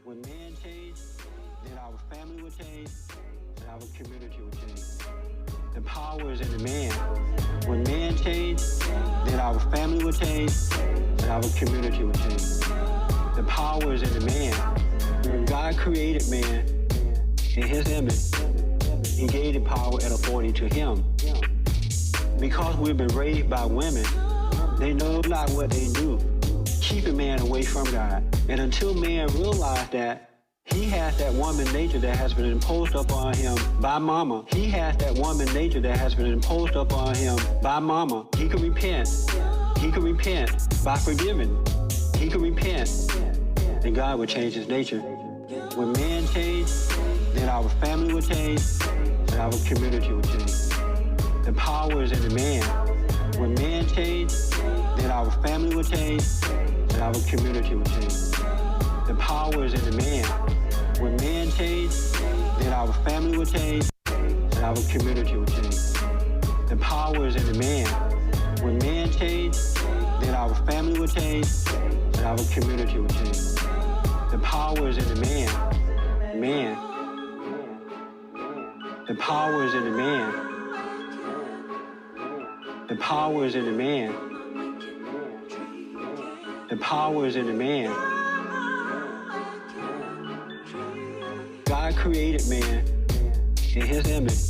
When men change, then our family will change, and our community will change. The power is in the man. When men change, then our family will change, and our community will change. The power is in the man. When God created man in his image, he gave the power and authority to him. Because we've been raised by women, they know not what they do, keeping man away from God. And until man realized that, he He has that woman nature that has been imposed upon him by mama. He has that woman nature that has been imposed upon him by mama. He can repent. He can repent by forgiving. He can repent, and God will change his nature. When man change, then our family will change, and our community will change. The power is in the man. When man change, then our family will change, and our community will change. The power is in the man. When man change, then our family will change, and our community will change. The power is in the man. When man change, then our family will change, and our community will change. The power is in the man. Man. The power is in the man. The power is in the man. The power is in the man. God created man in his image.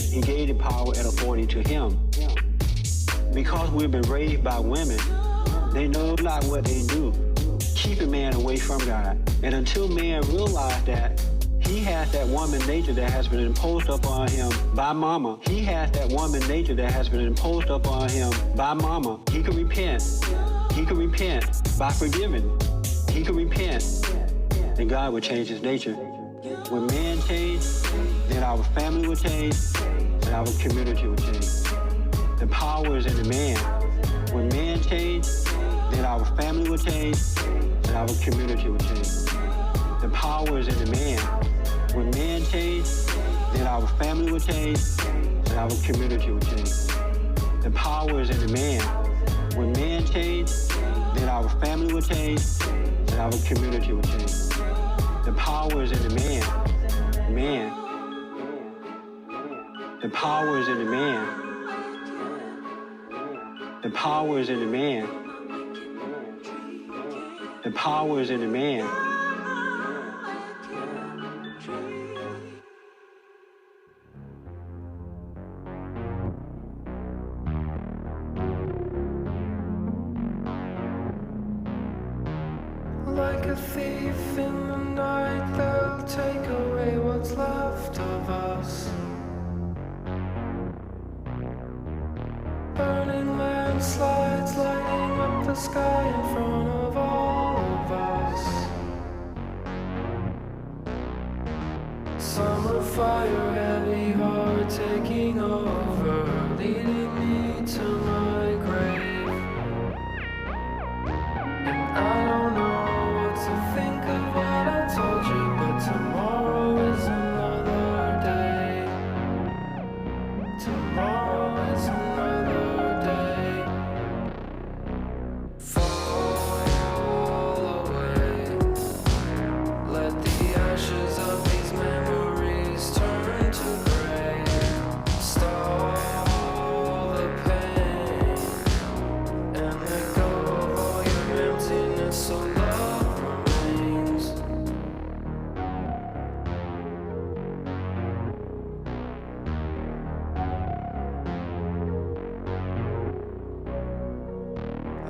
He gave the power and authority to him. Because we've been raised by women, they know not what they do, keeping man away from God. And until man realized that he has that woman nature that has been imposed upon him by mama. He has that woman nature that has been imposed upon him by mama. He can repent. He can repent by forgiving. He can repent, and God will change his nature. When man change, then our family will change, and our community will change. The power is in the man. When man change, then our family will change, and our community will change. The power is in the man. When man change, then our family will change, and our community will change. The power is in the man. When man change, then our family will change, and our community will change. The power is in the man. Man. The power is in the man. The power is in the man. The power is in the man. Like a thief in the night, they'll take away what's left of us. Burning landslides lighting up the sky in front of all of us. Summer fire, heavy heart taking over, leading me to my grave. And I don't know to think of what I told you, but tomorrow is another day. Tomorrow is another day. Fall away. Let the ashes of these memories turn to gray. Stall the pain and let go of all your emptiness, so love remains.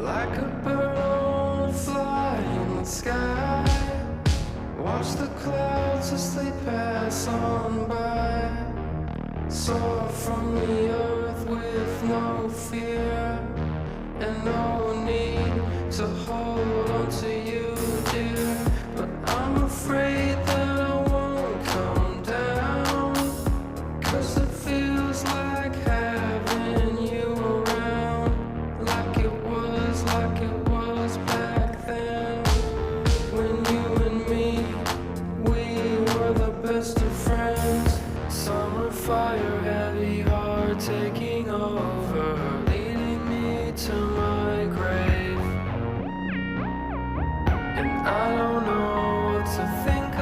Like a bird on a fly in the sky, watch the clouds as they pass on by. Soar from the earth with no fear and no need to hold on to you, dear. But I'm afraid that I won't come down, 'cause it feels like having you around, like it was back then, when you and me, we were the best of friends. Summer fire, heavy heart taking over, leading me to my grave. And I don't know what to think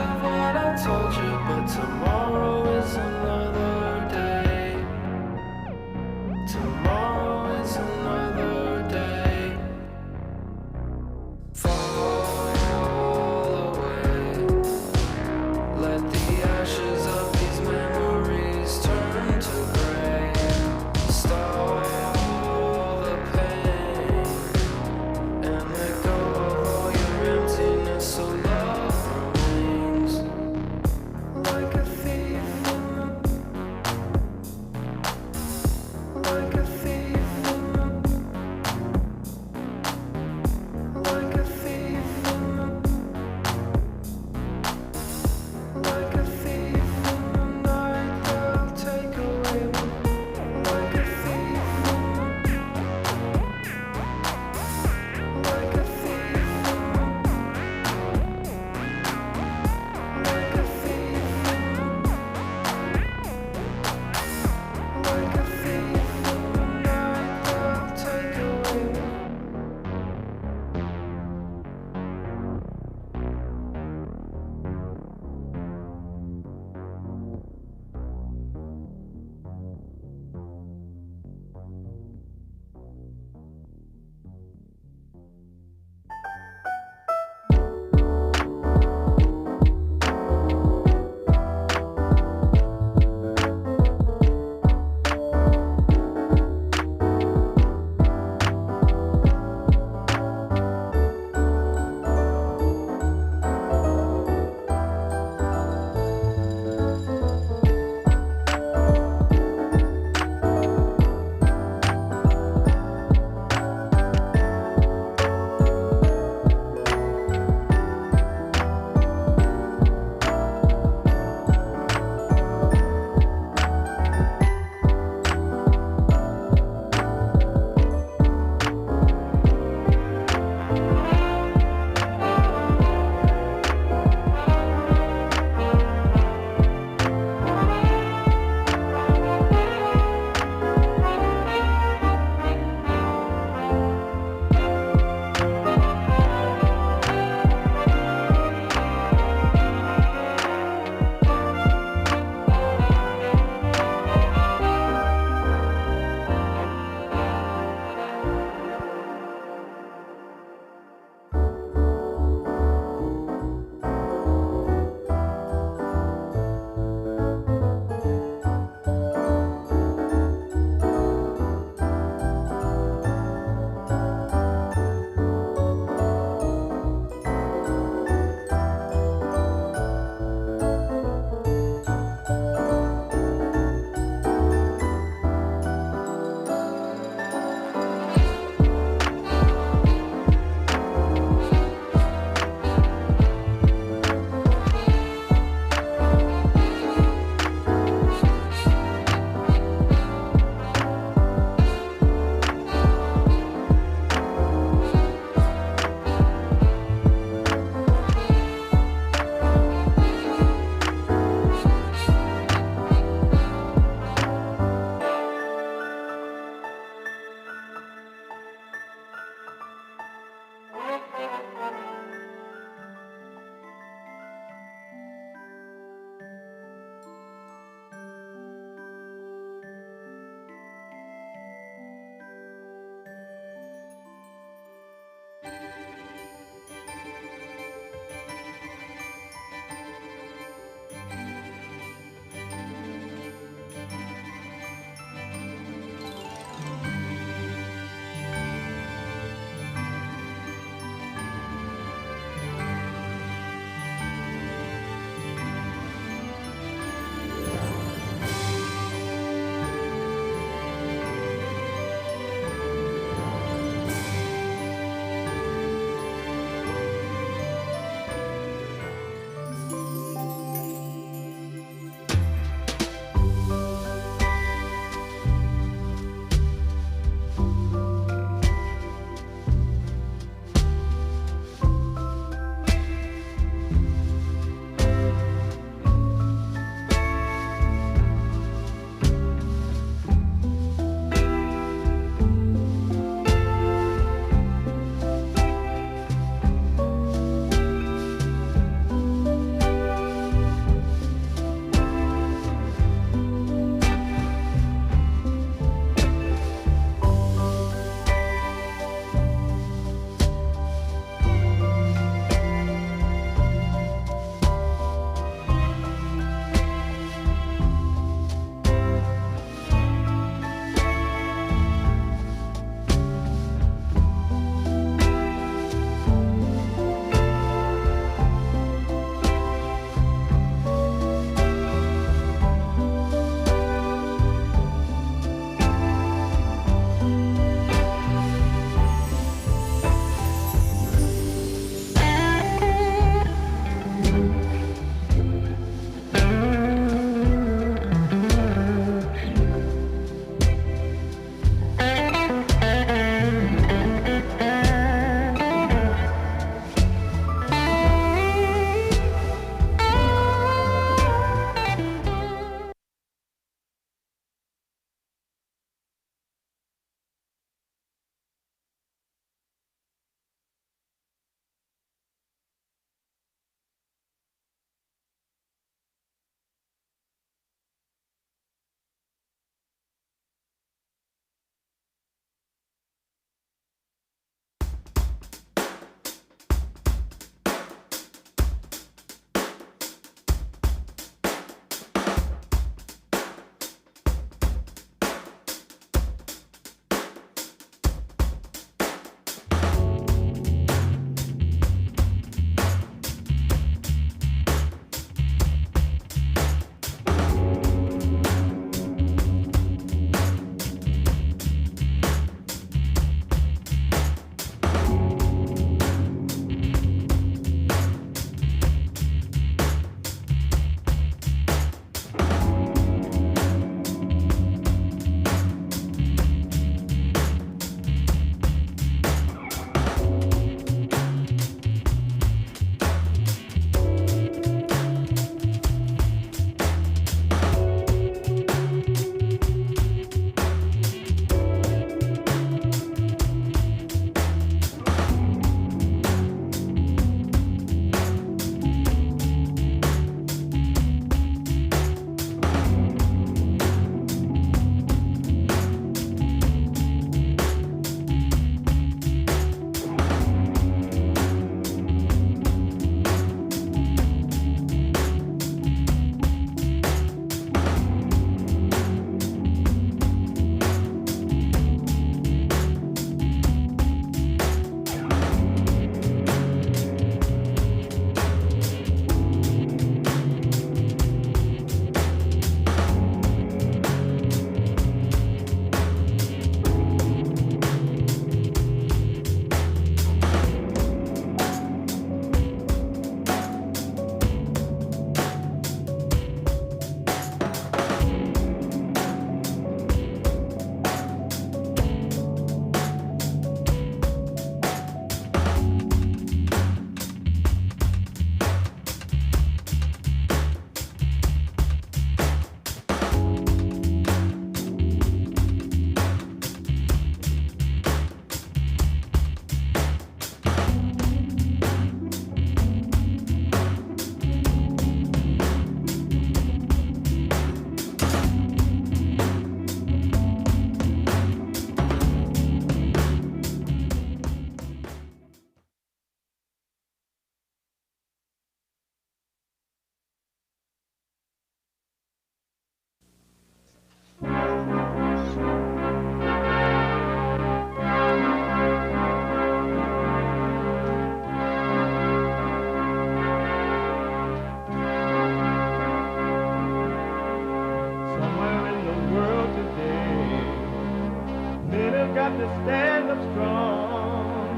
have to stand up strong,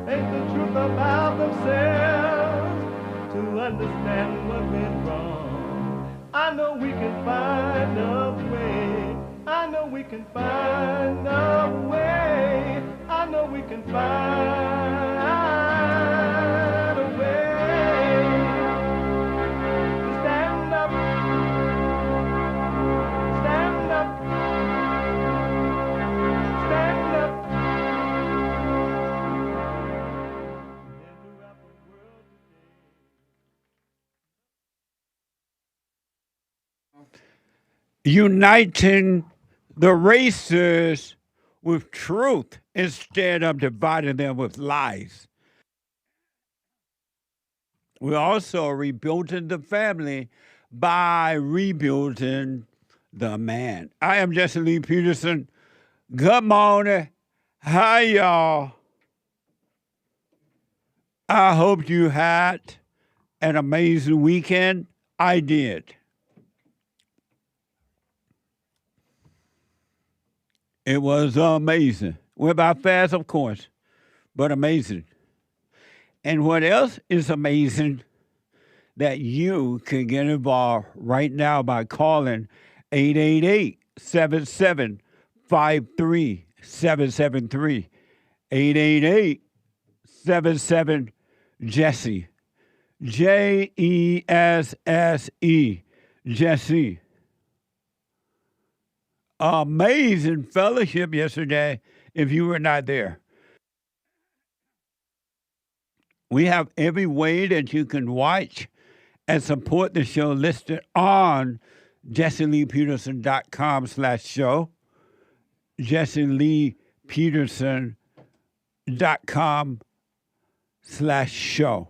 face the truth about themselves, to understand what went wrong. I know we can find a way. I know we can find a way. I know we can find a way to stand up, stand up, stand up. Uniting the races with truth instead of dividing them with lies. We're also rebuilding the family by rebuilding the man. I am Jesse Lee Peterson. Good morning. Hi, y'all. I hope you had an amazing weekend. I did. It was amazing. Went by fast, of course, but amazing. And what else is amazing, that you can get involved right now by calling 888-7753-773, 888-77-JESSE, Jesse, Jesse. Amazing fellowship yesterday if you were not there. We have every way that you can watch and support the show listed on jesseleepeterson.com/show, jesseleepeterson.com/show.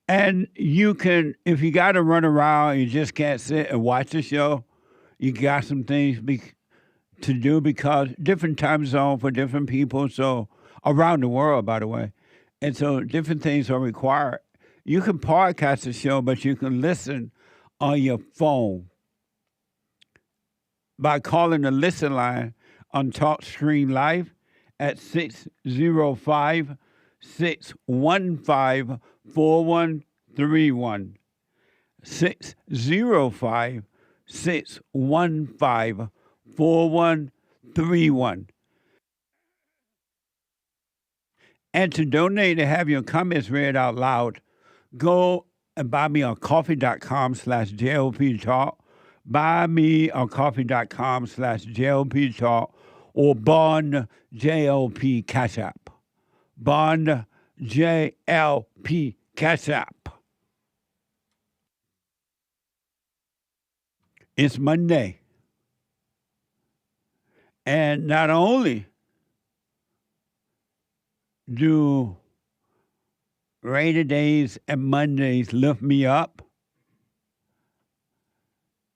And you can, if you got to run around, you just can't sit and watch the show, you got some things to do because different time zone for different people, so around the world, by the way. And so different things are required. You can podcast the show, but you can listen on your phone by calling the listen line on TalkStream Live at 605-615-4131. 605-615-4131. And to donate and have your comments read out loud, go and buy me on coffee.com/JLP Talk. Buy me on coffee.com/JLP Talk or Bond JLP Cash App. Bond JLP Cash App. It's Monday. And not only do rainy days and Mondays lift me up,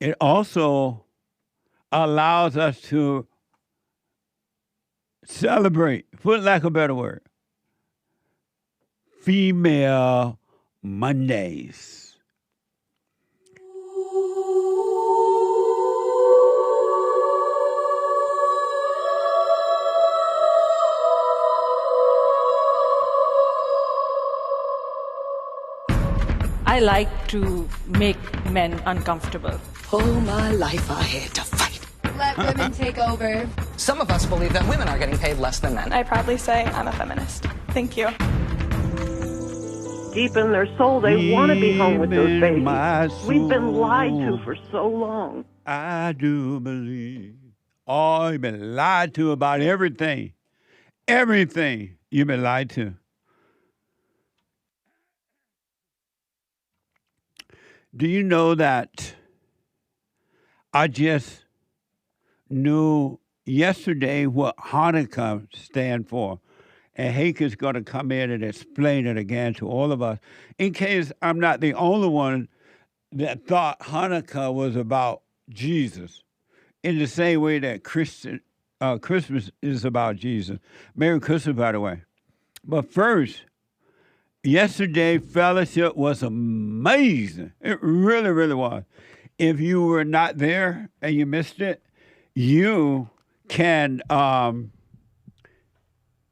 it also allows us to celebrate, for lack of a better word, Female Mondays. I like to make men uncomfortable. All my life I had to fight. Let women take over. Some of us believe that women are getting paid less than men. I proudly say I'm a feminist. Thank you. Deep in their soul, they want to be home with those babies. We've been lied to for so long. I do believe. Oh, you've been lied to about everything. Everything you've been lied to. Do you know that I just knew yesterday what Hanukkah stands for? And Hake is going to come in and explain it again to all of us, in case I'm not the only one that thought Hanukkah was about Jesus, in the same way that Christmas is about Jesus. Merry Christmas, by the way. But first, yesterday fellowship was amazing. It really, really was. If you were not there and you missed it, you can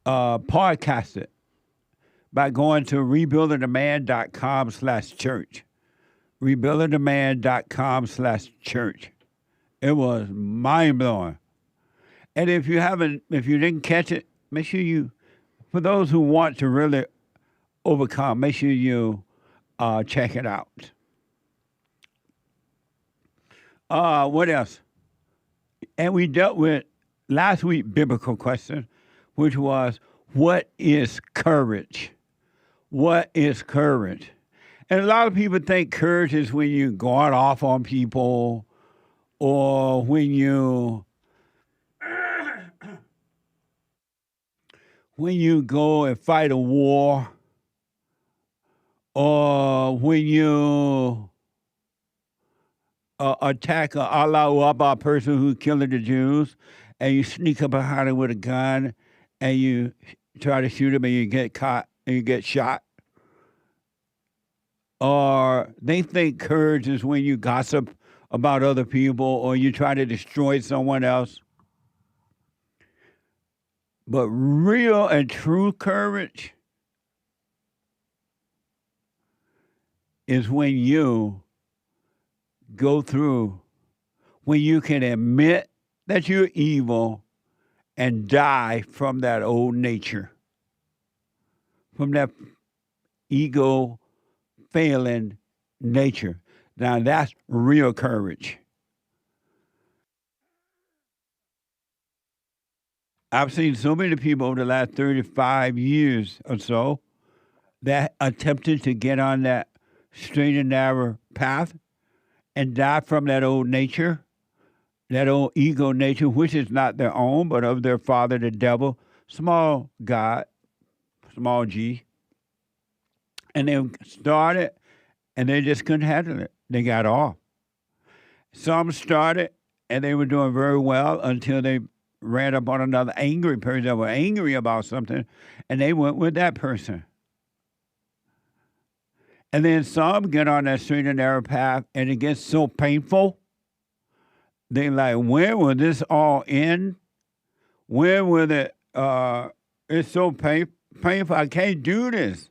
podcast it by going to rebuildingtheman.com/church. rebuildingtheman.com/church. It was mind-blowing. And if you didn't catch it, make sure you, for those who want to really overcome, make sure you check it out. What else? And we dealt with last week biblical question, which was, what is courage? What is courage? And a lot of people think courage is when you're going off on people, or when you go and fight a war, or when you attack a Allah Akbar person who killed the Jews, and you sneak up behind him with a gun, and you try to shoot him, and you get caught, and you get shot. Or they think courage is when you gossip about other people, or you try to destroy someone else. But real and true courage is when you go through, when you can admit that you're evil and die from that old nature, from that ego failing nature. Now that's real courage. I've seen so many people over the last 35 years or so that attempted to get on that straight and narrow path and die from that old nature, that old ego nature, which is not their own, but of their father, the devil, small God, small g. And they started, and they just couldn't handle it. They got off. Some started, and they were doing very well until they ran up on another angry person that was angry about something, and they went with that person. And then some get on that straight and narrow path, and it gets so painful. They like, when will this all end? When will it, it's so painful, I can't do this.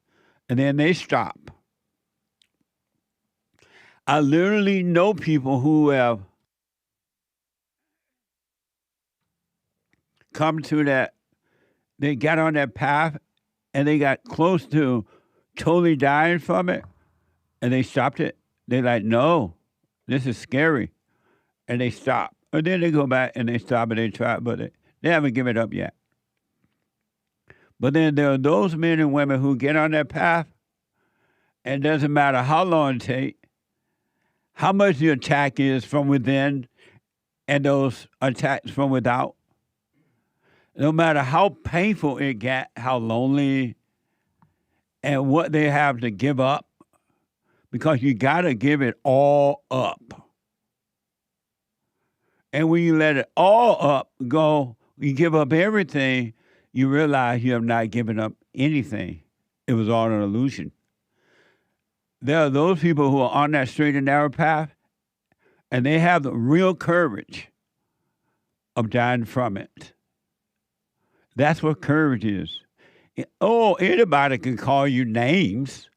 And then they stop. I literally know people who have come to that, they got on that path, and they got close to totally dying from it, and they stopped it. They're like, no, this is scary. And they stop. And then they go back and they stop and they try, but they haven't given it up yet. But then there are those men and women who get on that path, and it doesn't matter how long it takes, how much the attack is from within and those attacks from without. No matter how painful it got, how lonely, and what they have to give up, because you got to give it all up. And when you let it all up go, you give up everything, you realize you have not given up anything. It was all an illusion. There are those people who are on that straight and narrow path, and they have the real courage of dying from it. That's what courage is. Oh, anybody can call you names.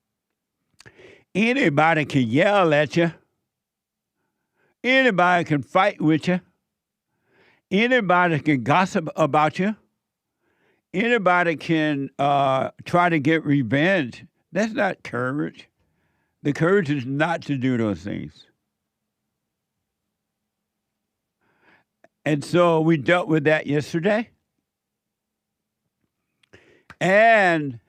Anybody can yell at you. Anybody can fight with you. Anybody can gossip about you. Anybody can try to get revenge. That's not courage. The courage is not to do those things. And so we dealt with that yesterday. And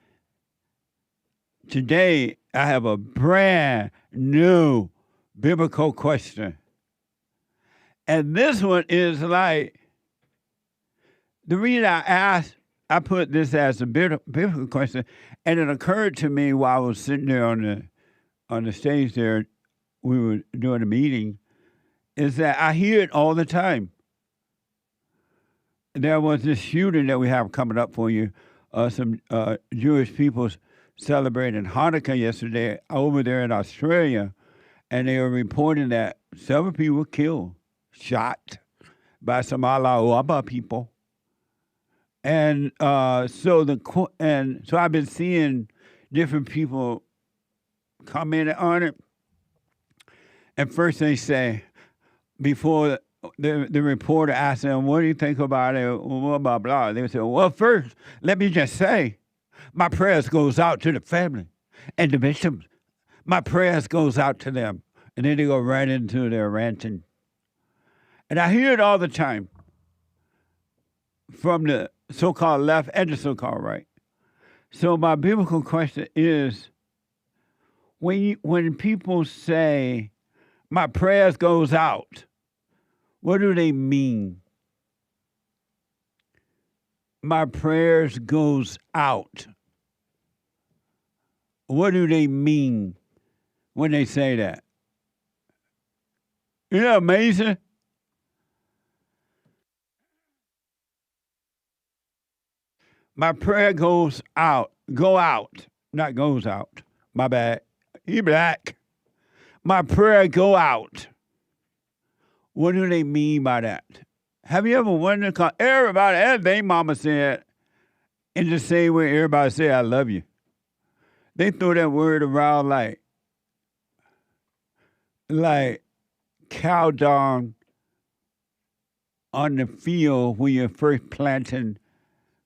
today I have a brand new biblical question. And this one is like, the reason I put this as a biblical question, and it occurred to me while I was sitting there on the stage there, we were doing a meeting, is that I hear it all the time. There was this shooting that we have coming up for you. Some Jewish people celebrating Hanukkah yesterday over there in Australia, and they were reporting that several people were killed, shot, by some Allah people. And so I've been seeing different people comment on it. And first they say, before the reporter asked them, what do you think about it? Blah, blah, blah. They said, well, first, let me just say, my prayers goes out to the family and the victims. My prayers goes out to them. And then they go right into their ranting. And I hear it all the time from the so-called left and the so-called right. So my biblical question is, when people say, my prayers goes out, what do they mean? My prayers goes out. What do they mean when they say that? Isn't that amazing? My prayer goes out. Go out. Not goes out. My bad. He black. My prayer go out. What do they mean by that? Have you ever wondered? Cause everybody, everything mama said, in the same way everybody say, I love you. They throw that word around like cow dung on the field when you're first planting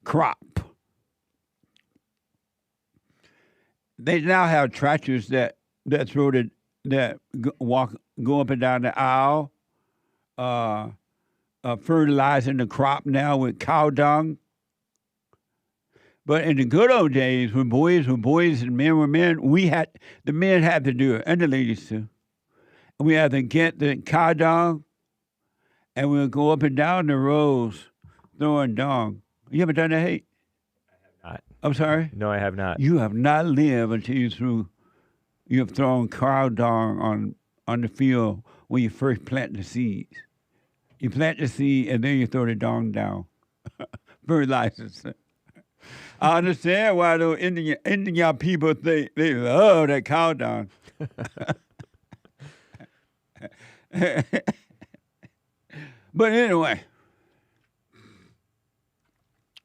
crop. They now have tractors that throw go up and down the aisle, fertilizing the crop now with cow dung. But in the good old days, when boys were boys and men were men, the men had to do it, and the ladies too. We had to get the cow dung, and we'll go up and down the rows throwing dung. You ever done that, Hake? I have not. I'm sorry? No, I have not. You have not lived until you have thrown cow dung on the field when you first plant the seeds. You plant the seed, and then you throw the dung down. Fertilizers. I understand why those Indian people they love that cow dung. But anyway,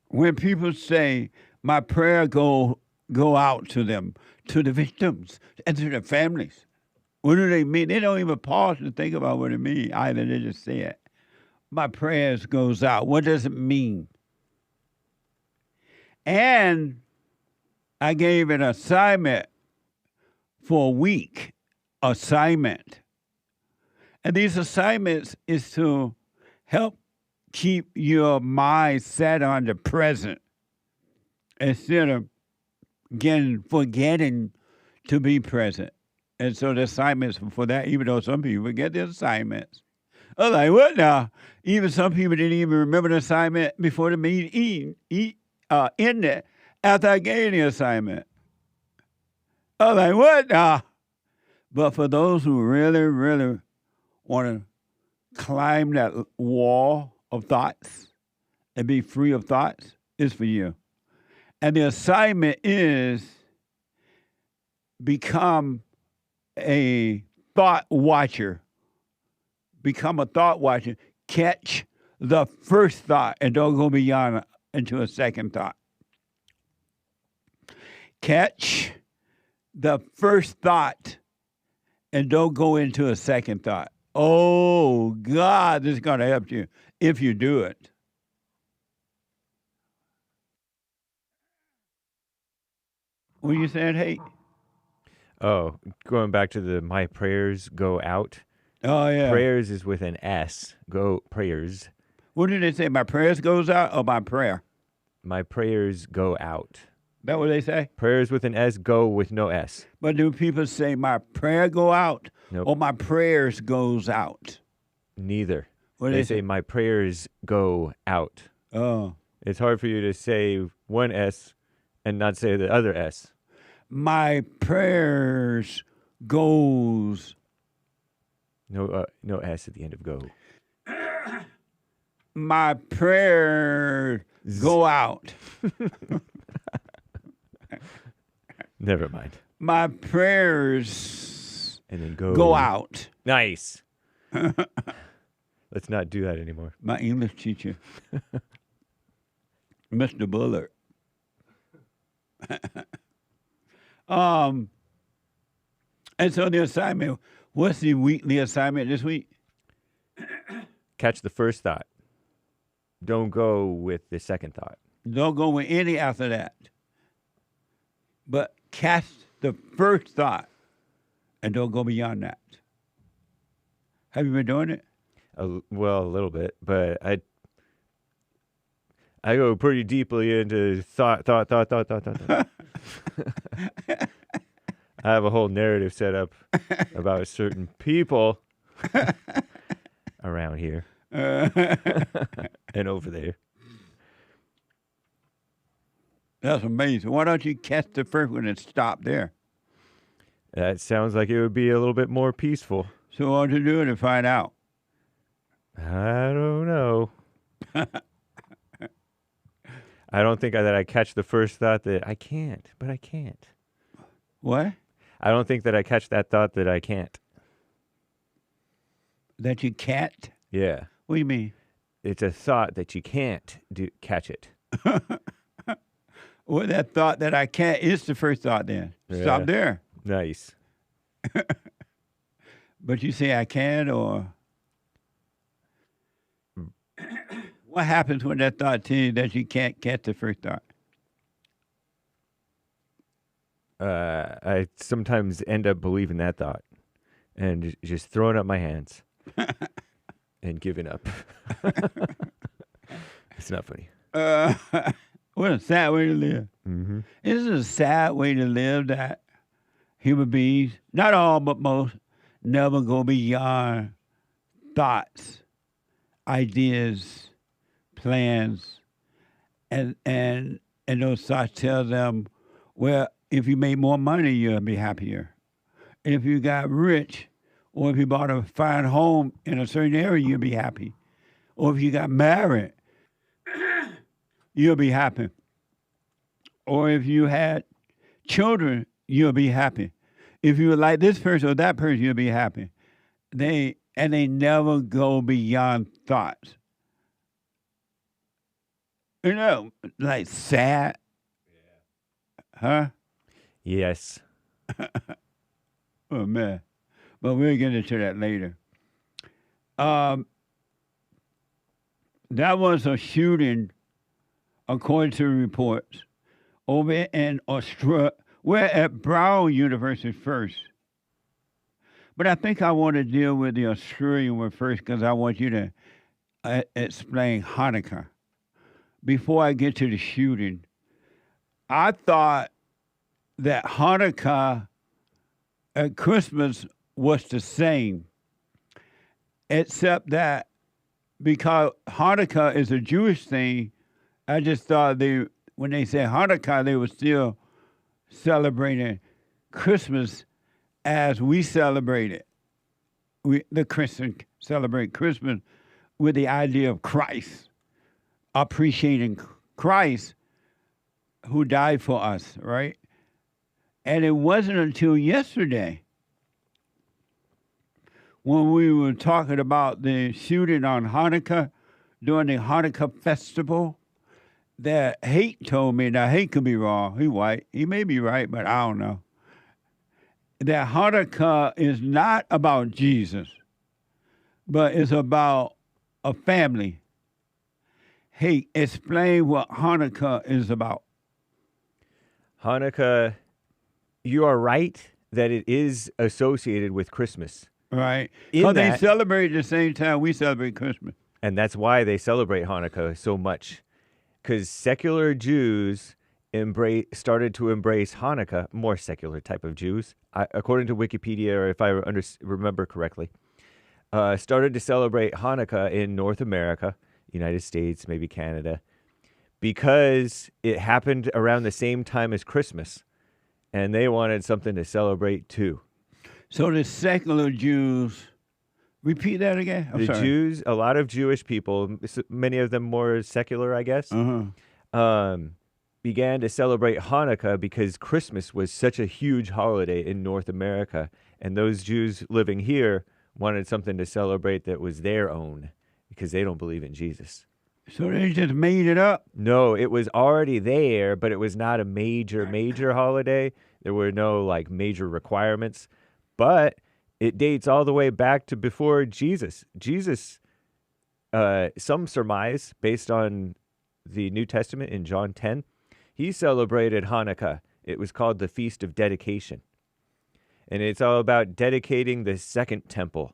when people say my prayer go out to them, to the victims, and to their families, what do they mean? They don't even pause to think about what it means. Either they just say it. My prayers goes out. What does it mean? And I gave an assignment for a week, assignment. And these assignments is to help keep your mind set on the present instead of forgetting to be present. And so the assignments for that, even though some people get the assignments. I'm like, what now? Even some people didn't even remember the assignment before the meeting ended after I gave the assignment. I'm like, what now? But for those who really, really want to climb that wall of thoughts and be free of thoughts, it's for you. And the assignment is become a thought watcher. Become a thought watcher. Catch the first thought and don't go beyond into a second thought. Catch the first thought and don't go into a second thought. Oh, God, this is going to help you if you do it. What are you saying, Hake? Oh, going back to the my prayers go out. Oh, yeah. Prayers is with an S. Go prayers. What did they say? My prayers goes out or my prayer? My prayers go out. That what they say? Prayers with an S, go with no S. But do people say my prayer go out Nope. or my prayers goes out? Neither. What do They they say say? my prayers go out. Oh. It's hard for you to say one S and not say the other S. My prayers goes. No S at the end of go. My prayers go out. Never mind. My prayers And then go. go out. Nice. Let's Let's not do that anymore. My English teacher, Mr. Bullard. And so the assignment, what's the weekly assignment this week? Catch the first thought. Don't go with the second thought. Don't go with any after that. But catch the first thought and don't go beyond that. Have you been doing it? Well, a little bit, but I go pretty deeply into thought. I have a whole narrative set up about certain people around here and over there. That's amazing. Why don't you catch the first one and stop there? That sounds like it would be a little bit more peaceful. So what to do to find out? I don't know. I don't think that I catch the first thought that I can't, but I can't. What? I don't think that I catch that thought that I can't. That you can't? Yeah. What do you mean? It's a thought that you can't catch it. Well, that thought that I can't is the first thought then. Yeah. Stop there. Nice. But you say I can, or what happens when that thought tells you that you can't catch the first thought? I sometimes end up believing that thought and just throwing up my hands and giving up. It's not funny. What a sad way to live. Mm-hmm. Isn't it a sad way to live that human beings, not all but most, never go beyond thoughts, ideas, plans, and those thoughts tell them, well, if you made more money, you'll be happier. If you got rich, or if you bought a fine home in a certain area, you'll be happy. Or if you got married, you'll be happy. Or if you had children, you'll be happy. If you were like this person or that person, you'll be happy. They never go beyond thoughts. You know, like sad. Huh? Yes. Oh, man. But we'll get into that later. That was a shooting, according to reports, over in Australia. We're at Brown University first. But I think I want to deal with the Australian one first because I want you to explain Hanukkah. Before I get to the shooting, I thought that Hanukkah and Christmas was the same, except that because Hanukkah is a Jewish thing, I just thought when they said Hanukkah, they were still celebrating Christmas as we celebrate it. The Christians celebrate Christmas with the idea of Christ, appreciating Christ who died for us, right? And it wasn't until yesterday when we were talking about the shooting on Hanukkah during the Hanukkah festival that Hake told me. Now, Hake could be wrong. He's white. He may be right, but I don't know. That Hanukkah is not about Jesus, but it's about a family. Hake, explain what Hanukkah is about. Hanukkah, you are right that it is associated with Christmas. Right. Because they celebrate at the same time we celebrate Christmas. And that's why they celebrate Hanukkah so much. Because secular Jews started to embrace Hanukkah, more secular type of Jews, according to Wikipedia, or if I remember correctly, started to celebrate Hanukkah in North America, United States, maybe Canada, because it happened around the same time as Christmas, and they wanted something to celebrate too. So the secular Jews, repeat that again? I'm sorry. Jews, a lot of Jewish people, many of them more secular, I guess, began to celebrate Hanukkah because Christmas was such a huge holiday in North America, and those Jews living here wanted something to celebrate that was their own. because they don't believe in Jesus. So they just made it up? No, it was already there, but it was not a major holiday. There were no like major requirements, but it dates all the way back to before Jesus. Jesus, some surmise based on the New Testament in John 10, he celebrated Hanukkah. It was called the Feast of Dedication. And it's all about dedicating the second temple.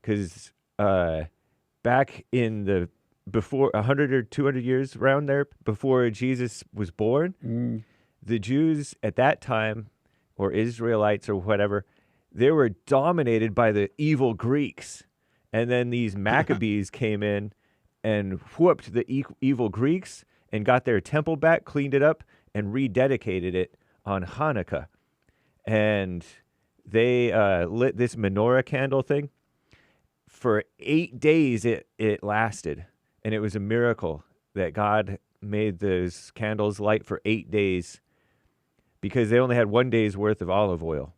Because back in the before 100 or 200 years around there, before Jesus was born, the Jews at that time, or Israelites or whatever, they were dominated by the evil Greeks. And then these Maccabees came in and whooped the evil Greeks and got their temple back, cleaned it up, and rededicated it on Hanukkah. And they lit this menorah candle thing. For 8 days it lasted. And it was a miracle that God made those candles light for 8 days because they only had 1 day's worth of olive oil,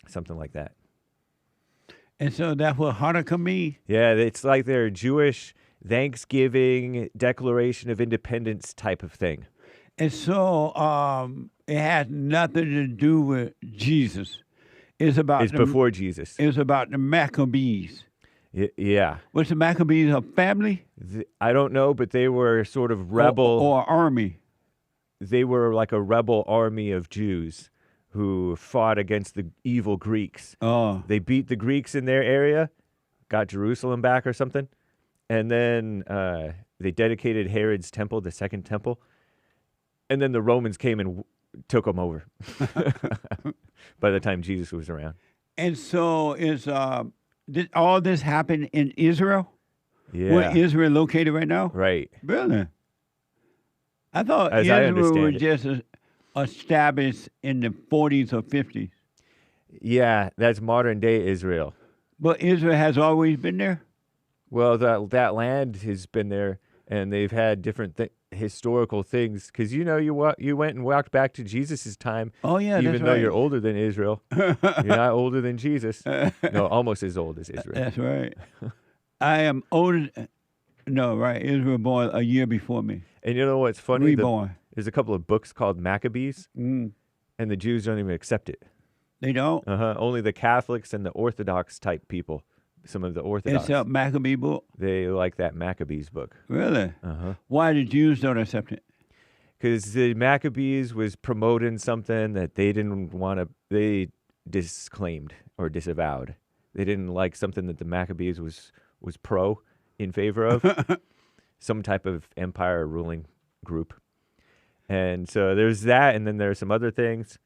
something like that. And so that's what Hanukkah means? Yeah, it's like their Jewish Thanksgiving Declaration of Independence type of thing. And so it has nothing to do with Jesus. It's before Jesus. It's about the Maccabees. Yeah. Was the Maccabees a family? I don't know, but they were sort of rebel. Or army. They were like a rebel army of Jews who fought against the evil Greeks. Oh. They beat the Greeks in their area, got Jerusalem back or something, and then they dedicated Herod's temple, the second temple, and then the Romans came and took them over by the time Jesus was around. And so did all this happen in Israel? Yeah. Where Israel located right now? Right. Really? I thought As I Israel was understand just established in the 40s or 50s. Yeah, that's modern day Israel. But Israel has always been there? Well, that land has been there, and they've had different historical things. Because, you went and walked back to Jesus' time. Oh, yeah, that's right. Even though you're older than Israel. You're not older than Jesus. No, almost as old as Israel. That's right. I am older. No, right. Israel born a year before me. And you know what's funny? Reborn. There's a couple of books called Maccabees, and the Jews don't even accept it. They don't? Only the Catholics and the Orthodox type people. Some of the Orthodox. It's a Maccabee book? They like that Maccabees book. Really? Why the Jews don't accept it? Because the Maccabees was promoting something that they didn't want to, they disclaimed or disavowed. They didn't like something that the Maccabees was in favor of, some type of empire ruling group. And so there's that, and then there's some other things.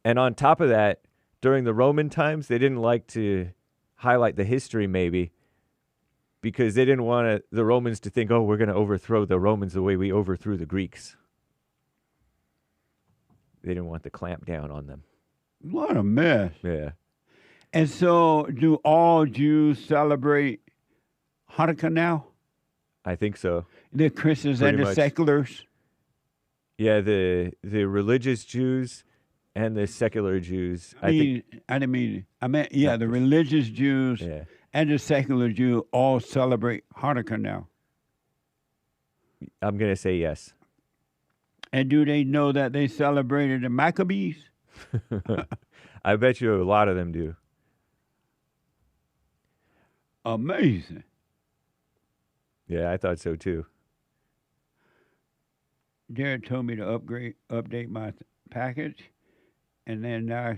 And on top of that, during the Roman times, they didn't like to highlight the history maybe because they didn't want the Romans to think, oh, we're going to overthrow the Romans the way we overthrew the Greeks. They didn't want to clamp down on them. What a mess. Yeah. And so do all Jews celebrate Hanukkah now? I think so. The Christians Pretty and the much. seculars? Yeah, the religious Jews and the secular Jews. I meant, the religious Jews and the secular Jew all celebrate Hanukkah now. I'm going to say yes. And do they know that they celebrated the Maccabees? I bet you a lot of them do. Amazing. Yeah, I thought so too. Jared told me to update my package, and then now,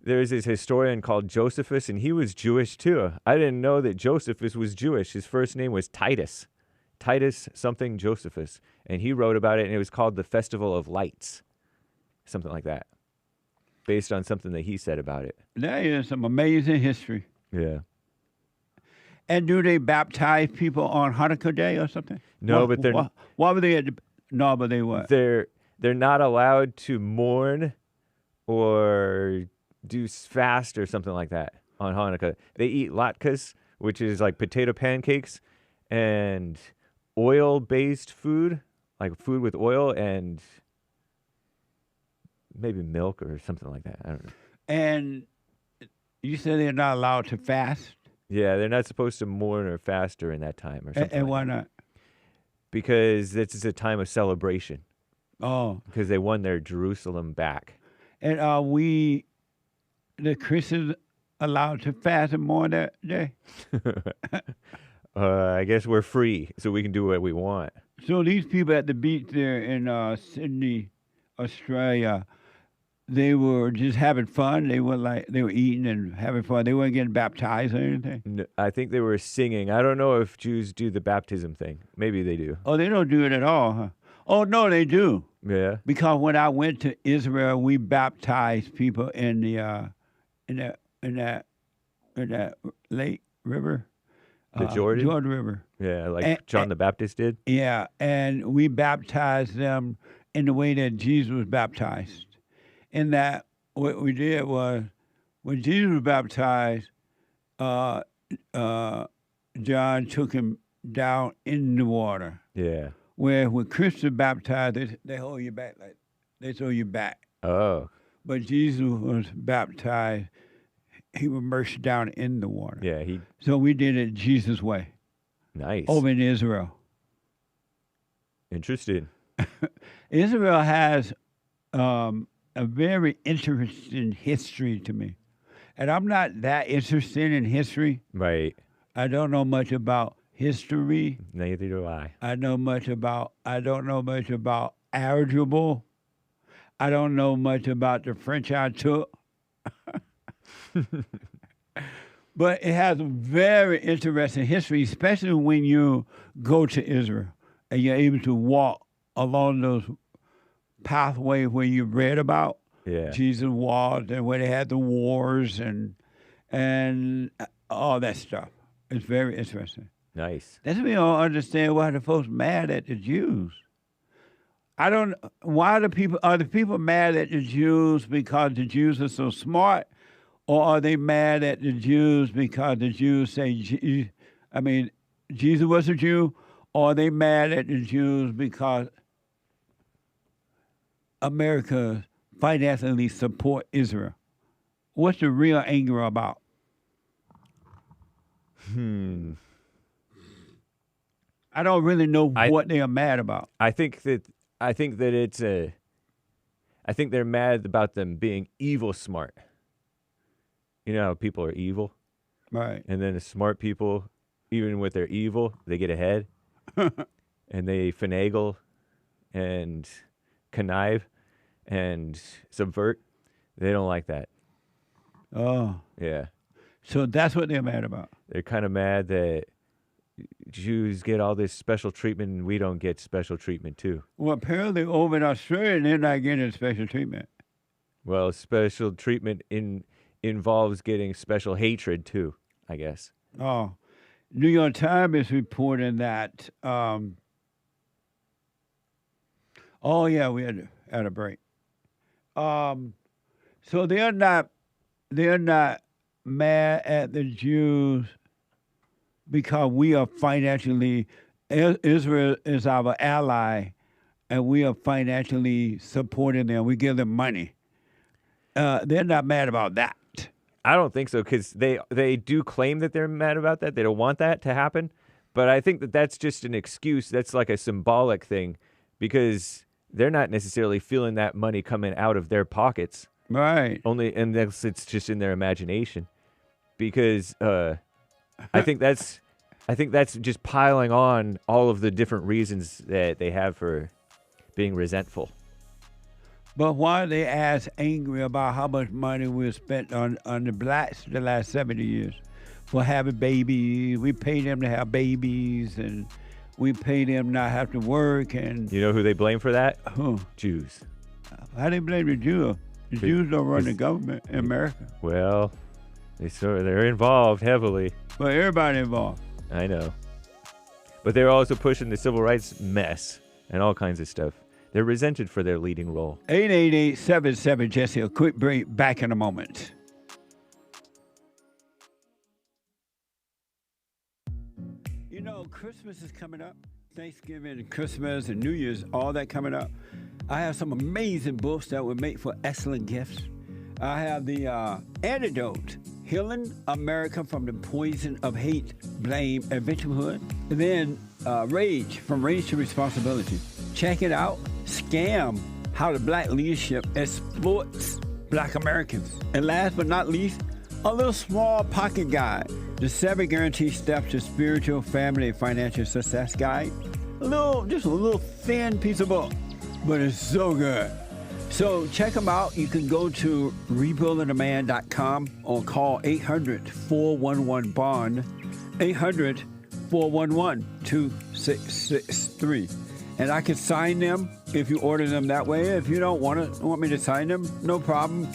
There's this historian called Josephus, and he was Jewish too. I didn't know that Josephus was Jewish. His first name was Titus something Josephus, and he wrote about it, and it was called the Festival of Lights, something like that, based on something that he said about it. That is some amazing history. Yeah. And do they baptize people on Hanukkah Day or something? No, but they're why were they but they what? They're not allowed to mourn or do fast or something like that on Hanukkah. They eat latkes, which is like potato pancakes, and oil-based food, like food with oil and maybe milk or something like that. I don't know. And you said they're not allowed to fast? Yeah, they're not supposed to mourn or fast during that time or something. And why not? Because this is a time of celebration. Oh. Because they won their Jerusalem back. And are we, the Christians, allowed to fast and mourn that day? I guess we're free, so we can do what we want. So these people at the beach there in Sydney, Australia, they were just having fun. They were eating and having fun. They weren't getting baptized or anything. No, I think they were singing. I don't know if Jews do the baptism thing. Maybe they do. Oh, they don't do it at all, huh? Oh no, they do. Yeah. Because when I went to Israel, we baptized people in the in that lake river. The Jordan? Jordan River. Yeah, like John the Baptist did? Yeah, and we baptized them in the way that Jesus was baptized. In that, what we did was, when Jesus was baptized, John took him down in the water. Yeah. Where when Christians baptized, they hold you back, like they throw you back. Oh. But Jesus was baptized, he was immersed down in the water. Yeah, So we did it Jesus' way. Nice. Over in Israel. Interesting. Israel has a very interesting history to me. And I'm not that interested in history. Right. I don't know much about history. Neither do I. I don't know much about Aristotle. I don't know much about the French I took. But it has a very interesting history, especially when you go to Israel and you're able to walk along those pathways where you read about. Yeah. Jesus walked and where they had the wars and all that stuff. It's very interesting. Nice. That's why I don't understand why the folks mad at the Jews. Why are the people mad at the Jews because the Jews are so smart, or are they mad at the Jews because the Jews say, Jesus was a Jew, or are they mad at the Jews because America financially support Israel? What's the real anger about? I don't really know what they are mad about. I think that they're mad about them being evil smart. You know how people are evil? Right. And then the smart people, even with their evil, they get ahead. And they finagle and connive and subvert. They don't like that. Oh. Yeah. So that's what they're mad about. They're kind of mad that Jews get all this special treatment and we don't get special treatment too. Well, apparently over in Australia, they're not getting special treatment. Well, special treatment involves getting special hatred too, I guess. Oh. New York Times is reporting that, we had a break. So they're not mad at the Jews because we are financially, Israel is our ally, and we are financially supporting them. We give them money. They're not mad about that. I don't think so, because they do claim that they're mad about that. They don't want that to happen. But I think that that's just an excuse. That's like a symbolic thing, because they're not necessarily feeling that money coming out of their pockets. Right. Only unless it's just in their imagination. Because I think that's just piling on all of the different reasons that they have for being resentful. But why are they as angry about how much money we've spent on the blacks the last 70 years for having babies? We pay them to have babies, and we pay them not have to work. And you know who they blame for that? Who? Jews. How they blame the Jews? The Jews don't run the government in America. Well, they're involved heavily. Well, everybody involved. I know. But they're also pushing the civil rights mess and all kinds of stuff. They're resented for their leading role. 888-77-JESSE. A quick break. Back in a moment. You know, Christmas is coming up. Thanksgiving and Christmas and New Year's, all that coming up. I have some amazing books that would make for excellent gifts. I have the Antidote, Healing America from the Poison of Hate, Blame, and Victimhood. And then Rage, From Rage to Responsibility. Check it out. Scam, How the Black Leadership Exploits Black Americans. And last but not least, a little small pocket guide. The 7 Guaranteed Steps to Spiritual, Family, and Financial Success Guide. Just a little thin piece of book, but it's so good. So check them out. You can go to rebuildingaman.com or call 800-411-BOND, 800-411-2663. And I can sign them if you order them that way. If you don't want me to sign them, no problem.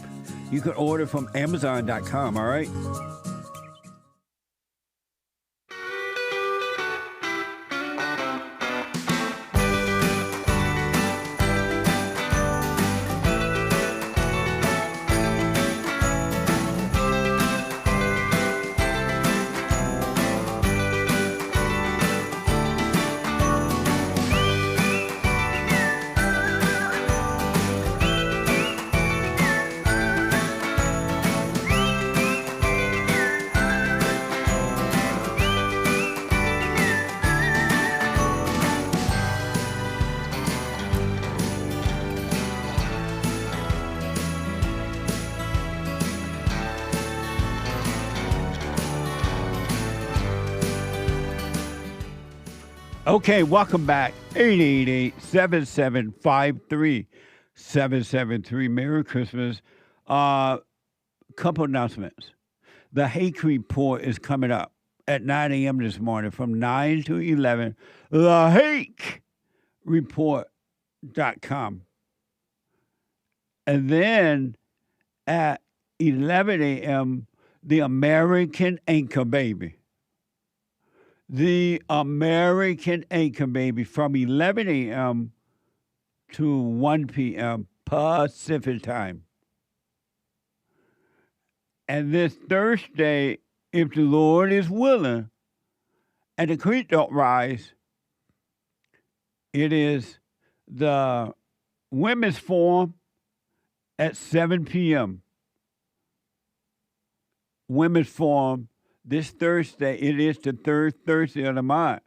You can order from Amazon.com, all right? Okay, welcome back. 888-7753-773. Merry Christmas. Couple announcements. The Hake report is coming up at 9 a.m. this morning from 9 to 11. TheHakeReport.com. And then at 11 a.m., the American Anchor Baby. The American Anchor Baby from 11 a.m. to 1 p.m. Pacific time. And this Thursday, if the Lord is willing and the creek don't rise, it is the Women's Forum at 7 p.m. Women's Forum. This Thursday, it is the third Thursday of the month.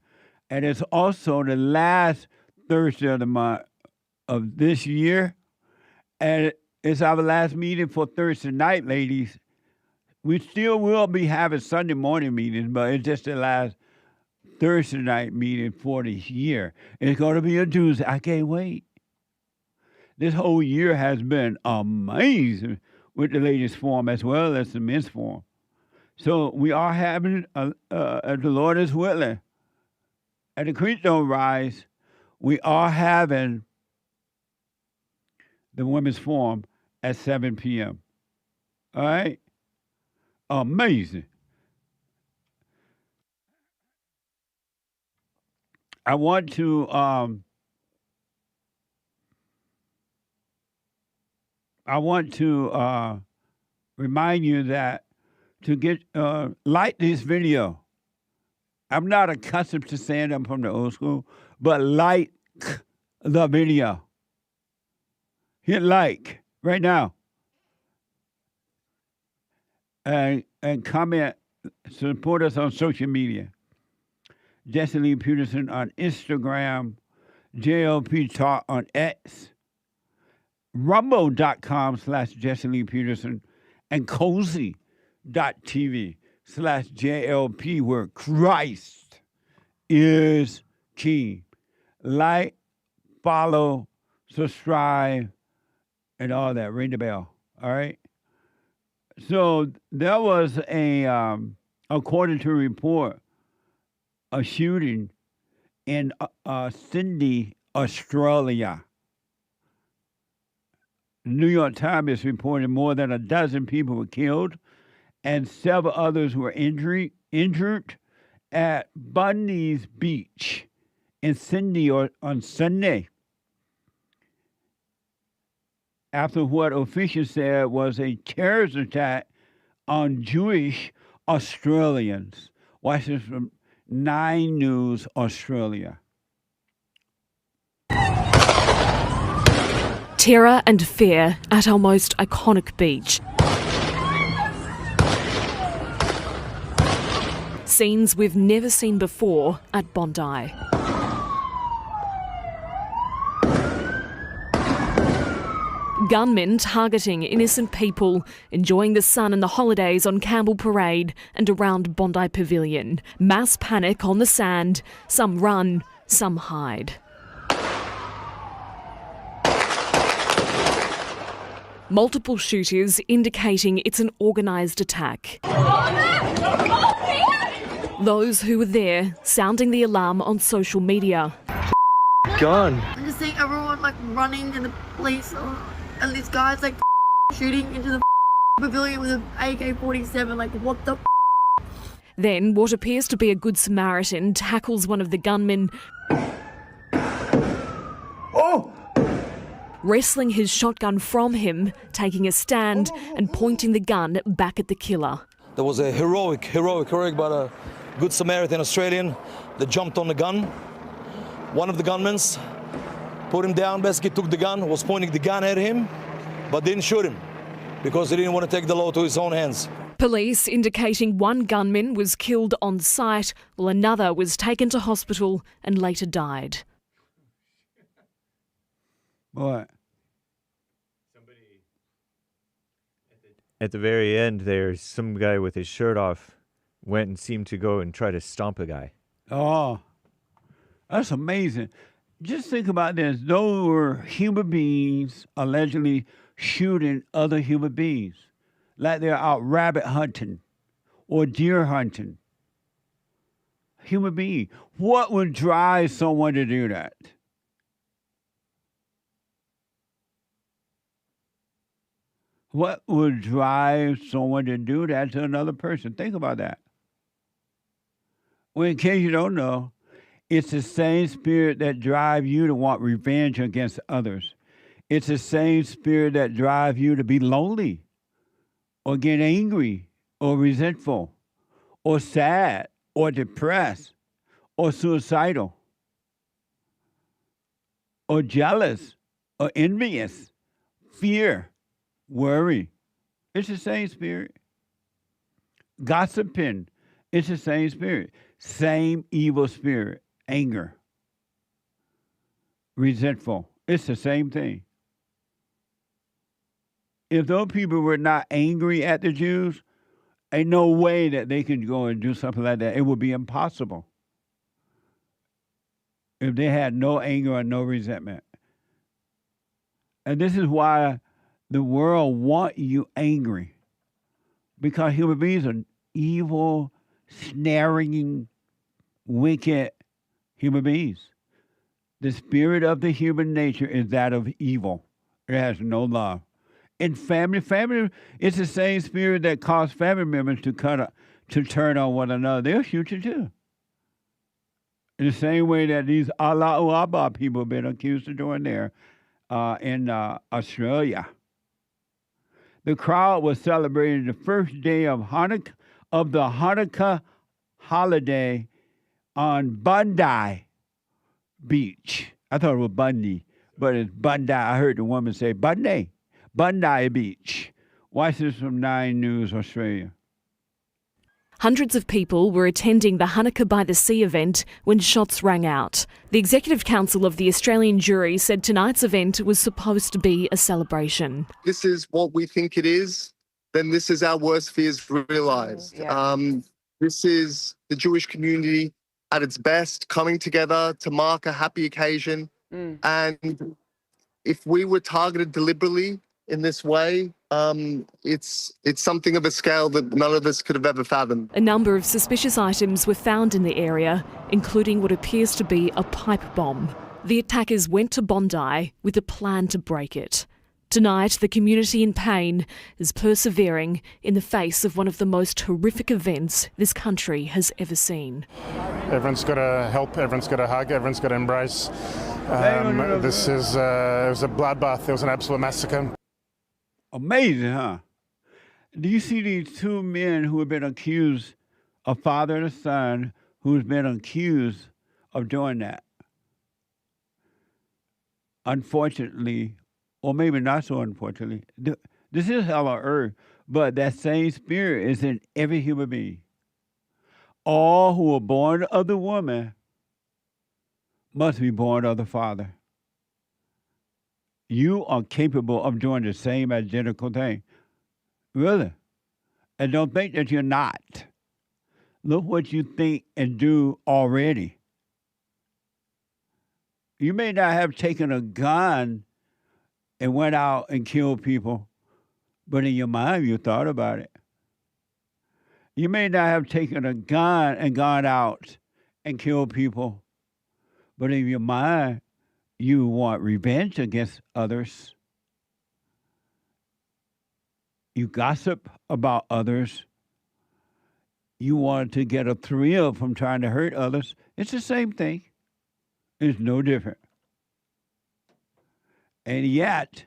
And it's also the last Thursday of the month of this year. And it's our last meeting for Thursday night, ladies. We still will be having Sunday morning meetings, but it's just the last Thursday night meeting for this year. It's going to be a Tuesday. I can't wait. This whole year has been amazing with the ladies' forum as well as the men's forum. So we are having, the Lord is willing, and the creek don't rise, we are having the Women's Forum at 7 p.m. All right? Amazing. I want to remind you that to get like this video. I'm not accustomed to saying I'm from the old school, but like the video. Hit like right now. And comment, support us on social media. Jesse Lee Peterson on Instagram, JLP Talk on X, rumble.com/Jesse Lee Peterson, and cozy.tv/JLP, where Christ is king. Like, follow, subscribe, and all that. Ring the bell. All right? So there was according to a report, a shooting in Sydney, Australia. The New York Times is reporting more than a dozen people were killed and several others were injured at Bondi's beach in Sydney on Sunday, after what officials said was a terrorist attack on Jewish Australians. Watch this from 9 News Australia. Terror and fear at our most iconic beach. Scenes we've never seen before at Bondi. Gunmen targeting innocent people enjoying the sun and the holidays on Campbell Parade and around Bondi Pavilion. Mass panic on the sand. Some run, some hide. Multiple shooters indicating it's an organised attack. Those who were there sounding the alarm on social media. Gun. I'm just seeing everyone like running and the police and this guy's like shooting into the pavilion with an AK-47. Like, what the Then what appears to be a good Samaritan tackles one of the gunmen, wrestling his shotgun from him, taking a stand and pointing the gun back at the killer. There was a heroic but a good Samaritan Australian that jumped on the gun. One of the gunmen put him down, basically took the gun, was pointing the gun at him, but didn't shoot him because he didn't want to take the law to his own hands. Police indicating one gunman was killed on site, while another was taken to hospital and later died. What? At the very end, there's some guy with his shirt off went and seemed to go and try to stomp a guy. Oh, that's amazing. Just think about this. Those were human beings allegedly shooting other human beings, like they're out rabbit hunting or deer hunting. Human being. What would drive someone to do that? What would drive someone to do that to another person? Think about that. Well, in case you don't know, it's the same spirit that drives you to want revenge against others. It's the same spirit that drives you to be lonely or get angry or resentful or sad or depressed or suicidal or jealous or envious, fear, worry. It's the same spirit. Gossiping, it's the same spirit. Same evil spirit. Anger, resentful. It's the same thing. If those people were not angry at the Jews, ain't no way that they could go and do something like that. It would be impossible. If they had no anger or no resentment. And this is why the world want you angry. Because human beings are evil, snaring, wicked human beings. The spirit of the human nature is that of evil. It has no love. In family, it's the same spirit that caused family members to turn on one another. They'll shoot you too. In the same way that these Allahu Akbar people have been accused of doing there in Australia. The crowd was celebrating the first day of Hanukkah, of the Hanukkah holiday on Bondi Beach. I thought it was Bondi, but it's Bondi. I heard the woman say Bondi Beach. Watch this from 9 News Australia. Hundreds of people were attending the Hanukkah by the Sea event when shots rang out. The Executive Council of the Australian Jury said tonight's event was supposed to be a celebration. This is what we think it is, then this is our worst fears realised. This is the Jewish community at its best, coming together to mark a happy occasion. And if we were targeted deliberately in this way, it's something of a scale that none of us could have ever fathomed. A number of suspicious items were found in the area, including what appears to be a pipe bomb. The attackers went to Bondi with a plan to break it. Tonight, the community in pain is persevering in the face of one of the most horrific events this country has ever seen. Everyone's got to help, everyone's got to hug, everyone's got to embrace. This is it was a bloodbath. It was an absolute massacre. Amazing, huh? Do you see these 2 men who have been accused, a father and a son, who's been accused of doing that? Unfortunately, or maybe not so unfortunately, this is hell on earth, but that same spirit is in every human being. All who are born of the woman must be born of the Father. You are capable of doing the same identical thing. Really. And don't think that you're not. Look what you think and do already. You may not have taken a gun and went out and killed people, but in your mind you thought about it. You may not have taken a gun and gone out and killed people, but in your mind you want revenge against others. You gossip about others. You want to get a thrill from trying to hurt others. It's the same thing. It's no different. And yet,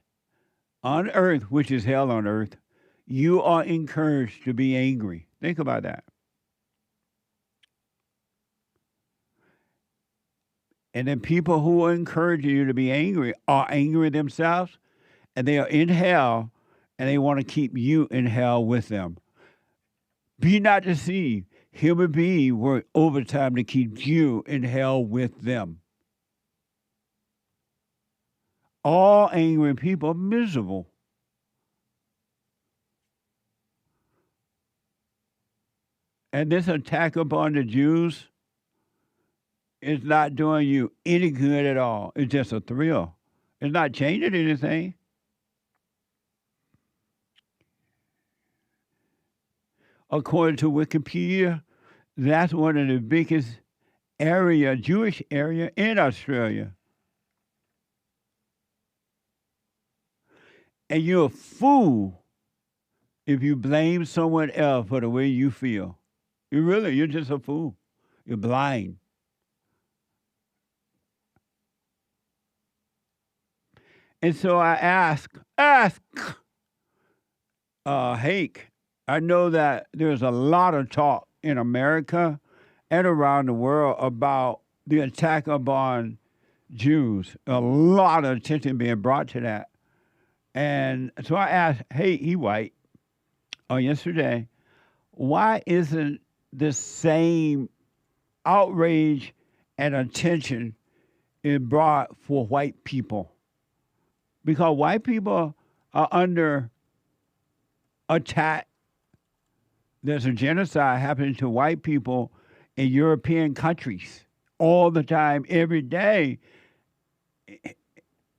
on earth, which is hell on earth, you are encouraged to be angry. Think about that. And then people who are encouraging you to be angry are angry themselves, and they are in hell, and they want to keep you in hell with them. Be not deceived. Human beings work overtime to keep you in hell with them. All angry people are miserable. And this attack upon the Jews is not doing you any good at all. It's just a thrill. It's not changing anything. According to Wikipedia, that's one of the biggest Jewish area in Australia. And you're a fool if you blame someone else for the way you feel. You're just a fool. You're blind. And so I ask Hake, I know that there's a lot of talk in America and around the world about the attack upon Jews. A lot of attention being brought to that. And so I asked, hey, he white, yesterday, why isn't the same outrage and attention is brought for white people? Because white people are under attack. There's a genocide happening to white people in European countries all the time, every day.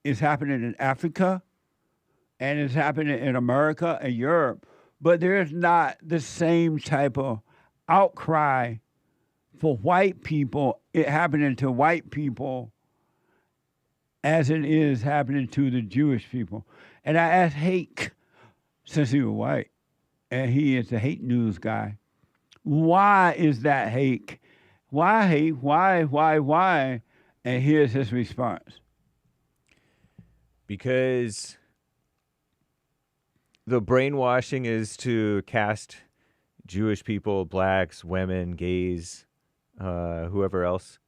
It's happening in Africa, and it's happening in America and Europe. But there's not the same type of outcry for white people, it happening to white people, as it is happening to the Jewish people. And I asked Hake, since he was white, and he is the hate news guy, why is that, Hake? Why, Hake? Why? And here's his response. Because the brainwashing is to cast Jewish people, blacks, women, gays, whoever else,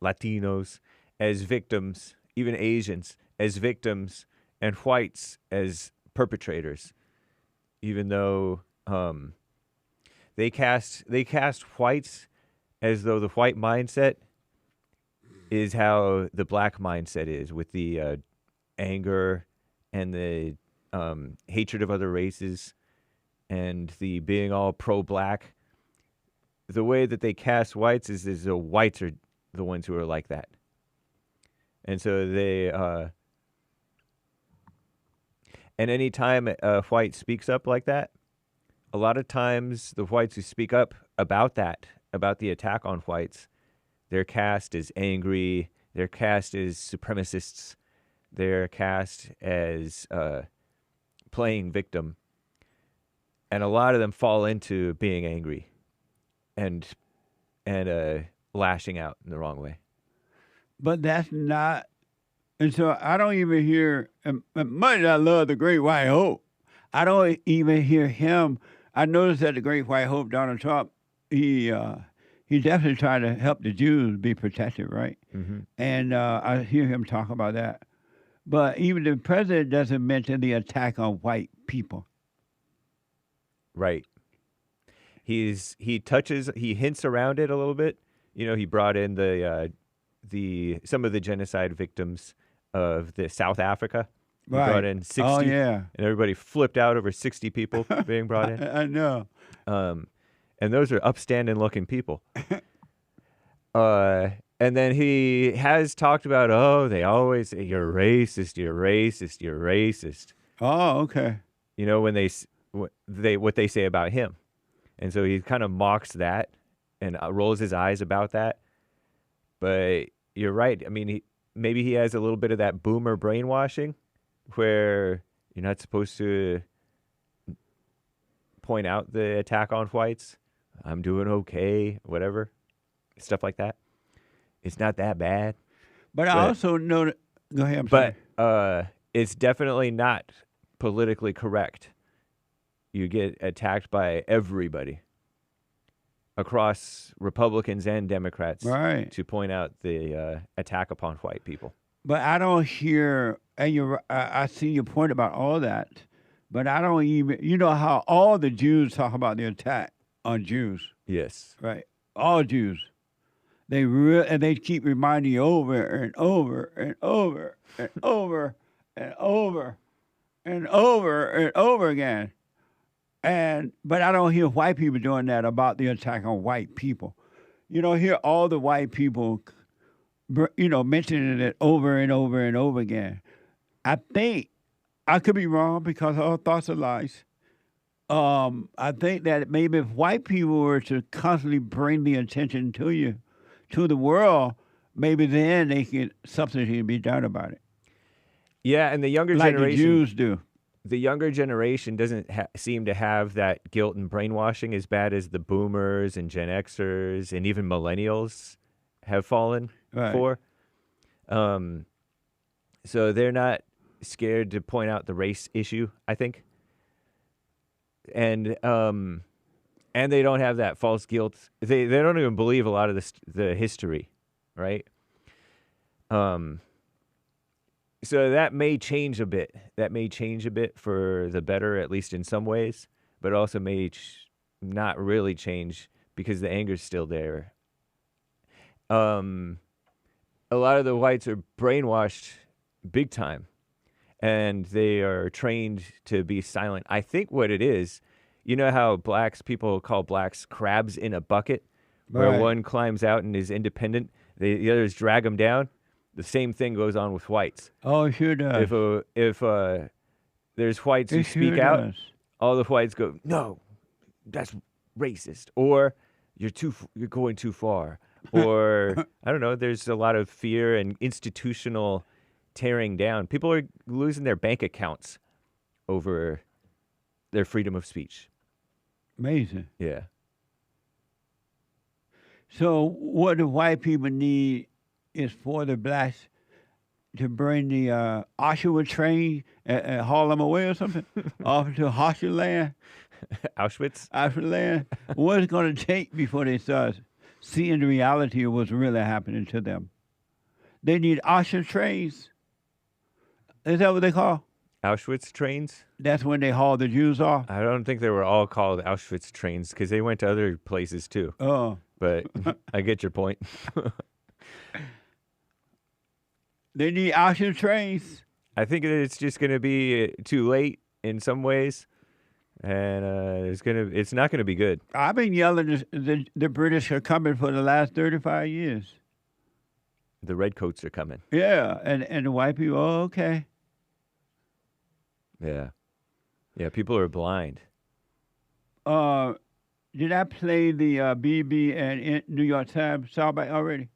Latinos, as victims, even Asians as victims, and whites as perpetrators. Even though they cast whites as though the white mindset is how the black mindset is, with the anger and the hatred of other races and the being all pro-black. The way that they cast whites is the whites are the ones who are like that. And so they, and any time a white speaks up like that, a lot of times the whites who speak up about that, about the attack on whites, they're cast as angry, they're cast as supremacists, they're cast as playing victim. And a lot of them fall into being angry and lashing out in the wrong way. But that's not, and so I don't even hear, and much I love the Great White Hope, I don't even hear him. I noticed that the Great White Hope, Donald Trump, he definitely tried to help the Jews be protected, right? Mm-hmm. And I hear him talk about that. But even the president doesn't mention the attack on white people. Right. he hints around it a little bit. You know, he brought in some of the genocide victims of the South Africa. He brought in 60. Oh, yeah. And everybody flipped out over 60 people being brought in. I know. And those are upstanding looking people. And then he has talked about, they always say, you're racist, you're racist, you're racist. Oh, okay. You know, when what they say about him. And so he kind of mocks that and rolls his eyes about that. But you're right. I mean, maybe he has a little bit of that boomer brainwashing where you're not supposed to point out the attack on whites. I'm doing okay, whatever. Stuff like that. It's not that bad. But I also know that, go ahead, I'm sorry. It's definitely not politically correct. You get attacked by everybody across Republicans and Democrats to point out the attack upon white people. But I don't hear, and I see your point about all that, but I don't even, you know how all the Jews talk about the attack on Jews. Yes. Right. All Jews. And they keep reminding you over and over and over and over and over and over and over again. But I don't hear white people doing that about the attack on white people. You don't hear all the white people, mentioning it over and over and over again. I think, I could be wrong because all thoughts are lies. I think that maybe if white people were to constantly bring the attention to the world, maybe then something can be done about it. Yeah, and the younger like generation, the Jews do. The younger generation doesn't seem to have that guilt and brainwashing as bad as the boomers and Gen Xers and even millennials have fallen for. So they're not scared to point out the race issue, I think. And they don't have that false guilt. They don't even believe a lot of the history, right? So that may change a bit. That may change a bit for the better, at least in some ways, but also may not really change because the anger's still there. A lot of the whites are brainwashed big time, and they are trained to be silent. I think what it is, you know how people call blacks crabs in a bucket, where one climbs out and is independent, the others drag them down? The same thing goes on with whites. Oh, it sure does. If there's whites who speak out, all the whites go, no, that's racist, or you're going too far, or I don't know. There's a lot of fear and institutional tearing down. People are losing their bank accounts over their freedom of speech. Amazing. Yeah. So what the white people need is for the blacks to bring the Oshawa train and haul them away or something off to Auschwitz. Auschwitz. What is going to take before they start seeing the reality of what's really happening to them? They need Auschwitz trains. Is that what they call? Auschwitz trains? That's when they haul the Jews off? I don't think they were all called Auschwitz trains because they went to other places too. Oh. But I get your point. They need Auschwitz trains. I think it's just going to be too late in some ways, and it's not going to be good. I've been yelling the British are coming for the last 35 years. The redcoats are coming. Yeah, and the white people, okay. Yeah. Yeah, people are blind. Did I play the BB and New York Times soundbite already?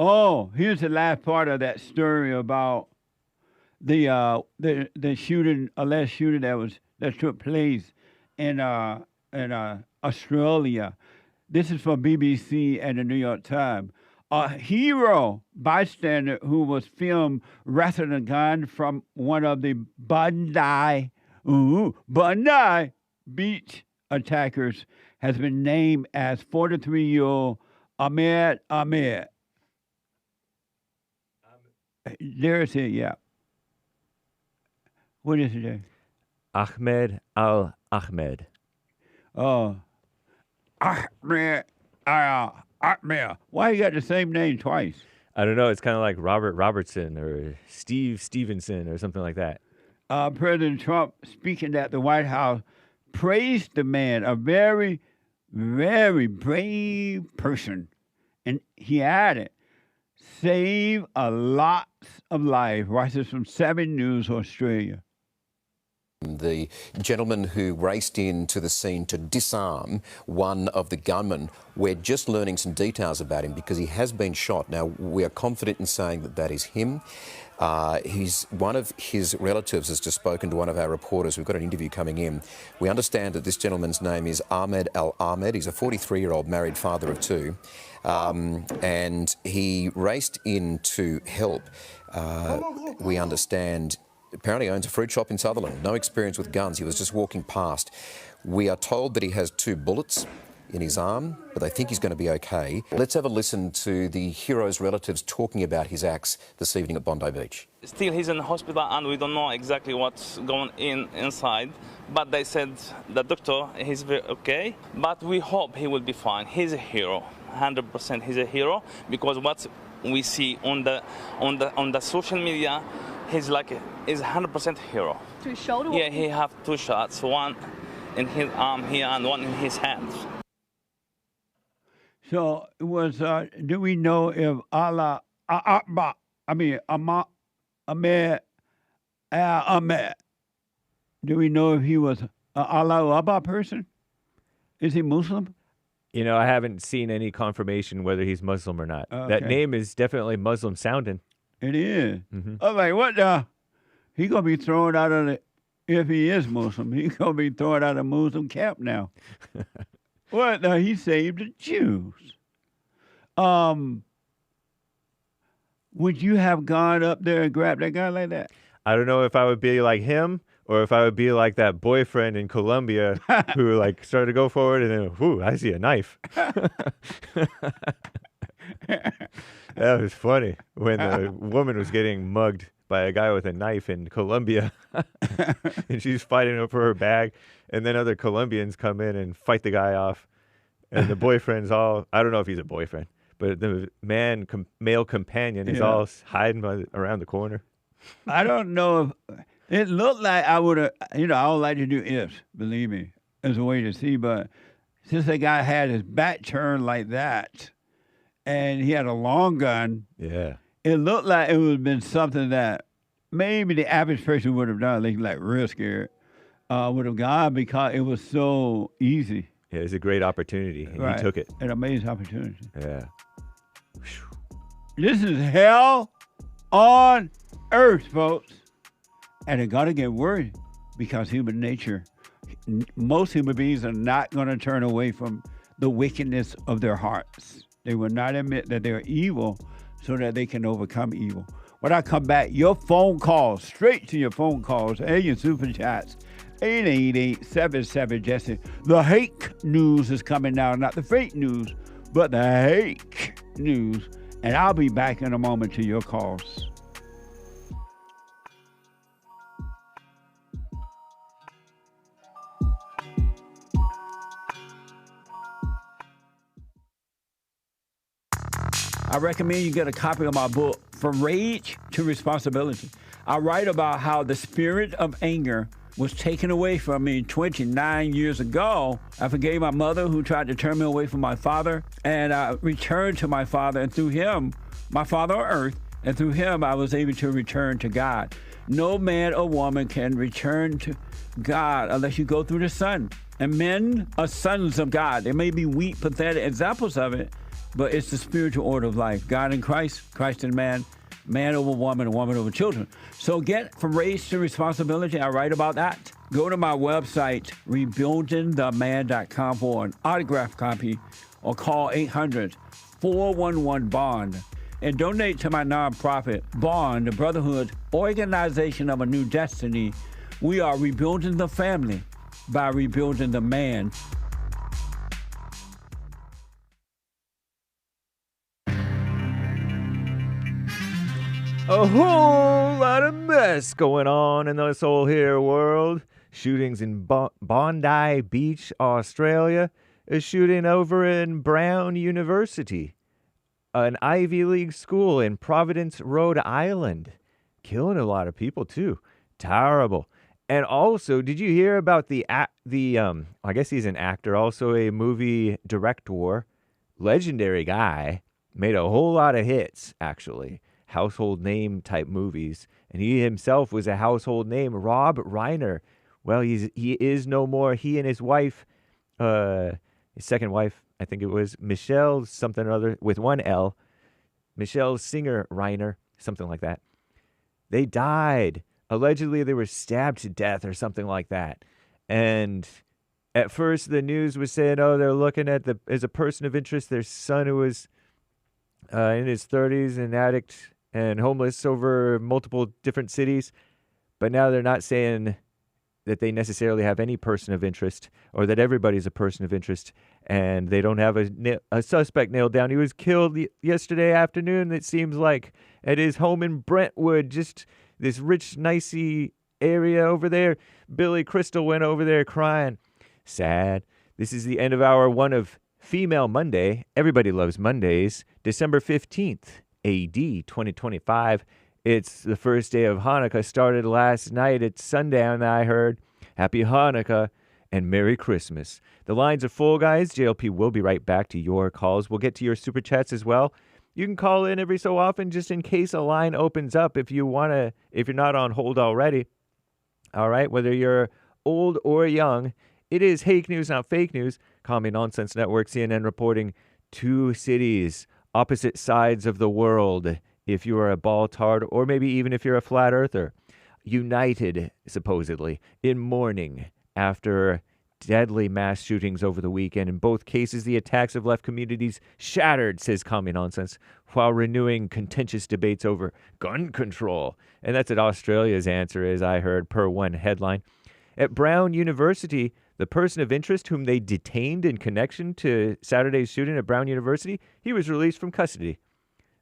Oh, here's the last part of that story about the shooting, alleged shooting that took place in Australia. This is from BBC and the New York Times. A hero bystander who was filmed wrestling a gun from one of the Bondi beach attackers has been named as 43-year-old Ahmed. There's it, yeah. What is it there? Ahmed al-Ahmed. Ahmed. Ahmed. Why you got the same name twice? I don't know. It's kind of like Robert Robertson or Steve Stevenson or something like that. President Trump, speaking at the White House, praised the man, a very, very brave person. And he added, save a lot of life. Right, this is from 7 News Australia. The gentleman who raced into the scene to disarm one of the gunmen, we're just learning some details about him because he has been shot. Now, we are confident in saying that that is him. One of his relatives has just spoken to one of our reporters. We've got an interview coming in. We understand that this gentleman's name is Ahmed al-Ahmed. He's a 43-year-old married father of 2. And he raced in to help. We understand apparently owns a fruit shop in Sutherland. No experience with guns. He was just walking past. We are told that he has 2 bullets in his arm, but they think he's going to be okay. Let's have a listen to the hero's relatives talking about his acts this evening at Bondi Beach. Still, he's in the hospital and we don't know exactly what's going inside. But they said, the doctor, he's very okay. But we hope he will be fine. He's a hero. 100% he's a hero, because what we see on the social media, he's 100% hero. To his shoulder? Yeah, he have 2 shots, one in his arm here and one in his hand. So it was. Do we know if Ahmed? Do we know if he was an Allah Abba person? Is he Muslim? You know, I haven't seen any confirmation whether he's Muslim or not. Okay. That name is definitely Muslim sounding. It is. Mm-hmm. I'm like, what the? He gonna be thrown out of the. If he is Muslim, he gonna be thrown out of Muslim camp now. What? He saved the Jews. Would you have gone up there and grabbed that guy like that? I don't know if I would be like him or if I would be like that boyfriend in Colombia who started to go forward and then, whoo, I see a knife. That was funny when the woman was getting mugged by a guy with a knife in Colombia and she's fighting over her bag, and then other Colombians come in and fight the guy off, and the boyfriend's all, I don't know if he's a boyfriend, but the male companion is all hiding around the corner. I don't know if it looked like I would have, I don't like to do ifs, believe me, as a way to see, but since the guy had his back turned like that and he had a long gun, it looked like it would have been something that maybe the average person would have done, like real scared, would have gone because it was so easy. Yeah, it was a great opportunity, and he took it. An amazing opportunity. Yeah. This is hell on earth, folks. And it got to get worried because human nature, most human beings are not going to turn away from the wickedness of their hearts. They will not admit that they're evil so that they can overcome evil. When I come back, your phone calls, straight to your phone calls and your super chats, 888-77-JESSE. The Hake news is coming now, not the fake news, but the Hake news. And I'll be back in a moment to your calls. I recommend you get a copy of my book, From Rage to Responsibility. I write about how the spirit of anger was taken away from me 29 years ago. I forgave my mother who tried to turn me away from my father, and I returned to my father, and through him, my father on earth, and through him I was able to return to God. No man or woman can return to God unless you go through the Son. And men are sons of God. There may be weak, pathetic examples of it, but it's the spiritual order of life. God in Christ, Christ in man, man over woman, and woman over children. So get From Rage to Responsibility. I write about that. Go to my website, rebuildingtheman.com for an autographed copy, or call 800-411-BOND. And donate to my nonprofit, Bond, the Brotherhood Organization of a New Destiny. We are rebuilding the family by rebuilding the man. A whole lot of mess going on in this whole here world. Shootings in Bondi Beach, Australia. A shooting over in Brown University, an Ivy League school in Providence, Rhode Island. Killing a lot of people, too. Terrible. And also, did you hear about I guess he's an actor, also a movie director, legendary guy, made a whole lot of hits, actually, household name type movies. And he himself was a household name, Rob Reiner. Well, he is no more. He and his wife, his second wife, I think it was Michelle something or other with one L, Michelle Singer Reiner, something like that. They died. Allegedly, they were stabbed to death or something like that. And at first, the news was saying, oh, they're looking at as a person of interest, their son who was in his 30s, an addict and homeless over multiple different cities. But now they're not saying that they necessarily have any person of interest or that everybody's a person of interest, and they don't have a suspect nailed down. He was killed yesterday afternoon, it seems like, at his home in Brentwood, just this rich, nicey area over there. Billy Crystal went over there crying. Sad. This is the end of hour one of Female Monday. Everybody loves Mondays. December 15th, AD 2025. It's the first day of Hanukkah. Started last night at sundown, I heard. Happy Hanukkah and Merry Christmas. The lines are full, guys. JLP will be right back to your calls. We'll get to your super chats as well. You can call in every so often just in case a line opens up if you're not on hold already. All right, whether you're old or young, it is Hake News, not fake news. Call Me Nonsense Network, CNN reporting 2 cities, opposite sides of the world. If you are a ball-tard, or maybe even if you're a flat earther, united, supposedly, in mourning after deadly mass shootings over the weekend. In both cases, the attacks have left communities shattered, says Commie Nonsense, while renewing contentious debates over gun control. And that's what Australia's answer is, I heard, per one headline. At Brown University, the person of interest whom they detained in connection to Saturday's shooting at Brown University, he was released from custody.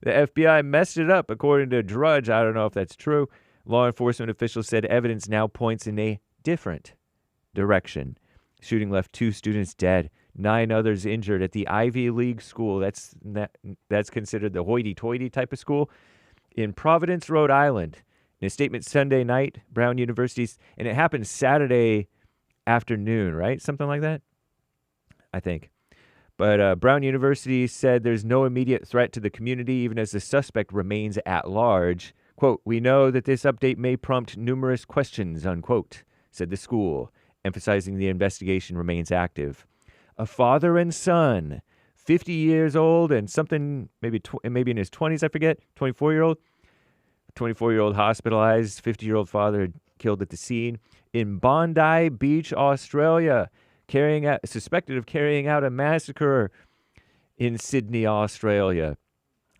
The FBI messed it up, according to Drudge. I don't know if that's true. Law enforcement officials said evidence now points in a different direction. Shooting left 2 students dead, 9 others injured at the Ivy League school. That's considered the hoity-toity type of school in Providence, Rhode Island. In a statement Sunday night, Brown University's, and it happened Saturday afternoon, right? Something like that, I think. But Brown University said there's no immediate threat to the community, even as the suspect remains at large. Quote, "We know that this update may prompt numerous questions," unquote, said the school, emphasizing the investigation remains active. A father and son, 50 years old and something, maybe in his 20s, I forget, 24-year-old. 24-year-old hospitalized, 50-year-old father killed at the scene in Bondi Beach, Australia. Suspected of carrying out a massacre in Sydney, Australia.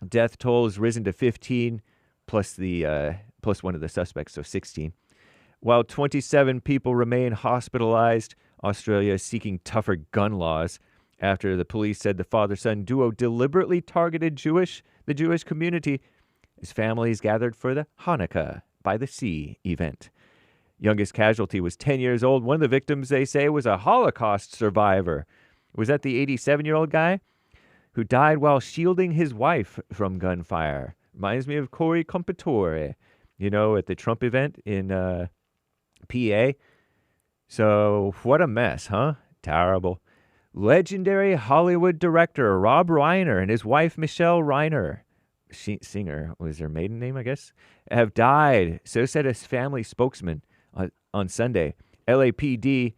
Death toll has risen to 15, plus one of the suspects, so 16. While 27 people remain hospitalized, Australia is seeking tougher gun laws after the police said the father-son duo deliberately targeted the Jewish community as families gathered for the Hanukkah by the Sea event. Youngest casualty was 10 years old. One of the victims, they say, was a Holocaust survivor. Was that the 87-year-old guy who died while shielding his wife from gunfire? Reminds me of Corey Compatore, at the Trump event in PA. So what a mess, huh? Terrible. Legendary Hollywood director Rob Reiner and his wife Michelle Reiner, Singer was her maiden name, I guess, have died. So said his family spokesman on Sunday. LAPD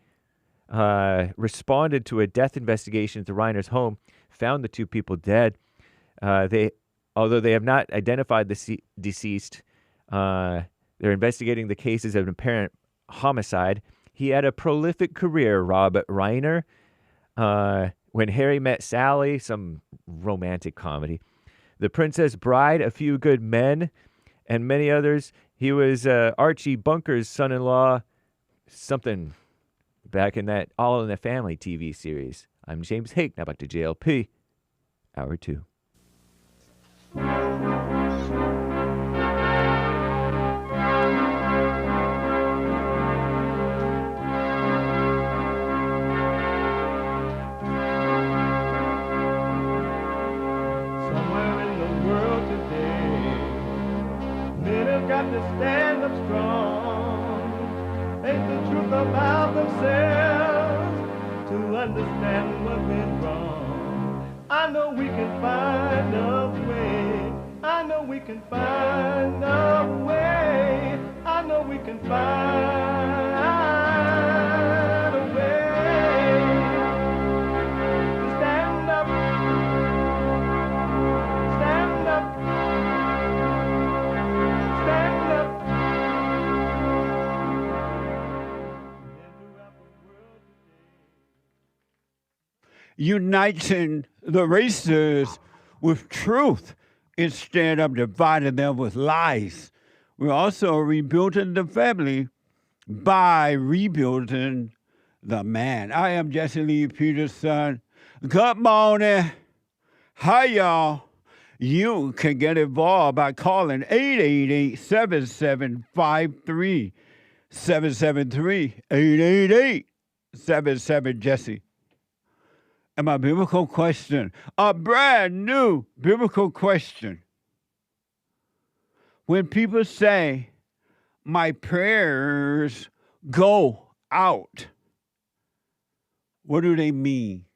responded to a death investigation at the Reiner's home, found the 2 people dead. Although they have not identified the deceased, they're investigating the case as an apparent homicide. He had a prolific career, Rob Reiner. When Harry Met Sally, some romantic comedy. The Princess Bride, A Few Good Men, and many others. He was Archie Bunker's son-in-law, something back in that All in the Family TV series. I'm James Hake. Now back to JLP, Hour 2. have to stand up strong, face the truth about themselves, to understand what went wrong. I know we can find a way. I know we can find a way. I know we can find a way to stand up, stand up, stand up. Uniting the races with truth instead of dividing them with lies. We're also rebuilding the family by rebuilding the man. I am Jesse Lee Peterson. Good morning. Hi, y'all. You can get involved by calling 888-7753. 773-888-77-JESSE. And my biblical question, a brand new biblical question. When people say, my prayers go out, what do they mean?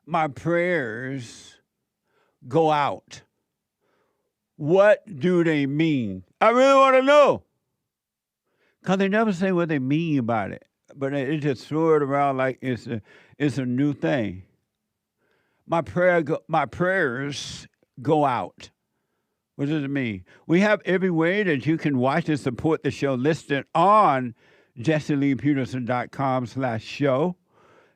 My prayers go out. What do they mean? I really want to know. Because they never say what they mean by it. But they just throw it around like it's a new thing. My prayers go out. What does it mean? We have every way that you can watch and support the show listed on JesseLeePeterson.com/show.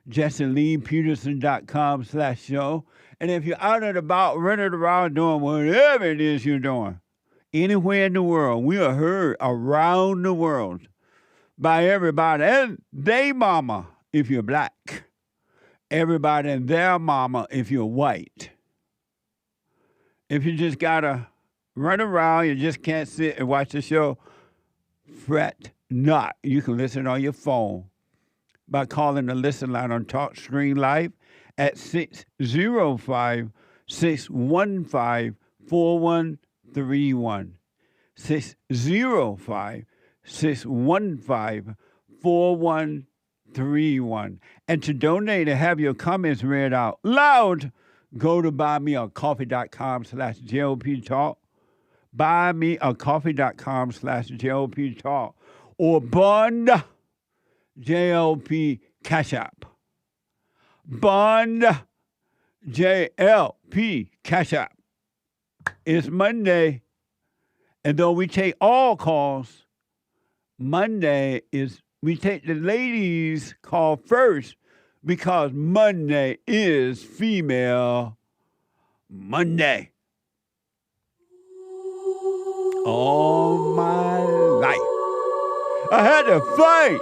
JesseLeePeterson.com/show. And if you're out and about, running around doing whatever it is you're doing, anywhere in the world, we are heard around the world by everybody and they mama if you're black, everybody and their mama if you're white. If you just gotta run around, you just can't sit and watch the show, fret not. You can listen on your phone by calling the listen line on TalkScreen Live at 605-615-4131. 605-615-4131. And to donate and have your comments read out loud, go to buymeacoffee.com/JLP Talk. Buymeacoffee.com/JLP Talk. Or Bond JLP Cash App. Bond JLP Cash App. It's Monday. And though we take all calls, Monday is, we take the ladies' call first because Monday is Female Monday. All my life, I had to fight.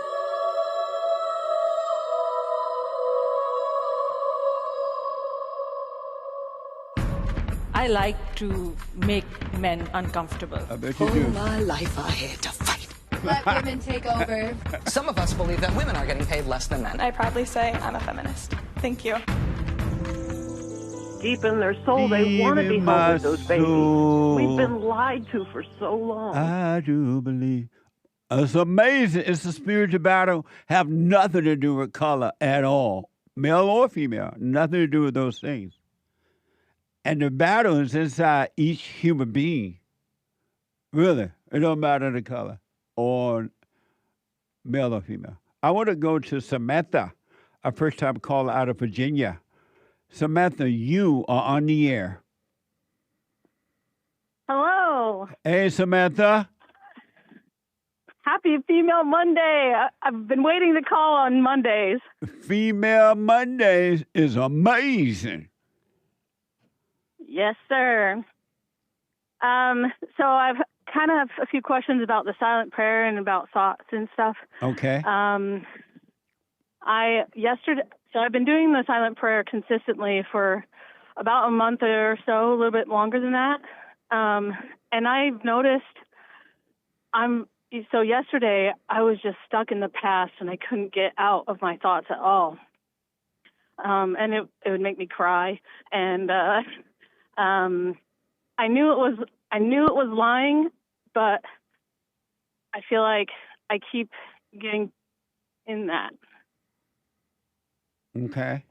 I like to make men uncomfortable. I bet you do. All my life I had to fight. Let women take over. Some of us believe that women are getting paid less than men. I proudly say I'm a feminist. Thank you. Deep in their soul, they want to be home with those babies. We've been lied to for so long. I do believe. It's amazing. It's a spiritual battle. Have nothing to do with color at all. Male or female. Nothing to do with those things. And the battle is inside each human being. Really. It don't matter the color or male or female. I want to go to Samantha, a first-time caller out of Virginia. Samantha, you are on the air. Hello. Hey, Samantha. Happy Female Monday. I've been waiting to call on Mondays. Female Mondays is amazing. Yes, sir. So I've kind of have a few questions about the silent prayer and about thoughts and stuff. Okay. I've been doing the silent prayer consistently for about a month or so, a little bit longer than that. And I've noticed yesterday I was just stuck in the past and I couldn't get out of my thoughts at all. And it would make me cry. And I knew it was lying, but I feel like I keep getting in that. Okay.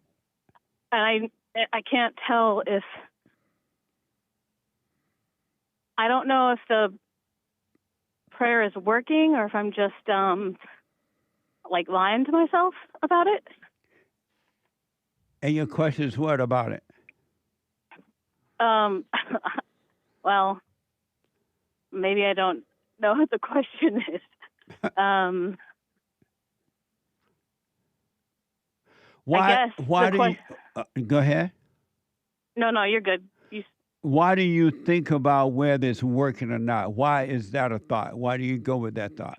And I can't tell if, I don't know if the prayer is working or if I'm just like lying to myself about it. And your question is what about it? Well, maybe I don't know what the question is. Why do you, go ahead. No, you're good. Why do you think about whether it's working or not? Why is that a thought? Why do you go with that thought?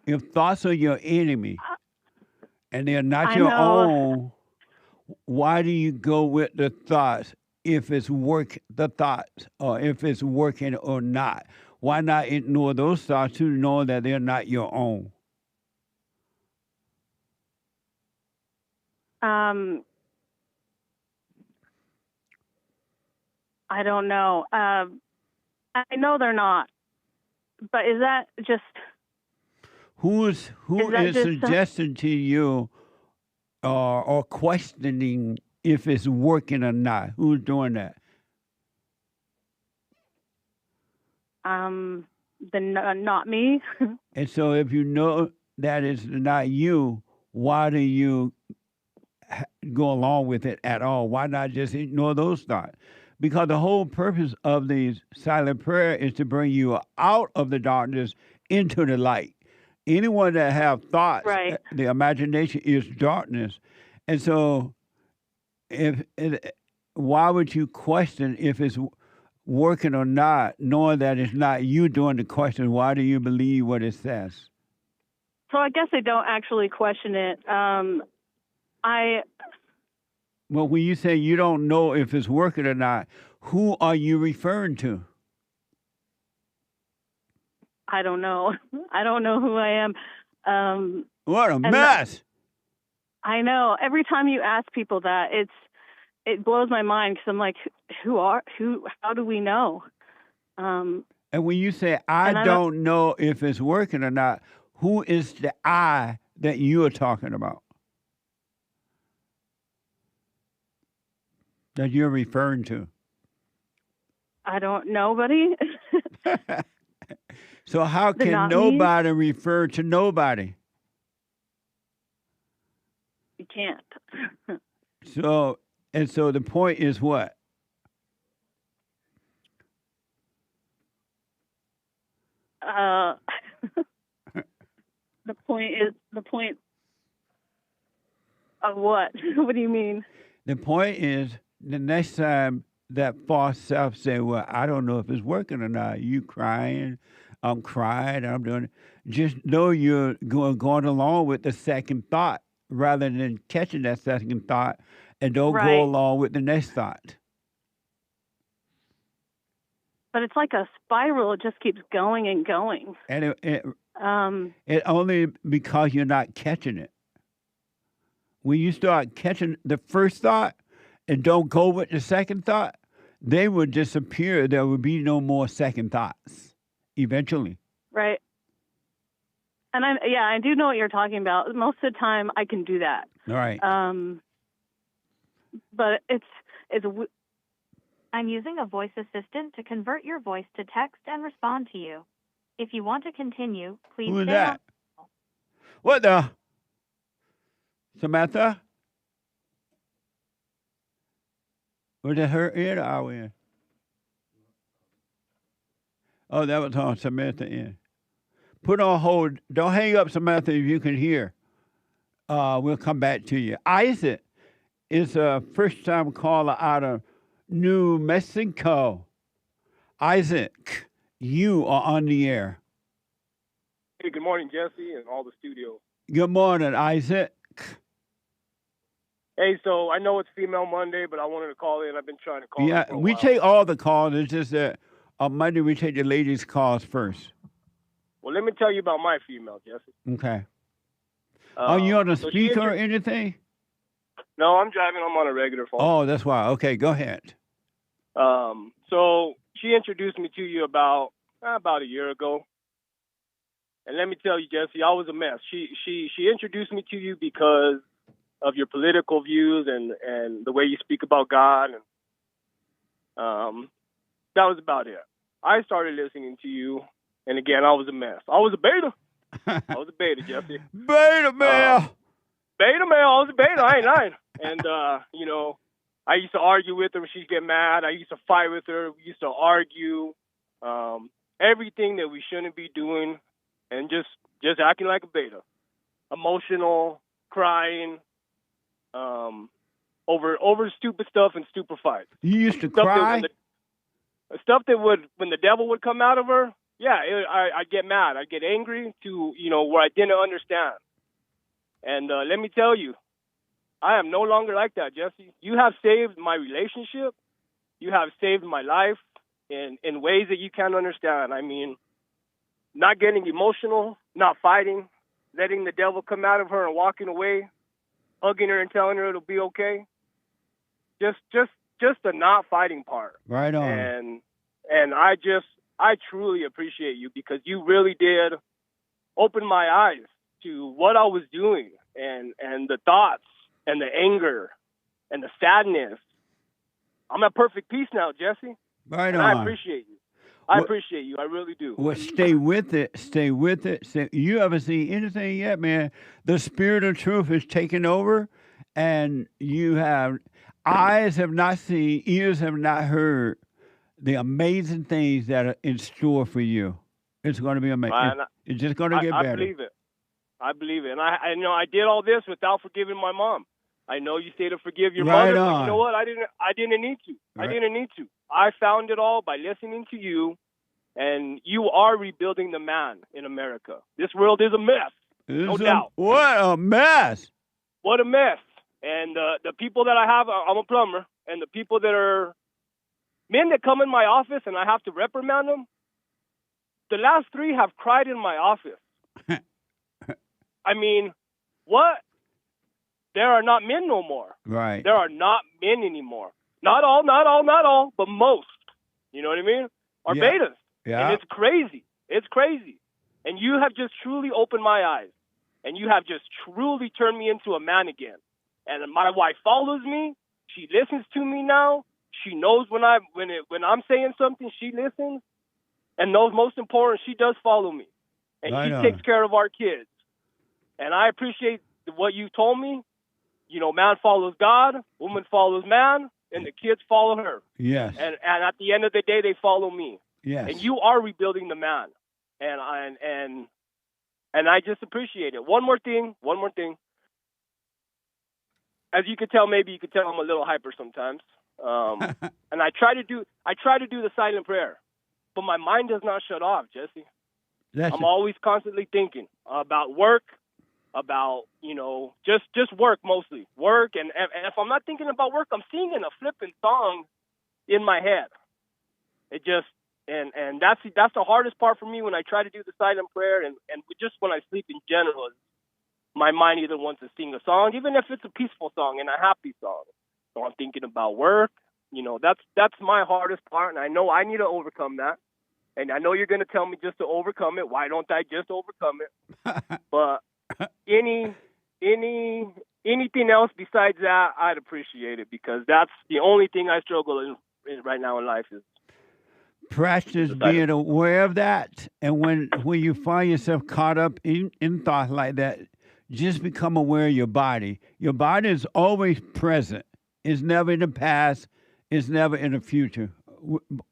If thoughts are your enemy and they're not your own, why do you go with the thoughts if it's the thoughts, or if it's working or not? Why not ignore those thoughts to know that they're not your own? I don't know. I know they're not, but is that just... Who is suggesting to you or questioning if it's working or not? Who's doing that? Not me. And so if you know that it's not you, why do you go along with it at all? Why not just ignore those thoughts? Because the whole purpose of the silent prayer is to bring you out of the darkness into the light. Anyone that have thoughts, right, the imagination is darkness. And so why would you question if it's working or not, knowing that it's not you doing the question? Why do you believe what it says? So I guess I don't actually question it. Well, when you say you don't know if it's working or not, who are you referring to? I don't know. I don't know who I am. What a mess! I know. Every time you ask people that, it blows my mind because I'm like, how do we know? And when you say, I don't know if it's working or not, who is the I that you are talking about? That you're referring to? I don't know, buddy. So how can nobody refer to nobody? You can't. So the point is what? The point of what? What do you mean? The point is the next time that false self say, well, I don't know if it's working or not, you crying, I'm crying, I'm doing it. Just know you're going along with the second thought rather than catching that second thought, and don't go along with the next thought. But it's like a spiral. It just keeps going and going. And it only because you're not catching it. When you start catching the first thought and don't go with the second thought, they will disappear. There will be no more second thoughts eventually. Right. And I do know what you're talking about. Most of the time I can do that. All right. But it's I'm using a voice assistant to convert your voice to text and respond to you. If you want to continue, please Who is stay that? on. What the? Samantha? Was it her ear or our ear? Oh, that was on Samantha ear. Put on hold. Don't hang up, Samantha, if you can hear. We'll come back to you. Isaac is a first-time caller out of New Mexico. Isaac, you are on the air. Hey, good morning, Jesse, and all the studio. Good morning, Isaac. Hey, so I know it's Female Monday, but I wanted to call in. I've been trying to call in for a we while. take all the calls. It's just that on Monday we take the ladies' calls first. Well, let me tell you about my female, Jesse. Okay. Are you on a so speaker or anything? No, I'm driving. I'm on a regular phone. Oh, that's why. Okay, go ahead. So she introduced me to you about a year ago. And let me tell you, Jesse, I was a mess. She introduced me to you because of your political views and the way you speak about God. And that was about it. I started listening to you, and again, I was a mess. I was a beta. I was a beta, Jesse. Beta male. Beta male. I was a beta. I ain't lying. And, you know, I used to argue with her when she'd get mad. I used to fight with her. We used to argue. Everything that we shouldn't be doing, and just acting like a beta. Emotional, crying, over stupid stuff and stupid fights. You used to Stuff cry? Stuff that would, when the devil would come out of her, yeah, I'd get mad. I'd get angry to, you know, where I didn't understand. And let me tell you, I am no longer like that, Jesse. You have saved my relationship. You have saved my life in ways that you can't understand. I mean, not getting emotional, not fighting, letting the devil come out of her and walking away, hugging her and telling her it'll be okay. Just the not fighting part. Right on. And I truly appreciate you, because you really did open my eyes to what I was doing and the thoughts and the anger and the sadness. I'm at perfect peace now, Jesse. Right and on. I appreciate you. I appreciate you. I really do. Well, stay with it. Stay with it. You haven't seen anything yet, man. The spirit of truth is taking over, and you have eyes have not seen, ears have not heard the amazing things that are in store for you. It's going to be amazing. It's just going to get better. I believe it. I believe it. And I know I did all this without forgiving my mom. I know you say to forgive your mother, but you know what? I didn't need to. Right. I didn't need to. I found it all by listening to you, and you are rebuilding the man in America. This world is a mess, no doubt. What a mess! What a mess. And the people that I have, I'm a plumber, and the people that are men that come in my office and I have to reprimand them, the last 3 have cried in my office. I mean, what? There are not men no more. Right. There are not men anymore. Not all, but most. You know what I mean? Are betas. Yeah. And it's crazy. It's crazy. And you have just truly opened my eyes. And you have just truly turned me into a man again. And my wife follows me. She listens to me now. She knows when I'm saying something, she listens. And knows, most important, she does follow me. And she takes care of our kids. And I appreciate what you told me. You know, man follows God, woman follows man, and the kids follow her. Yes. And at the end of the day, they follow me. Yes. And you are rebuilding the man. And I just appreciate it. One more thing. As you could tell, maybe you could tell I'm a little hyper sometimes. And I try to do the silent prayer, but my mind does not shut off, Jesse. I'm always constantly thinking about work, about, you know, just work mostly. Work, and if I'm not thinking about work, I'm singing a flipping song in my head. It just and that's the hardest part for me when I try to do the silent prayer and just when I sleep in general. My mind either wants to sing a song, even if it's a peaceful song and a happy song. So I'm thinking about work. You know, that's my hardest part, and I know I need to overcome that. And I know you're going to tell me just to overcome it. Why don't I just overcome it? But anything else besides that, I'd appreciate it, because that's the only thing I struggle in right now in life is practice being aware of that. And when you find yourself caught up in thoughts like that, just become aware of your body. Your body is always present. It's never in the past. It's never in the future,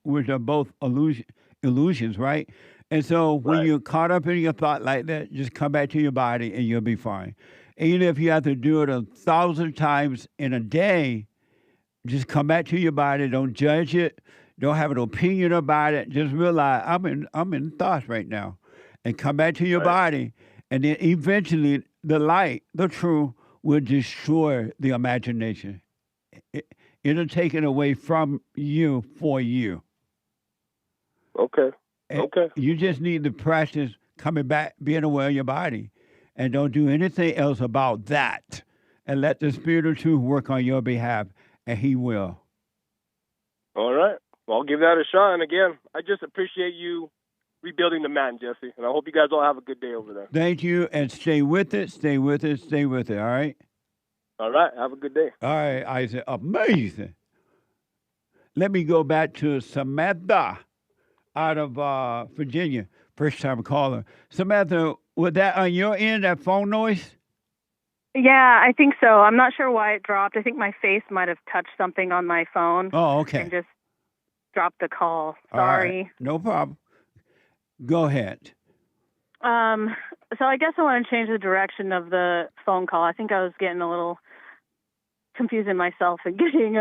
which are both illusions, right? And so when you're caught up in your thought like that, just come back to your body and you'll be fine. Even if you have to do it 1,000 times in a day, just come back to your body. Don't judge it. Don't have an opinion about it. Just realize I'm in thoughts right now, and come back to your body. And then eventually the light, the truth, will destroy the imagination. It'll take it away from you for you. Okay. And you just need to practice coming back, being aware of your body. And don't do anything else about that. And let the Spirit of Truth work on your behalf, and He will. All right. Well, I'll give that a shot. And again, I just appreciate you rebuilding the man, Jesse. And I hope you guys all have a good day over there. Thank you, and stay with it, stay with it, stay with it, all right? All right. Have a good day. All right, Isaac. Amazing. Let me go back to Samantha out of Virginia. First time caller. Samantha, was that on your end, that phone noise? Yeah, I think so. I'm not sure why it dropped. I think my face might have touched something on my phone. Oh, okay. And just dropped the call. All Sorry. right. No problem. Go ahead. So I guess I want to change the direction of the phone call. I think I was getting a little confusing myself and getting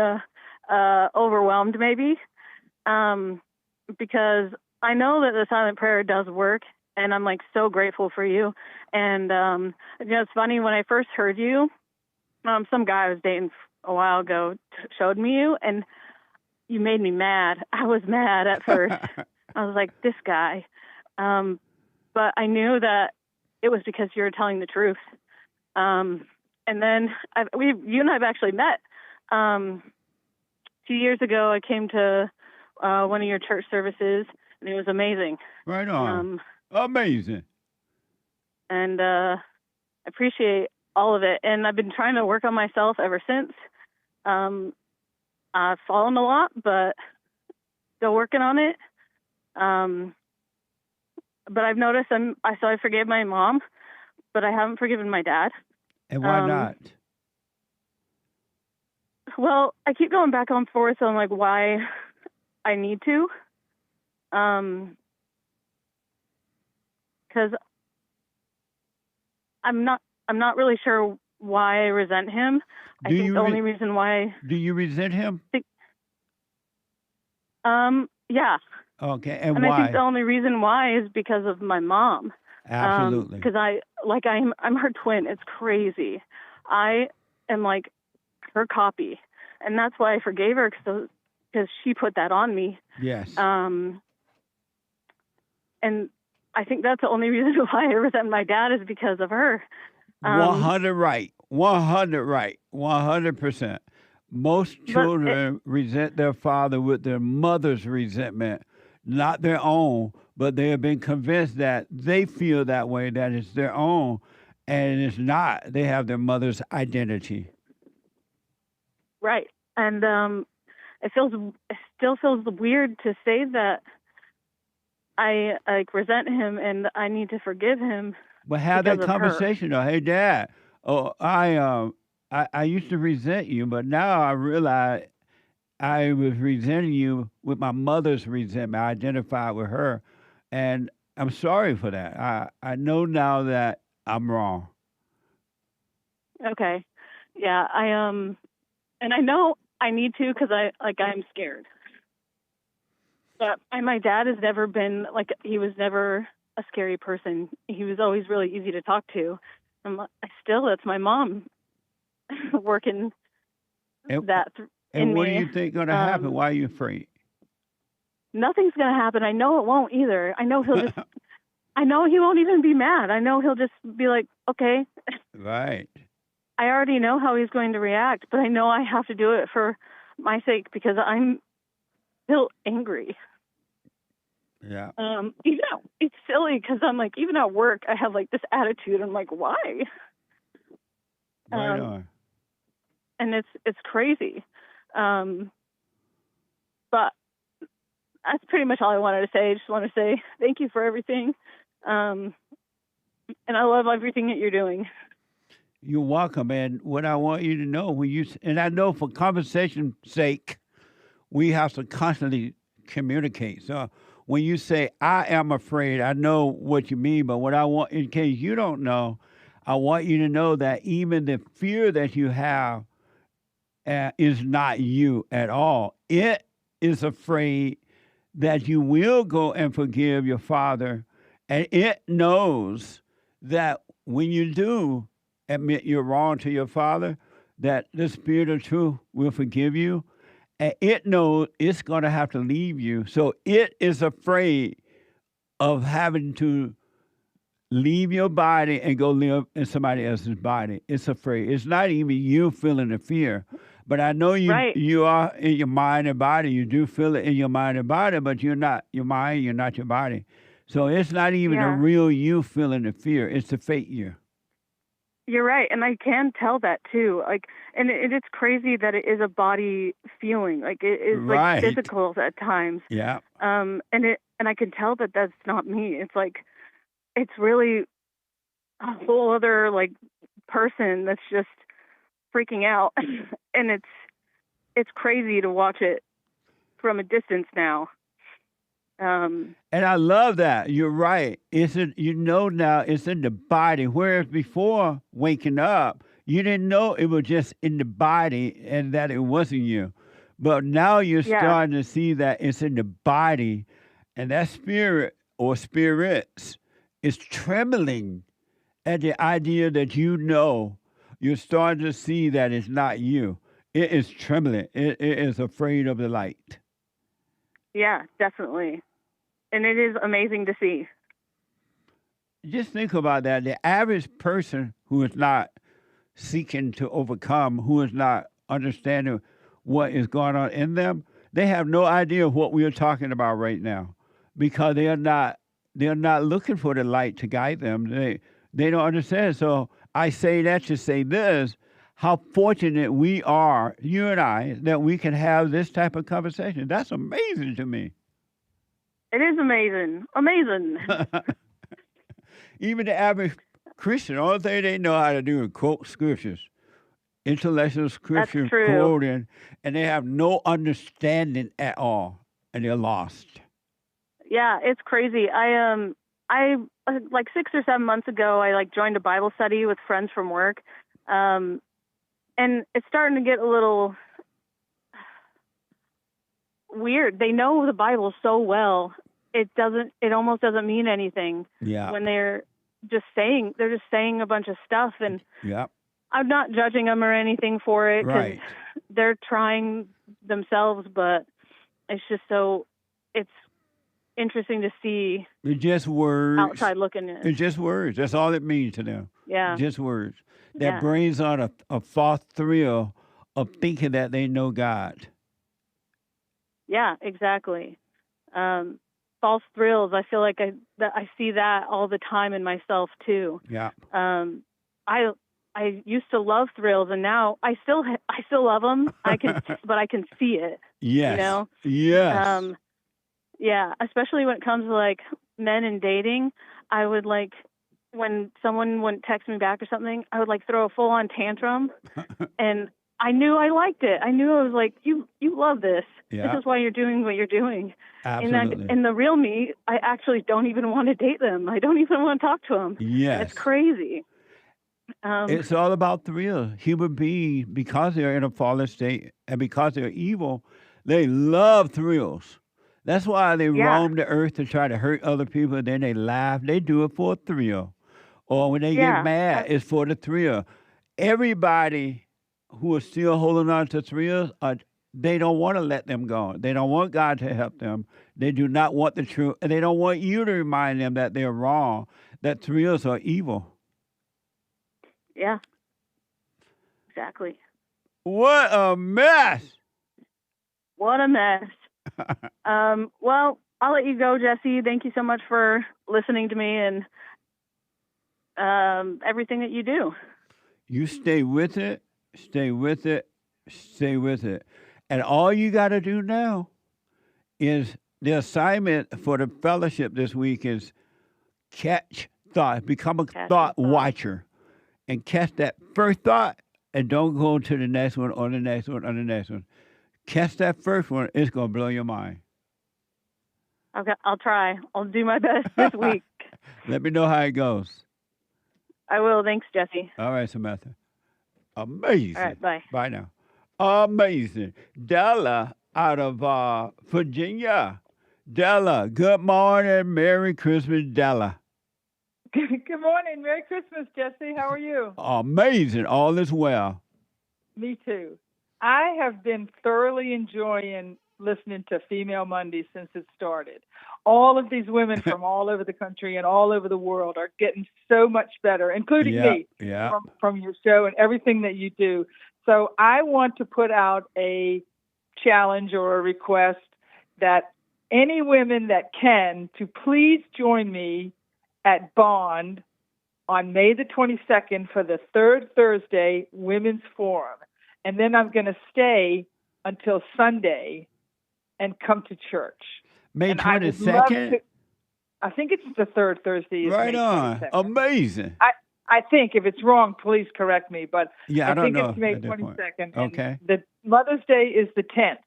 overwhelmed maybe, because I know that the silent prayer does work, and I'm like so grateful for you. And it's funny, when I first heard you, some guy I was dating a while ago showed me you, and you made me mad. I was mad at first. I was like, this guy. But I knew that it was because you were telling the truth. And then you and I have actually met. A few years ago, I came to one of your church services, and it was amazing. Right on. Amazing. And I appreciate all of it. And I've been trying to work on myself ever since. I've fallen a lot, but still working on it. But I've noticed I forgave my mom, but I haven't forgiven my dad. And why not? Well, I keep going back and forth on like why I need to. Because I'm not really sure why I resent him. I think the only reason why. Do you resent him? Yeah. Okay, and why? I think the only reason why is because of my mom. Absolutely. Because I'm her twin. It's crazy. I am like her copy, and that's why I forgave her, because she put that on me. Yes. And I think that's the only reason why I resent my dad is because of her. 100 right. 100 right. 100%. Most children resent their father with their mother's resentment, not their own, but they have been convinced that they feel that way, that it's their own, and it's not. They have their mother's identity. Right. And it still feels weird to say that I resent him and I need to forgive him. But have that conversation though. Hey, Dad, I used to resent you, but now I realize I was resenting you with my mother's resentment. I identified with her, and I'm sorry for that. I know now that I'm wrong. Okay. Yeah, and I know I need to because I'm scared. But my dad has never been he was never a scary person. He was always really easy to talk to. That's my mom working that. And what do you think going to happen? Why are you afraid? Nothing's going to happen. I know it won't either. I know he'll just. I know he won't even be mad. I know he'll just be like, okay. Right. I already know how he's going to react, but I know I have to do it for my sake because I'm still angry. Yeah. It's silly because I'm like, even at work, I have this attitude. I'm like, why? Right on. And it's crazy. But that's pretty much all I wanted to say. I just want to say thank you for everything. And I love everything that you're doing. You're welcome. And what I want you to know, and I know for conversation's sake, we have to constantly communicate. So when you say, I am afraid, I know what you mean, but what I want, in case you don't know, I want you to know that even the fear that you have is not you at all. It is afraid that you will go and forgive your father, and it knows that when you do admit you're wrong to your father, that the Spirit of truth will forgive you, and it knows it's going to have to leave you. So it is afraid of having to leave your body and go live in somebody else's body. It's afraid. It's not even you feeling the fear, But I know Right. you are in your mind and body. You do feel it in your mind and body, but you're not your mind. You're not your body. So it's not even the Yeah. real you feeling the fear. It's the fake you. You're right, and I can tell that too. Like, and it's crazy that it is a body feeling. Like it is Right. like physical at times. Yeah. And I can tell that that's not me. It's like it's really a whole other like person that's just freaking out, and it's crazy to watch it from a distance now. And I love that. You're right. Now it's in the body. Whereas before waking up, you didn't know it was just in the body and that it wasn't you. But now you're starting to see that it's in the body, and that spirit or spirits is trembling at the idea that you're starting to see that it's not you. It is trembling. It is afraid of the light. Yeah, definitely. And it is amazing to see. Just think about that. The average person who is not seeking to overcome, who is not understanding what is going on in them, they have no idea what we are talking about right now, because they're not looking for the light to guide them. They don't understand. So I say that to say this: how fortunate we are, you and I, that we can have this type of conversation. That's amazing to me. It is amazing. Amazing. Even the average Christian, all they know how to do is quote scriptures, intellectual scripture quoting, and they have no understanding at all, and they're lost. Yeah, it's crazy. I like 6 or 7 months ago, I like joined a Bible study with friends from work, and it's starting to get a little weird. They know the Bible so well, it almost doesn't mean anything. Yeah. When they're just saying a bunch of stuff, and yeah. I'm not judging them or anything for it, because Right. they're trying themselves, but it's just it's interesting to see. It's just words. Outside looking in. It's just words. That's all it means to them. Yeah. Just words. That Yeah. brings on a false thrill of thinking that they know God. Yeah, exactly. False thrills. I feel like I see that all the time in myself too. Yeah. I used to love thrills, and now I still love them. But I can see it. Yes. You know. Yes. Yeah, especially when it comes to like men and dating, I would like when someone wouldn't text me back or something, I would like throw a full-on tantrum, and I knew I liked it. I knew I was like, you love this. Yeah. This is why you're doing what you're doing. Absolutely. And the real me, I actually don't even want to date them. I don't even want to talk to them. Yes. It's crazy. It's all about thrill. Human beings, because they're in a fallen state and because they're evil, they love thrills. That's why they roam the earth to try to hurt other people, and then they laugh. They do it for a thrill. Or when they get mad, it's for the thrill. Everybody who is still holding on to thrills, they don't want to let them go. They don't want God to help them. They do not want the truth. And they don't want you to remind them that they're wrong, that thrills are evil. Yeah. Exactly. What a mess. What a mess. Well, I'll let you go, Jesse. Thank you so much for listening to me and everything that you do. You stay with it, stay with it, stay with it. And all you got to do now is the assignment for the fellowship this week is catch thought, become a thought watcher, and catch that first thought and don't go to the next one or the next one or the next one. Catch that first one. It's going to blow your mind. Okay, I'll try. I'll do my best this week. Let me know how it goes. I will. Thanks, Jesse. All right, Samantha. Amazing. All right, bye. Bye now. Amazing. Della out of Virginia. Della, good morning. Merry Christmas, Della. Good morning. Merry Christmas, Jesse. How are you? Amazing. All is well. Me too. I have been thoroughly enjoying listening to Female Monday since it started. All of these women from all over the country and all over the world are getting so much better, including me, from your show and everything that you do. So I want to put out a challenge or a request that any women that can to please join me at Bond on May the 22nd for the third Thursday Women's Forum. And then I'm going to stay until Sunday and come to church. May And I would love 22nd? I think it's the third Thursday. Is Right May on. 22nd. Amazing. I think if it's wrong, please correct me. But Yeah, I don't think know it's May at that point. 22nd. Okay. And the Mother's Day is the 10th,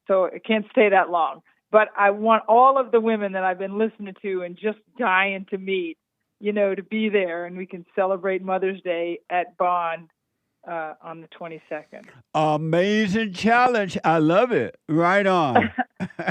so it can't stay that long. But I want all of the women that I've been listening to and just dying to meet, to be there, and we can celebrate Mother's Day at Bond on the 22nd. Amazing challenge. I love it. Right on.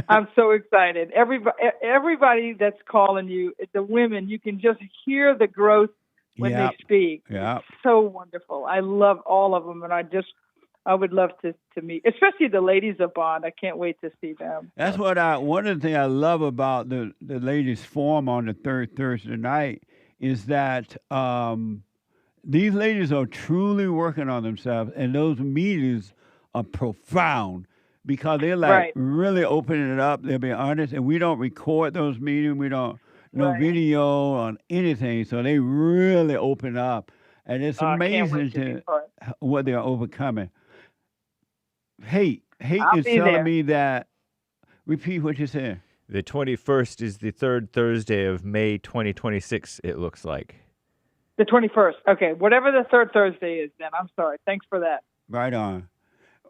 I'm so excited. Everybody that's calling you, the women, you can just hear the growth when Yep. they speak. Yeah. It's so wonderful. I love all of them, and I would love to meet, especially the ladies of Bond. I can't wait to see them. That's what one of the things I love about the ladies' forum on the third Thursday night is that these ladies are truly working on themselves, and those meetings are profound because they're really opening it up. They'll be honest, and we don't record those meetings. We don't no video on anything, so they really open up, and it's amazing what they're overcoming. Hake is telling me that. Repeat what you said. The 21st is the third Thursday of May 2026, it looks like. The 21st. Okay, whatever the third Thursday is then. I'm sorry. Thanks for that. Right on.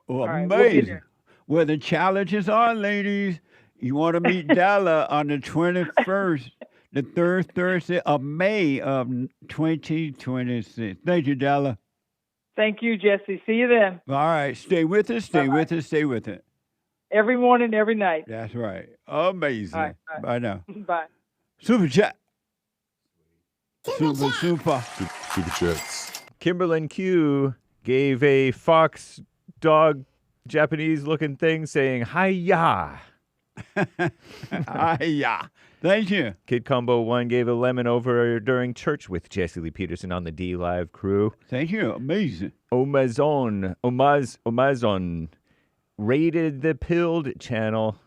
Well, right, amazing. Well, the challenges are, ladies, you want to meet Della on the 21st, the third Thursday of May of 2026. Thank you, Della. Thank you, Jesse. See you then. All right. Stay with us. Stay with us. Stay with it. Every morning, every night. That's right. Amazing. All right. Bye now. Bye. Super chat. Super. Super chats. Kimberlyn Q gave a fox dog Japanese looking thing saying hi-ya. Hi-ya. Thank you. Kid Combo 1 gave a lemon over during church with Jesse Lee Peterson on the D Live crew. Thank you. Amazing. Omazon rated the Pilled channel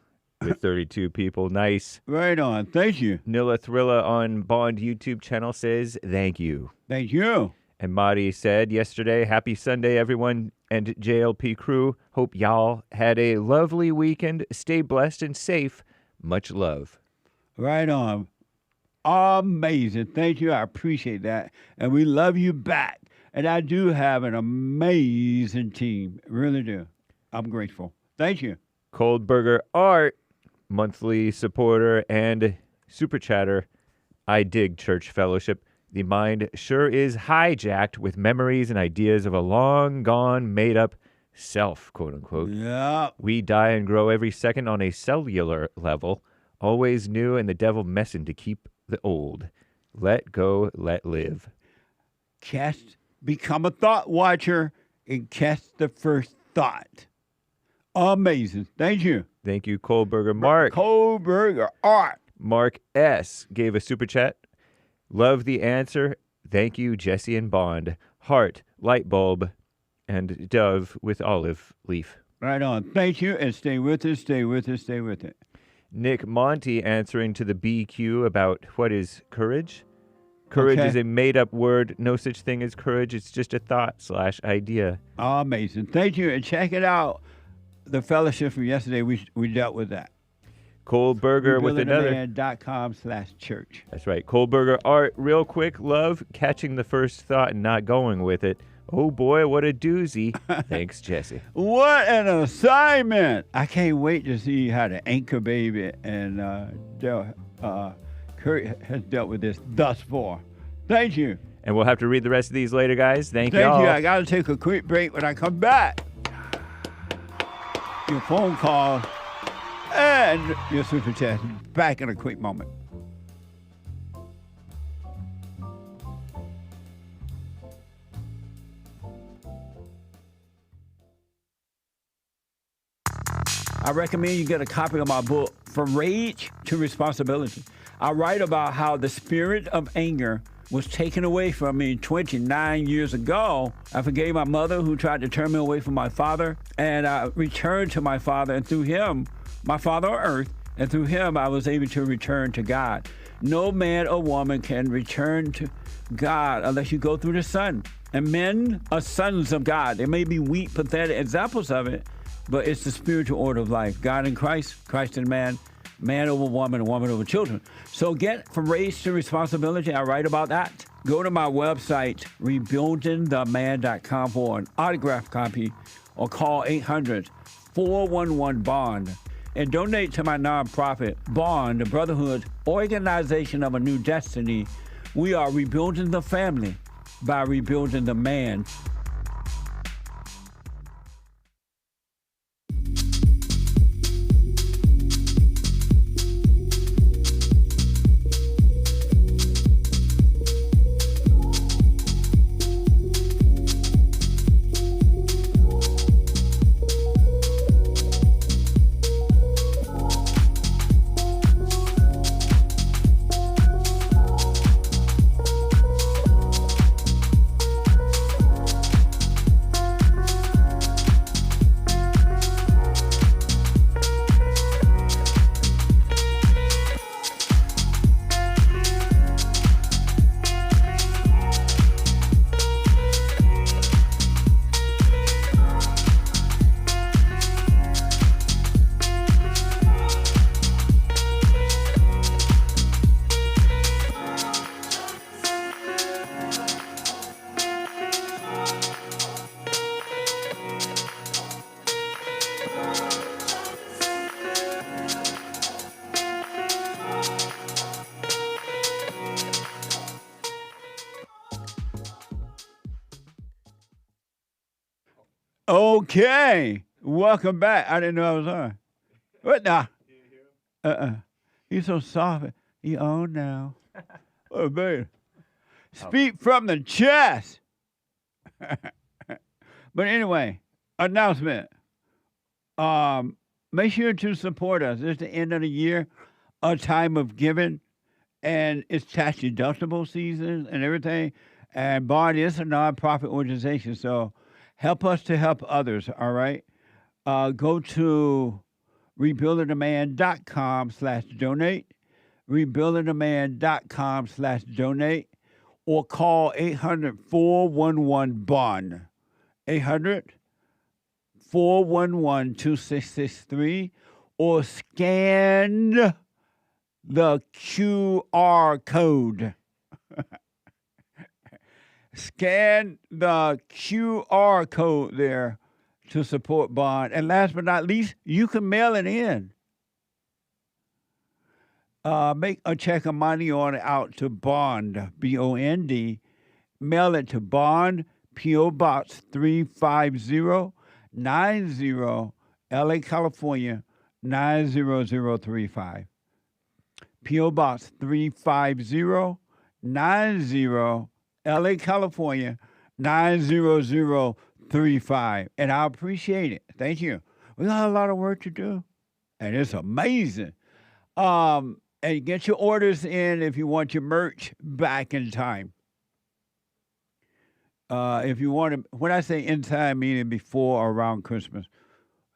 with 32 people. Nice. Right on. Thank you. Nilla Thrilla on Bond YouTube channel says thank you. Thank you. And Marty said yesterday, happy Sunday, everyone, and JLP crew. Hope y'all had a lovely weekend. Stay blessed and safe. Much love. Right on. Amazing. Thank you. I appreciate that. And we love you back. And I do have an amazing team. Really do. I'm grateful. Thank you. Cold Burger Art, monthly supporter and super chatter. I dig church fellowship. The mind sure is hijacked with memories and ideas of a long gone, made up self, quote unquote. Yeah. We die and grow every second on a cellular level. Always new and the devil messing to keep the old. Let go, let live. Become a thought watcher and cast the first thought. Amazing. Thank you. Thank you, Kohlberger Mark. Kohlberger Art. Mark S. gave a super chat. Love the answer. Thank you, Jesse and Bond. Heart, light bulb, and dove with olive leaf. Right on. Thank you, and stay with us, stay with us, stay with it. Nick Monty answering to the BQ about what is courage. Courage is a made-up word. No such thing as courage. It's just a thought/idea. Amazing. Thank you, and check it out. The fellowship from yesterday, we dealt with that. Kohlberger with another. RebuildingAman.com/church. That's right. Kohlberger Art, real quick, love catching the first thought and not going with it. Oh boy, what a doozy. Thanks, Jesse. What an assignment. I can't wait to see how the anchor baby and Kurt has dealt with this thus far. Thank you. And we'll have to read the rest of these later, guys. Thank you. Thank you. I got to take a quick break. When I come back, your phone call and your super chat. Back in a quick moment. I recommend you get a copy of my book, From Rage to Responsibility. I write about how the spirit of anger was taken away from me 29 years ago. I forgave my mother who tried to turn me away from my father, and I returned to my father, and through him, my father on earth, and through him I was able to return to God. No man or woman can return to God unless you go through the Son. And men are sons of God. There may be weak, pathetic examples of it, but it's the spiritual order of life. God in Christ, Christ in man, man over woman, and woman over children. So get from race to responsibility. I write about that. Go to my website, rebuildingtheman.com for an autographed copy, or call 800-411-BOND. And donate to my nonprofit, Bond, the Brotherhood Organization of a New Destiny. We are rebuilding the family by rebuilding the man. Okay, welcome back. I didn't know I was on. What now? He's so soft. He on now. Oh, baby. Speak from the chest. But anyway, announcement. Make sure to support us. It's the end of the year, a time of giving, and it's tax deductible season and everything. And Bondi is a nonprofit organization, so help us to help others, all right? Go to rebuildingtheman.com/donate, rebuildingtheman.com/donate, or call 800-411-BOND, 800-411-2663, or scan the QR code. Scan the QR code there to support Bond. And last but not least, you can mail it in. Make a check of money order out to Bond, B-O-N-D. Mail it to Bond, P.O. Box 35090, L.A., California, 90035. P.O. Box 35090, L.A., California, 90035. And I appreciate it. Thank you. We got a lot of work to do, and it's amazing. And get your orders in if you want your merch back in time. If you want to, when I say in time, meaning before or around Christmas.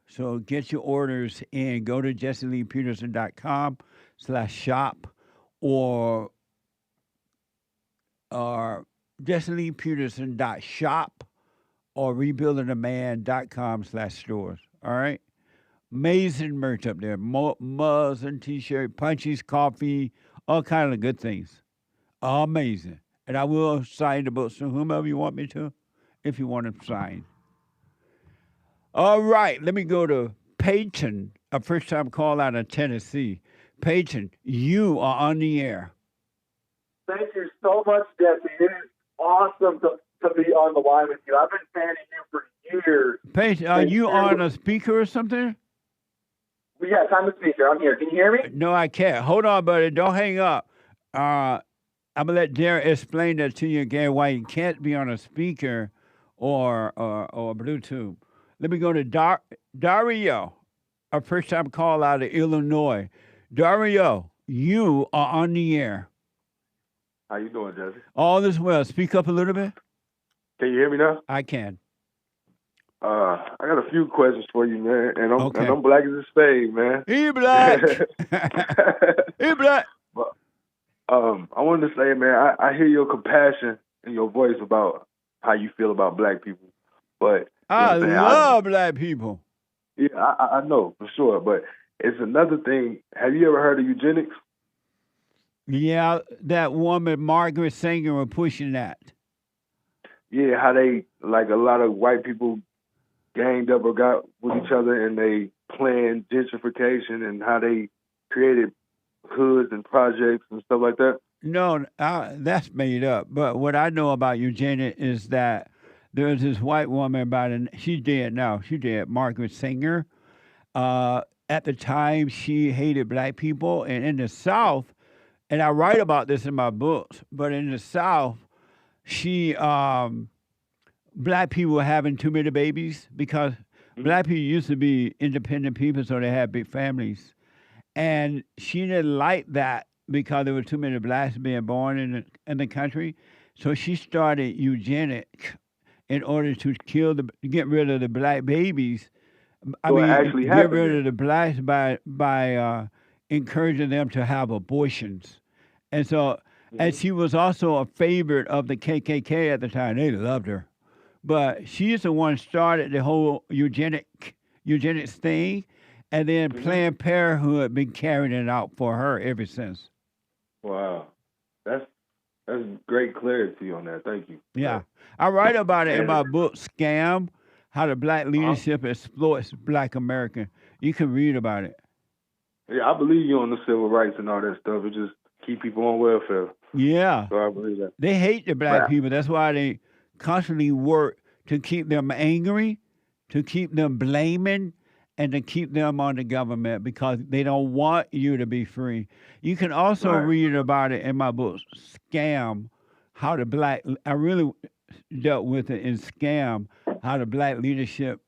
So get your orders in. Go to JesseLeePeterson.com/shop or JesseLeePeterson.shop or rebuildingtheman.com/stores. All right? Amazing merch up there. Mugs and T-shirt, punchies, coffee, all kinds of good things. Amazing. And I will sign the books to whomever you want me to, if you want them signed. All right, let me go to PEYTON, a first-time call out of Tennessee. PEYTON, you are on the air. Thank you so much, Jesse. It is awesome to be on the line with you. I've been fanning you for years. PEYTON, are you on a speaker or something? Yes, I'm a speaker. I'm here. Can you hear me? No, I can't. Hold on, buddy. Don't hang up. I'm going to let Darren explain that to you again, why you can't be on a speaker or Bluetooth. Let me go to Dario, a first-time call out of Illinois. Dario, you are on the air. How you doing, Jesse? All is well. Speak up a little bit. Can you hear me now? I can. I got a few questions for you, man. And Okay. I'm black as a spade, man. He black. He black. But, I wanted to say, man, I hear your compassion in your voice about how you feel about black people. But I love black people. Yeah, I know for sure. But it's another thing. Have you ever heard of eugenics? Yeah, that woman, Margaret Sanger, was pushing that. Yeah, how they, like a lot of white people ganged up or got with each other and they planned gentrification and how they created hoods and projects and stuff like that? No, that's made up. But what I know about eugenics is that there's this white woman she's dead now. She's dead, Margaret Sanger. At the time, she hated black people. And in the South, and I write about this in my books, but in the South, black people were having too many babies because black people used to be independent people, so they had big families. And she didn't like that because there were too many blacks being born in the country. So she started eugenics in order to get rid of the black babies. Get rid of the blacks by encouraging them to have abortions. And so, and she was also a favorite of the KKK at the time. They loved her. But she's the one started the whole eugenics thing, and then Planned Parenthood been carrying it out for her ever since. Wow. That's great clarity on that. Thank you. Yeah. I write about it in my book, Scam, How the Black Leadership Exploits Black America. You can read about it. Yeah, I believe you on the civil rights and all that stuff. It just keep people on welfare. Yeah. So I believe that. They hate the black people. That's why they constantly work to keep them angry, to keep them blaming, and to keep them on the government because they don't want you to be free. You can also read about it in my book, Scam, How the Black, I really dealt with it in Scam, How the Black Leadership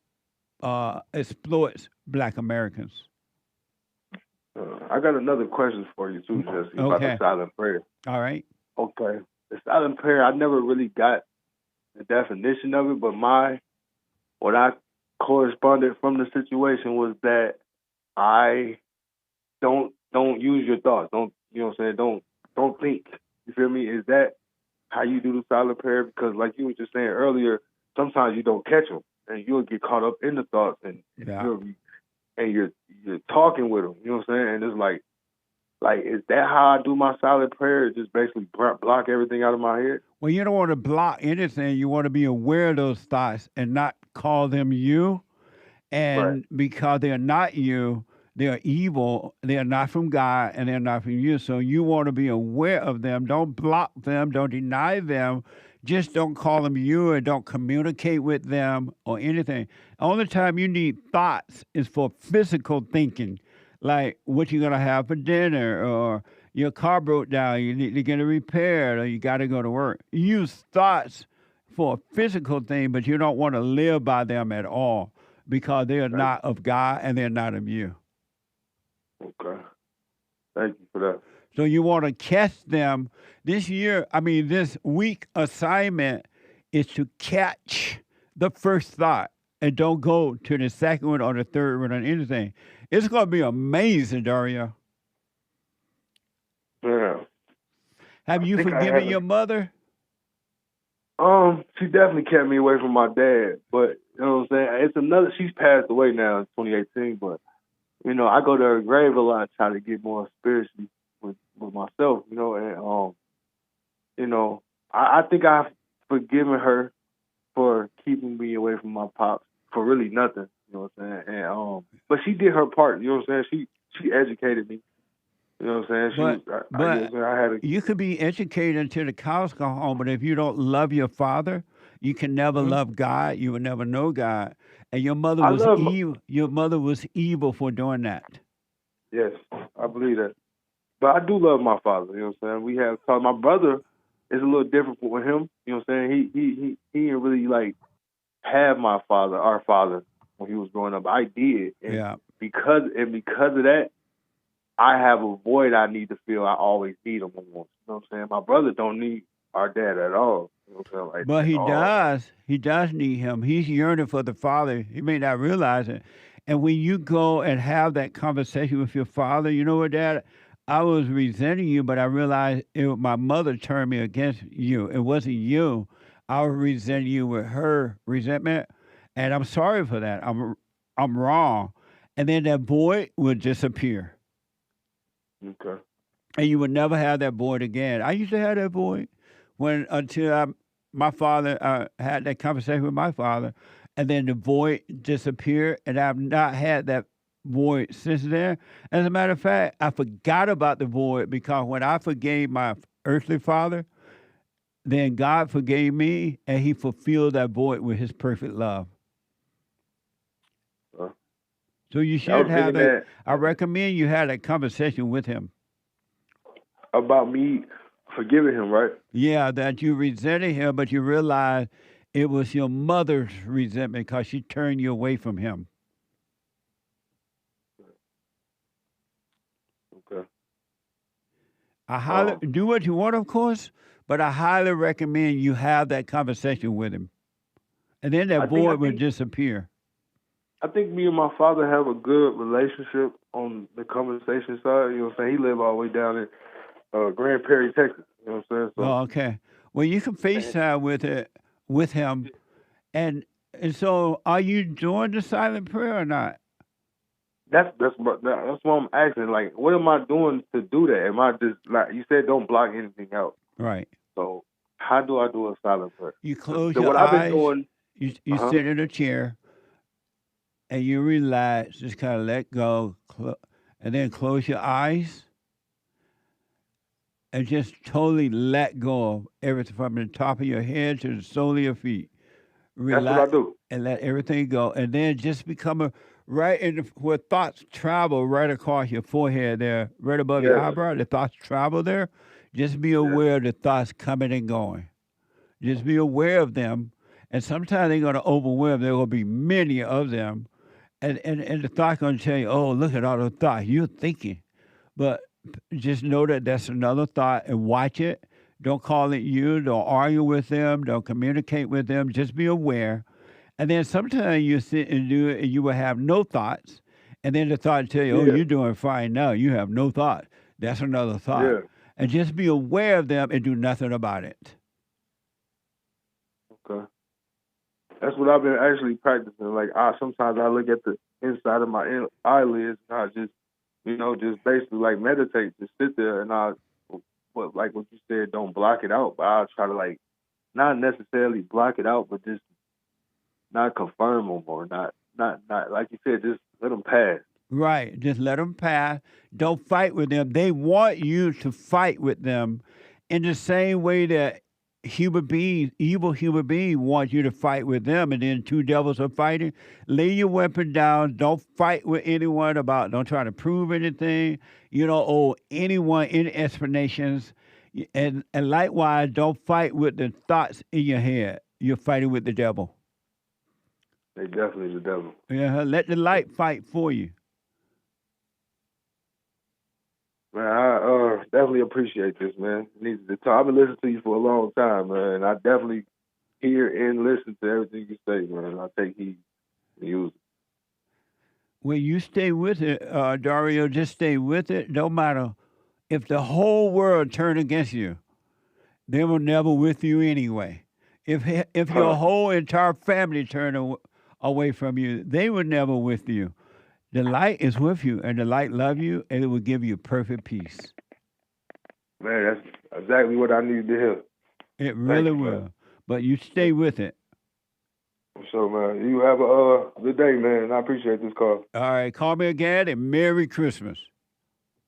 Exploits Black Americans. I got another question for you too, Jesse, about the silent prayer. All right. Okay. The silent prayer, I never really got the definition of it, but what I corresponded from the situation was that I don't use your thoughts. Don't, you know what I'm saying? Don't think. You feel me? Is that how you do the silent prayer? Because like you were just saying earlier, sometimes you don't catch them and you'll get caught up in the thoughts and you're talking with them. You know what I'm saying? And it's like, is that how I do my silent prayer? Just basically block everything out of my head? Well, you don't want to block anything. You want to be aware of those thoughts and not call them you. And because they're not you, they're evil. They're not from God and they're not from you. So you want to be aware of them. Don't block them. Don't deny them. Just don't call them you and don't communicate with them or anything. The only time you need thoughts is for physical thinking, like what you're going to have for dinner or your car broke down, you need to get it repaired, or you got to go to work. You use thoughts for a physical thing, but you don't want to live by them at all because they are not of God and they're not of you. Okay. Thank you for that. So you want to catch them. This week assignment is to catch the first thought and don't go to the second one or the third one or anything. It's going to be amazing, Dario. Yeah. Have you forgiven your mother? She definitely kept me away from my dad, but you know what I'm saying? She's passed away now in 2018, but you know, I go to her grave a lot, try to get more spiritually with myself, you know, and you know, I think I've forgiven her for keeping me away from my pops for really nothing, you know what I'm saying? And but she did her part, you know what I'm saying? She educated me. You know what I'm saying? You could be educated until the cows come home, but if you don't love your father, you can never love God. You will never know God. And your mother was evil. Your mother was evil for doing that. Yes, I believe that. But I do love my father. You know what I'm saying? We have my brother is a little different with him. You know what I'm saying? He didn't really like have our father when he was growing up. I did. And because of that, I have a void I need to fill. I always need him when I want to know what I'm saying? My brother don't need our dad at all. You know what I'm saying? Like, But he at all. does. He does need him. He's yearning for the father. He may not realize it. And when you go and have that conversation with your father, you know what, Dad? I was resenting you, but I realized my mother turned me against you. It wasn't you. I was resenting you with her resentment, and I'm sorry for that. I'm wrong. And then that void would disappear. Okay. And you would never have that void again. I used to have that void until my father had that conversation with my father, and then the void disappeared, and I've not had that void since then. As a matter of fact, I forgot about the void because when I forgave my earthly father, then God forgave me, and he fulfilled that void with his perfect love. So you should have that. I recommend you have that conversation with him. About me forgiving him, right? Yeah, that you resented him, but you realized it was your mother's resentment because she turned you away from him. Okay. I highly do what you want, of course, but I highly recommend you have that conversation with him. And then that void will disappear. I think me and my father have a good relationship on the conversation side. You know what I'm saying? He live all the way down in Grand Prairie, Texas. You know what I'm saying? So, okay. Well, you can FaceTime with him. And so are you doing the silent prayer or not? That's what I'm asking. Like, what am I doing to do that? Am I just, like you said, don't block anything out? Right. So how do I do a silent prayer? You close so your what eyes. I've been doing, you sit in a chair, and you relax. Just kind of let go, and then close your eyes, and just totally let go of everything from the top of your head to the sole of your feet. Relax, that's what I do. And let everything go. And then just become where thoughts travel right across your forehead there, right above your eyebrow. The thoughts travel there. Just be aware of the thoughts coming and going. Just be aware of them. And sometimes they're going to overwhelm. There will be many of them. And the thought's going to tell you, oh, look at all those thoughts. You're thinking. But just know that that's another thought and watch it. Don't call it you. Don't argue with them. Don't communicate with them. Just be aware. And then sometimes you sit and do it and you will have no thoughts. And then the thought tell you, oh, you're doing fine now. You have no thought. That's another thought. Yeah. And just be aware of them and do nothing about it. Okay. That's what I've been actually practicing. Like, sometimes I look at the inside of my eyelids and I just, just basically like meditate, just sit there and like what you said, don't block it out. But I'll try to like, not necessarily block it out, but just not confirm them or not like you said, just let them pass. Right. Just let them pass. Don't fight with them. They want you to fight with them in the same way that evil human beings want you to fight with them, and then two devils are fighting. Lay your weapon down. Don't fight with anyone don't try to prove anything. You don't owe anyone any explanations. And likewise, don't fight with the thoughts in your head. You're fighting with the devil. They definitely the devil. Yeah, let the light fight for you. Man, I definitely appreciate this, man. Needed to talk. I've been listening to you for a long time, man, and I definitely hear and listen to everything you say, man. I take heed and use it. Well, you stay with it, Dario. Just stay with it. No matter if the whole world turn against you, they will never with you anyway. If your whole entire family turn away from you, they will never with you. The light is with you, and the light love you, and it will give you perfect peace. Man, that's exactly what I needed to hear. It really will. Man. But you stay with it. So, man, you have a good day, man. I appreciate this call. All right. Call me again, and Merry Christmas.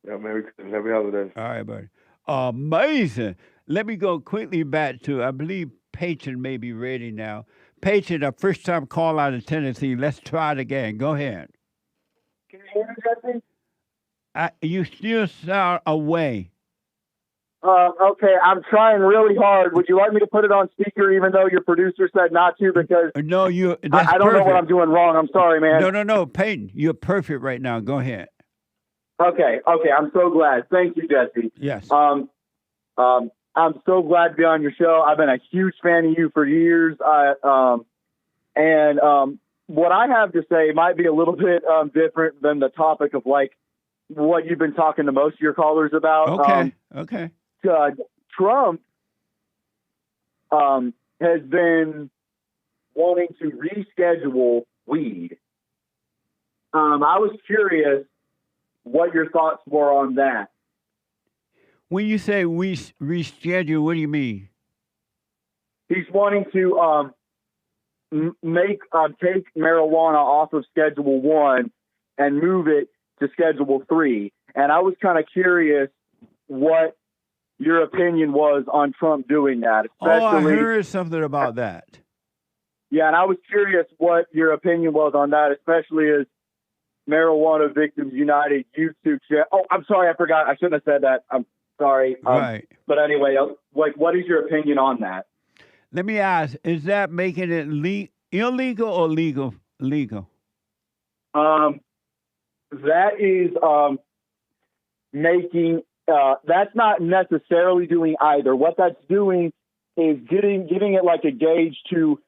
Yeah, Merry Christmas. Happy holidays. All right, buddy. Amazing. Let me go quickly back to, I believe PEYTON may be ready now. PEYTON, a first-time call out of Tennessee. Let's try it again. Go ahead. Can you hear me, Jesse? You still sound away. Okay, I'm trying really hard. Would you like me to put it on speaker even though your producer said not to? Because no, I don't know what I'm doing wrong. I'm sorry, man. No, PEYTON, you're perfect right now. Go ahead. Okay, I'm so glad. Thank you, Jesse. Yes. I'm so glad to be on your show. I've been a huge fan of you for years. What I have to say might be a little bit different than the topic of like what you've been talking to most of your callers about. Okay. Trump has been wanting to reschedule weed. I was curious what your thoughts were on that. When you say we reschedule, what do you mean? He's wanting to take marijuana off of Schedule 1 and move it to Schedule 3. And I was kind of curious what your opinion was on Trump doing that. I heard something about that. Yeah, and I was curious what your opinion was on that, especially as Marijuana Victims United YouTube channel. Oh, I'm sorry, I forgot. I shouldn't have said that. I'm sorry. Right. But anyway, what is your opinion on that? Let me ask, is that making it illegal or legal? That is making, that's not necessarily doing either. What that's doing is giving it like a gauge to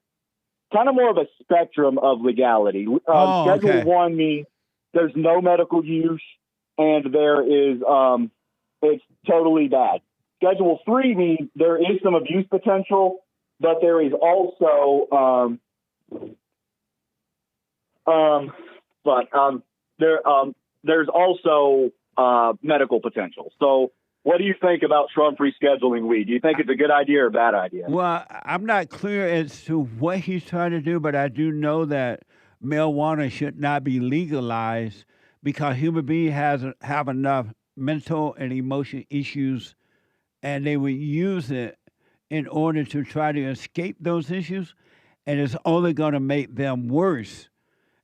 kind of more of a spectrum of legality. Schedule 1 means there's no medical use and there is, it's totally bad. Schedule 3 means there is some abuse potential, but there is also, there's also medical potential. So what do you think about Trump rescheduling weed? Do you think it's a good idea or a bad idea? Well, I'm not clear as to what he's trying to do, but I do know that marijuana should not be legalized because human beings have enough mental and emotional issues, and they would use it in order to try to escape those issues, and it's only going to make them worse.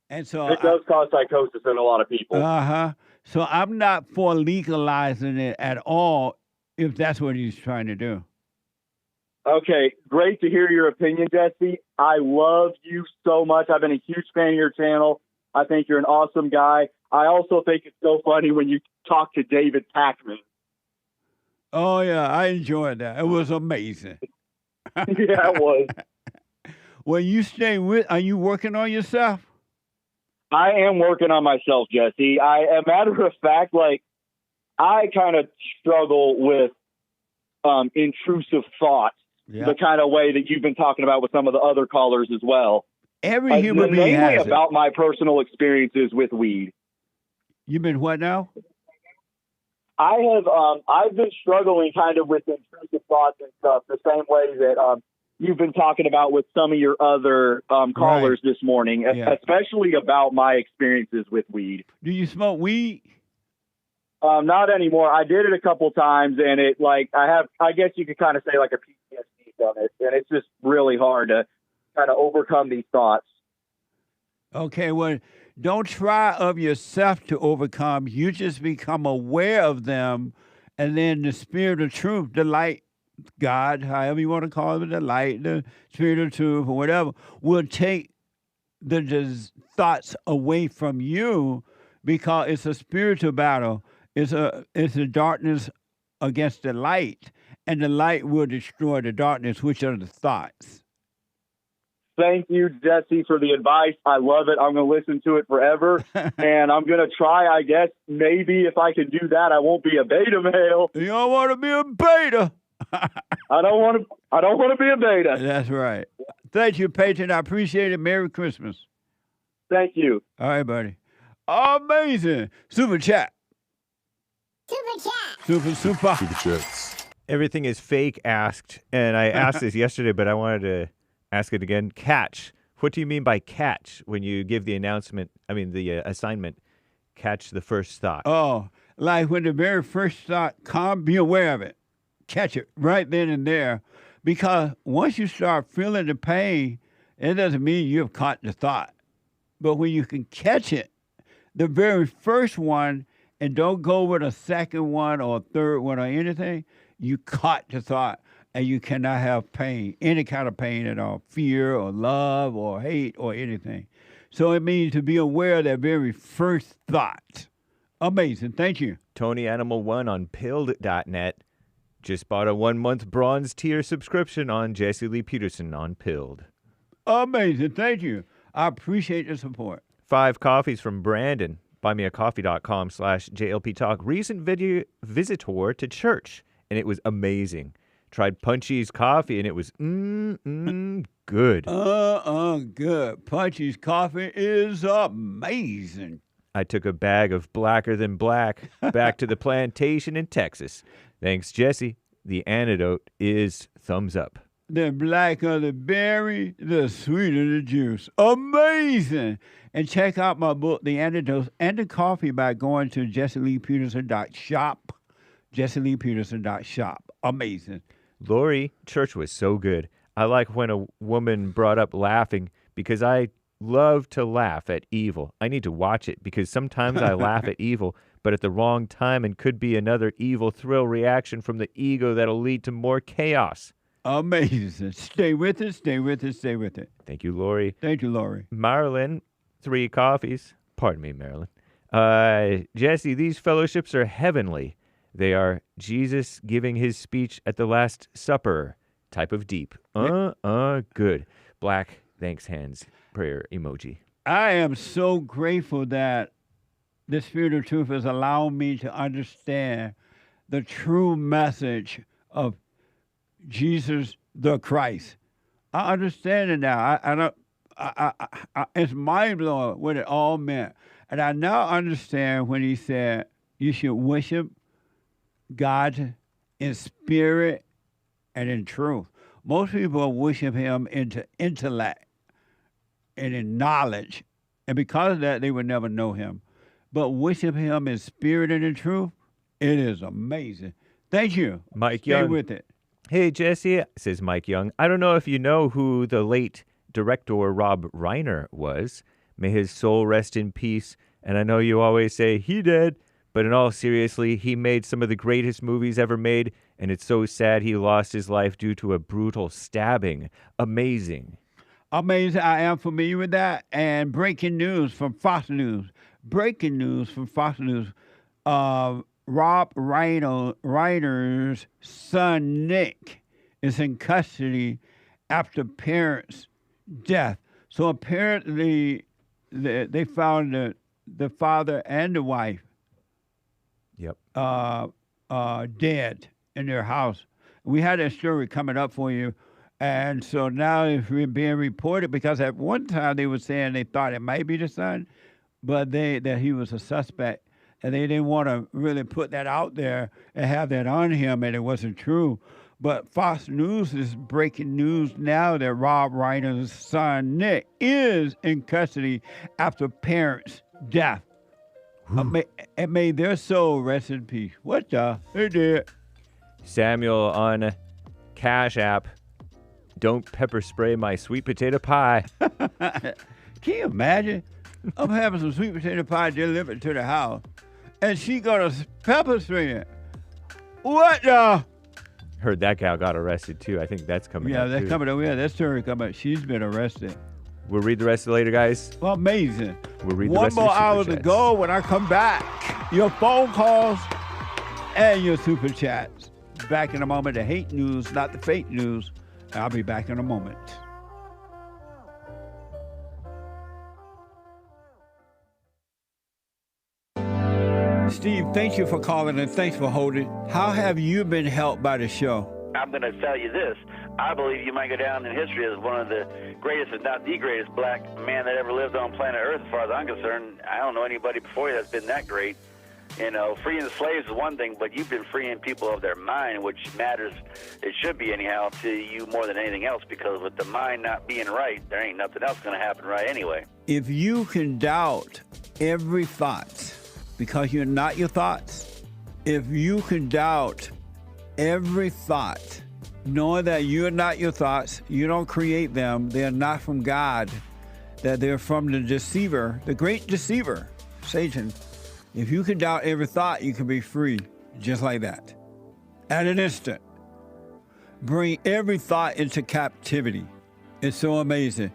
And so it does cause psychosis in a lot of people. So I'm not for legalizing it at all if that's what he's trying to do. Okay, great to hear your opinion, Jesse. I love you so much. I've been a huge fan of your channel. I think you're an awesome guy. I also think it's so funny when you talk to David Pakman. Oh, yeah, I enjoyed that. It was amazing. Yeah, it was. Well, are you working on yourself? I am working on myself, Jesse. As a matter of fact, I kind of struggle with intrusive thoughts, the kind of way that you've been talking about with some of the other callers as well. Every human being has it. About my personal experiences with weed. You've been what now? I've been struggling kind of with intrusive thoughts and stuff the same way that you've been talking about with some of your other callers this morning, especially about my experiences with weed. Do you smoke weed? Not anymore. I did it a couple times, and I guess you could kind of say like a PTSD from it, and it's just really hard to kind of overcome these thoughts. Okay, well, don't try of yourself to overcome. You just become aware of them, and then the spirit of truth, the light, God, however you want to call it, the light, the spirit of truth, or whatever, will take the thoughts away from you because it's a spiritual battle. It's a darkness against the light, and the light will destroy the darkness, which are the thoughts. Thank you, Jesse, for the advice. I love it. I'm going to listen to it forever, and I'm going to try, I guess, maybe if I can do that, I won't be a beta male. You don't want to be a beta. I don't want to be a beta. That's right. Thank you, Peyton. I appreciate it. Merry Christmas. Thank you. All right, buddy. Amazing. Super chat. Super chats. Everything is fake asked, and I asked this yesterday, but I wanted to ask it again. Catch. What do you mean by catch when you give the assignment, catch the first thought? Oh, like when the very first thought comes, be aware of it. Catch it right then and there. Because once you start feeling the pain, it doesn't mean you've caught the thought. But when you can catch it, the very first one, and don't go with a second one or a third one or anything, you caught the thought. And you cannot have pain, any kind of pain at all, fear or love or hate or anything. So it means to be aware of that very first thought. Amazing. Thank you. Tony Animal 1 on pilled.net. Just bought a 1-month bronze tier subscription on Jesse Lee Peterson on Pilled. Amazing. Thank you. I appreciate the support. 5 coffees from Brandon. buymeacoffee.com/JLP Talk. Recent visitor to church, and it was amazing. Tried Punchy's coffee, and it was good. Good. Punchy's coffee is amazing. I took a bag of Blacker Than Black back to the plantation in Texas. Thanks, Jesse. The antidote is thumbs up. The blacker the berry, the sweeter the juice. Amazing. And check out my book, The Antidote and the Coffee, by going to jesseleepeterson.shop. jesseleepeterson.shop. Amazing. Lori, church was so good. I like when a woman brought up laughing because I love to laugh at evil. I need to watch it because sometimes I laugh at evil, but at the wrong time, and could be another evil thrill reaction from the ego that'll lead to more chaos. Amazing. Stay with it, stay with it, stay with it. Thank you, Lori. Thank you, Lori. Marilyn, 3 coffees. Pardon me, Marilyn. Jesse, these fellowships are heavenly. They are Jesus giving his speech at the Last Supper type of deep. Good. Black, thanks hands, prayer emoji. I am so grateful that the Spirit of Truth has allowed me to understand the true message of Jesus the Christ. I understand it now. It's mind-blowing what it all meant. And I now understand when he said you should worship God in spirit and in truth. Most people worship him into intellect and in knowledge. And because of that, they would never know him. But worship him in spirit and in truth, it is amazing. Thank you. Mike Stay Young. with it. Hey, Jesse, says Mike Young. I don't know if you know who the late director Rob Reiner was. May his soul rest in peace. And I know you always say, he did. But in all seriously, he made some of the greatest movies ever made. And it's so sad he lost his life due to a brutal stabbing. Amazing. Amazing. I am familiar with that. And breaking news from Fox News. Breaking news from Fox News. Rob Reiner's son, Nick, is in custody after parents' death. So apparently they found the father and the wife dead in their house. We had that story coming up for you. And so now it's being reported because at one time they were saying they thought it might be the son, but that he was a suspect. And they didn't want to really put that out there and have that on him, and it wasn't true. But Fox News is breaking news now that Rob Reiner's son, Nick, is in custody after parents' death. And may their soul rest in peace. What the? They did. Samuel on Cash App. Don't pepper spray my sweet potato pie. Can you imagine? I'm having some sweet potato pie delivered to the house, and she got a pepper spray it. What the? Heard that gal got arrested too. I think that's coming up. Yeah, that's coming up. Yeah, that story coming up. She's been arrested. We'll read the rest of it later, guys. Well, amazing. We'll read the One rest more of the super hour to chats. go when I come back. Your phone calls and your super chats. Back in a moment. The hate news, not the fake news. I'll be back in a moment. Steve, thank you for calling and thanks for holding. How have you been helped by the show? I'm going to tell you this. I believe you might go down in history as one of the greatest, if not the greatest, black man that ever lived on planet Earth, as far as I'm concerned. I don't know anybody before you that's been that great. You know, freeing the slaves is one thing, but you've been freeing people of their mind, which matters, it should be anyhow, to you more than anything else, because with the mind not being right, there ain't nothing else going to happen right anyway. If you can doubt every thought because you're not your thoughts, if you can doubt every thought, knowing that you're not your thoughts, you don't create them, they're not from God, that they're from the deceiver, the great deceiver, Satan. If you can doubt every thought, you can be free, just like that. At an instant. Bring every thought into captivity. It's so amazing.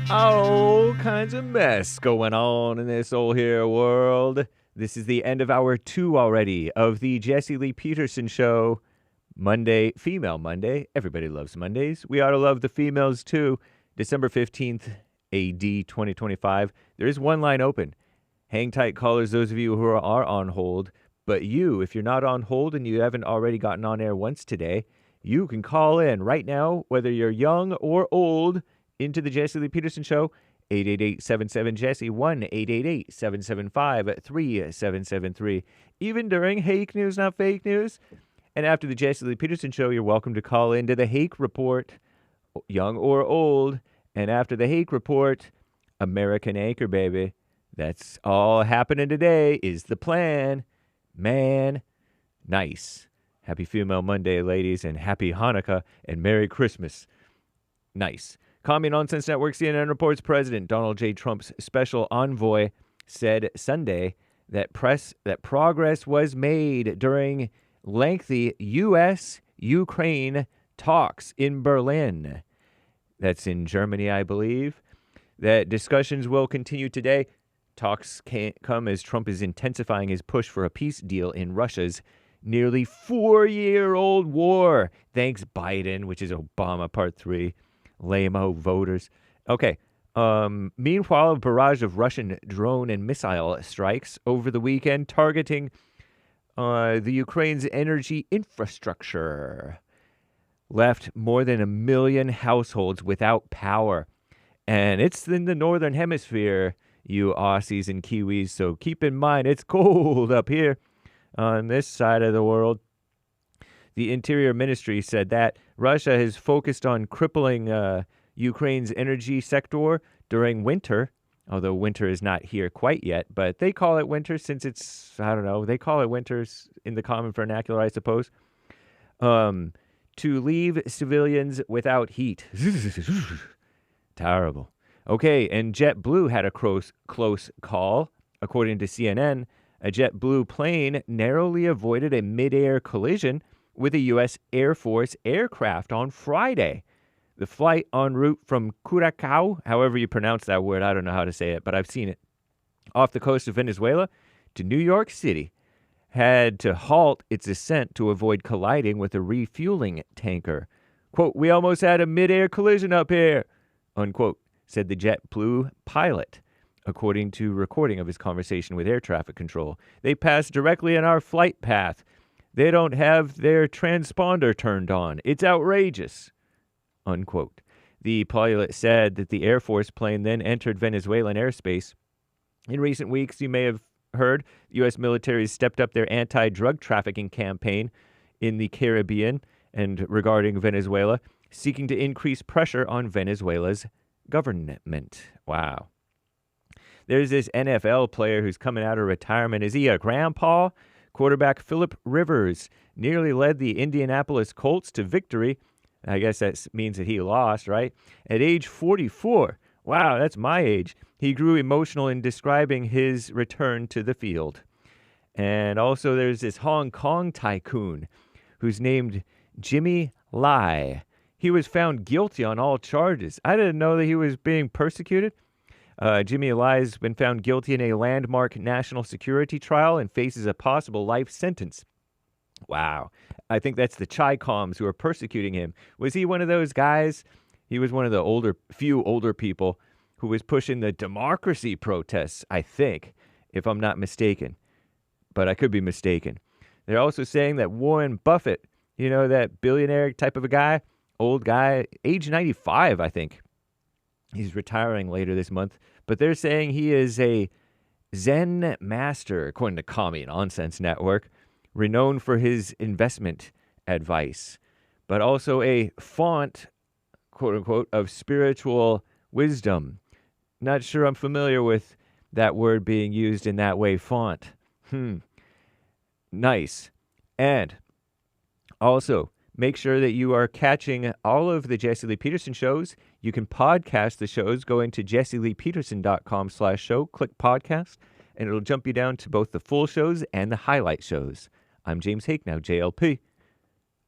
All kinds of mess going on in this old here world. This is the end of hour 2 already of the Jesse Lee Peterson Show. Monday, Female Monday. Everybody loves Mondays. We ought to love the females too. December 15th, AD 2025. There is one line open. Hang tight, callers, those of you who are on hold. But you, if you're not on hold and you haven't already gotten on air once today, you can call in right now, whether you're young or old, into the Jesse Lee Peterson Show, 888-77-JESSE, 1-888-775-3773. Even during Hake News, Not Fake News. And after the Jesse Lee Peterson Show, you're welcome to call into the Hake Report, young or old. And after the Hake Report, American Anchor, baby. That's all happening today is the plan. Man, nice. Happy Female Monday, ladies, and happy Hanukkah and Merry Christmas. Nice. Commie Nonsense Network CNN reports President Donald J. Trump's special envoy said Sunday that progress was made during lengthy U.S.-Ukraine talks in Berlin. That's in Germany, I believe. That discussions will continue today. Talks can't come as Trump is intensifying his push for a peace deal in Russia's nearly 4-year-old war. Thanks, Biden, which is Obama Part 3. Lame-o voters. Okay. Meanwhile, a barrage of Russian drone and missile strikes over the weekend targeting the Ukraine's energy infrastructure left more than 1 million households without power. And it's in the northern hemisphere, you Aussies and Kiwis, so keep in mind it's cold up here on this side of the world. The Interior Ministry said that Russia has focused on crippling Ukraine's energy sector during winter, although winter is not here quite yet, but they call it winter since it's, I don't know, they call it winters in the common vernacular, I suppose, to leave civilians without heat. Terrible. Okay, and JetBlue had a close call. According to CNN, a JetBlue plane narrowly avoided a mid-air collision with a U.S. Air Force aircraft on Friday. The flight en route from Curacao, however you pronounce that word, I don't know how to say it, but I've seen it, off the coast of Venezuela to New York City, had to halt its ascent to avoid colliding with a refueling tanker. Quote, "We almost had a mid-air collision up here," unquote, said the JetBlue pilot, according to recording of his conversation with air traffic control. "They passed directly in our flight path. They don't have their transponder turned on. It's outrageous," unquote. The pilot said that the Air Force plane then entered Venezuelan airspace. In recent weeks, you may have heard, the U.S. military has stepped up their anti-drug trafficking campaign in the Caribbean and regarding Venezuela, seeking to increase pressure on Venezuela's government. Wow. There's this NFL player who's coming out of retirement. Is he a grandpa? Quarterback Phillip Rivers nearly led the Indianapolis Colts to victory. I guess that means that he lost, right? At age 44. Wow, that's my age. He grew emotional in describing his return to the field. And also there's this Hong Kong tycoon who's named Jimmy Lai. He was found guilty on all charges. I didn't know that he was being persecuted. Jimmy Lai has been found guilty in a landmark national security trial and faces a possible life sentence. Wow. I think that's the Chi-Coms who are persecuting him. Was he one of those guys? He was one of the few older people who was pushing the democracy protests, I think, if I'm not mistaken. But I could be mistaken. They're also saying that Warren Buffett, you know, that billionaire type of a guy, old guy, age 95, I think. He's retiring later this month. But they're saying he is a Zen master, according to Commie Nonsense Network, renowned for his investment advice, but also a font, quote-unquote, of spiritual wisdom. Not sure I'm familiar with that word being used in that way, font. Nice. And also, make sure that you are catching all of the Jesse Lee Peterson shows. You can podcast the shows going to jesseleepeterson.com/show. Click podcast, and it'll jump you down to both the full shows and the highlight shows. I'm James Hake, now JLP,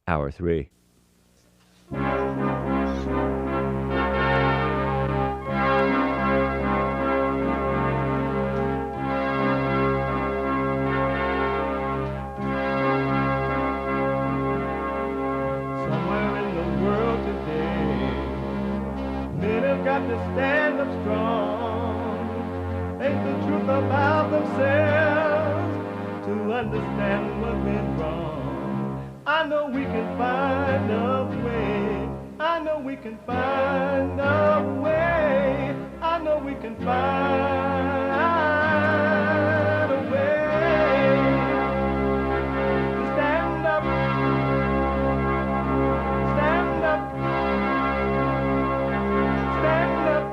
Hour 3. stand up strong, face the truth about themselves, to understand what went wrong. I know we can find a way. I know we can find a way. I know we can find a way to stand up, stand up, stand up.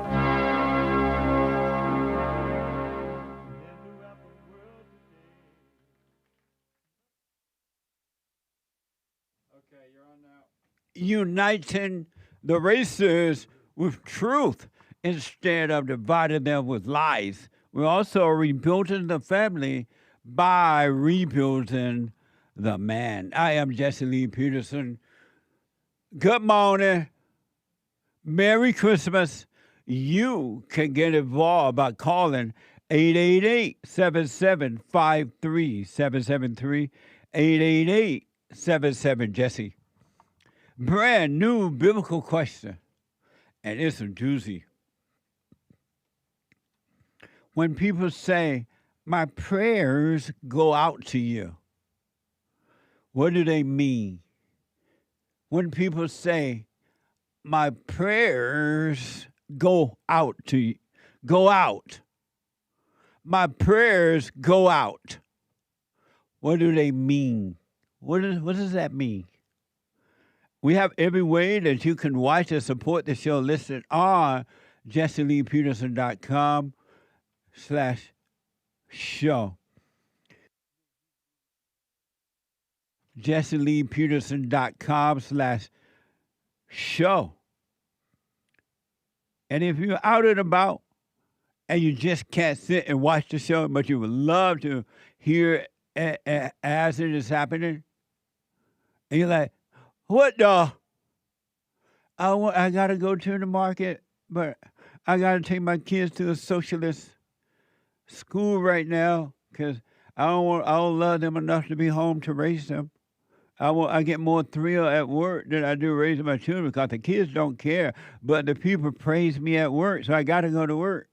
Uniting the racers with truth instead of dividing them with lies. We're also rebuilding the family by rebuilding the man. I am Jesse Lee Peterson. Good morning. Merry Christmas. You can get involved by calling 888-7753-773, 888-77-JESSE. Brand new biblical question, and it's a doozy. When people say, my prayers go out to you, what do they mean? When people say, my prayers go out to you, go out. My prayers go out. What do they mean? What does that mean? We have every way that you can watch and support the show listed on JesseLeePeterson.com/show. JesseLeePeterson.com/show. And if you're out and about and you just can't sit and watch the show, but you would love to hear it as it is happening, and you're like, what the? I got to go to the market, but I got to take my kids to a socialist school right now because I don't love them enough to be home to raise them. I get more thrill at work than I do raising my children because the kids don't care, but the people praise me at work, so I got to go to work.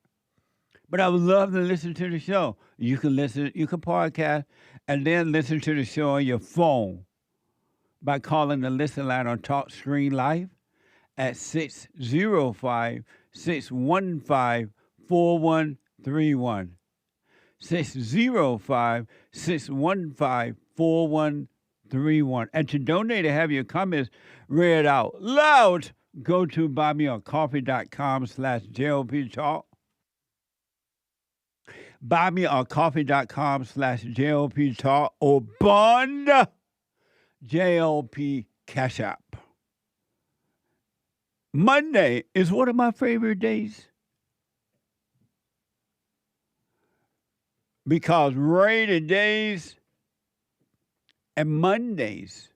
But I would love to listen to the show. You can podcast, and then listen to the show on your phone by calling the listen line on Talk Screen Live at 605-615-4131. 605-615-4131. And to donate and have your comments read out loud, go to buymeacoffee.com/JLP Talk. Buymeacoffee.com/JLP Talk or Bond JLP Cash App. Monday is one of my favorite days because rainy days and Mondays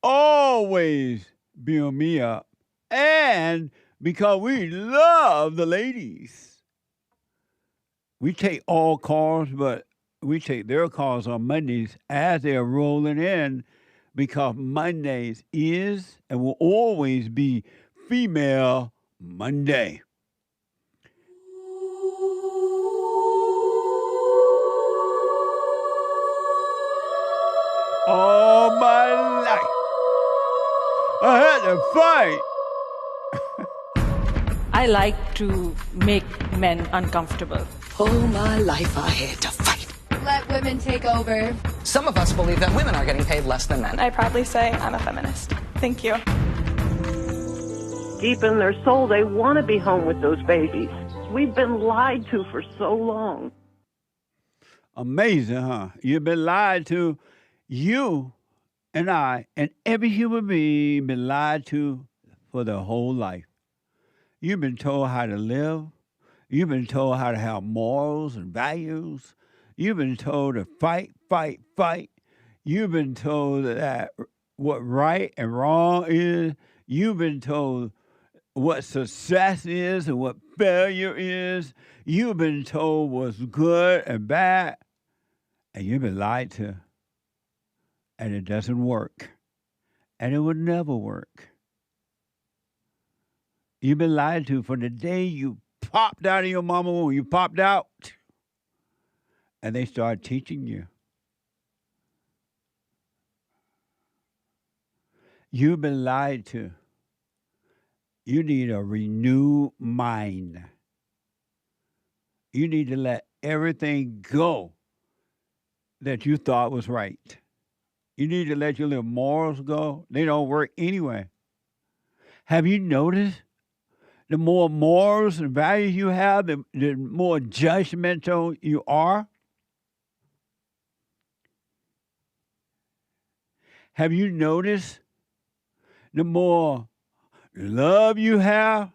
always build me up, and because we love the ladies. We take all calls, but we take their calls on Mondays as they're rolling in because Mondays is and will always be Female Monday. All my life, I had to fight. I like to make men uncomfortable. All my life I had to fight. Let women take over. Some of us believe that women are getting paid less than men. I proudly say I'm a feminist. Thank you. Deep in their soul, they want to be home with those babies. We've been lied to for so long. Amazing, huh? You've been lied to. You and I and every human being been lied to for their whole life. You've been told how to live. You've been told how to have morals and values. You've been told to fight, fight, fight. You've been told that what right and wrong is. You've been told what success is and what failure is. You've been told what's good and bad. And you've been lied to. And it doesn't work. And it would never work. You've been lied to from the day you popped out of your mama womb. You popped out, and they started teaching you. You've been lied to. You need a renewed mind. You need to let everything go that you thought was right. You need to let your little morals go. They don't work anyway. Have you noticed the more morals and values you have, the more judgmental you are? Have you noticed the more love you have,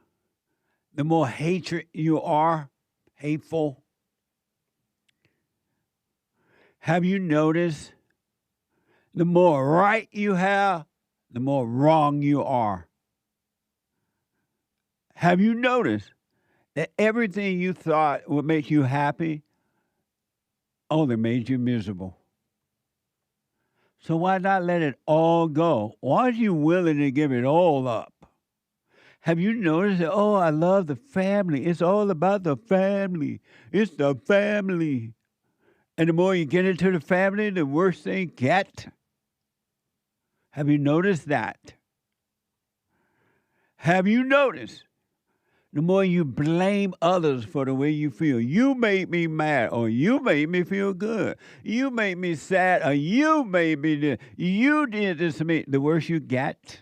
the more hatred you are, hateful? Have you noticed the more right you have, the more wrong you are? Have you noticed that everything you thought would make you happy only made you miserable? So why not let it all go? Why are you willing to give it all up? Have you noticed that, oh, I love the family. It's all about the family. It's the family. And the more you get into the family, the worse they get. Have you noticed that? Have you noticed the more you blame others for the way you feel? You made me mad, or you made me feel good. You made me sad, or you made me this. You did this to me. The worse you get.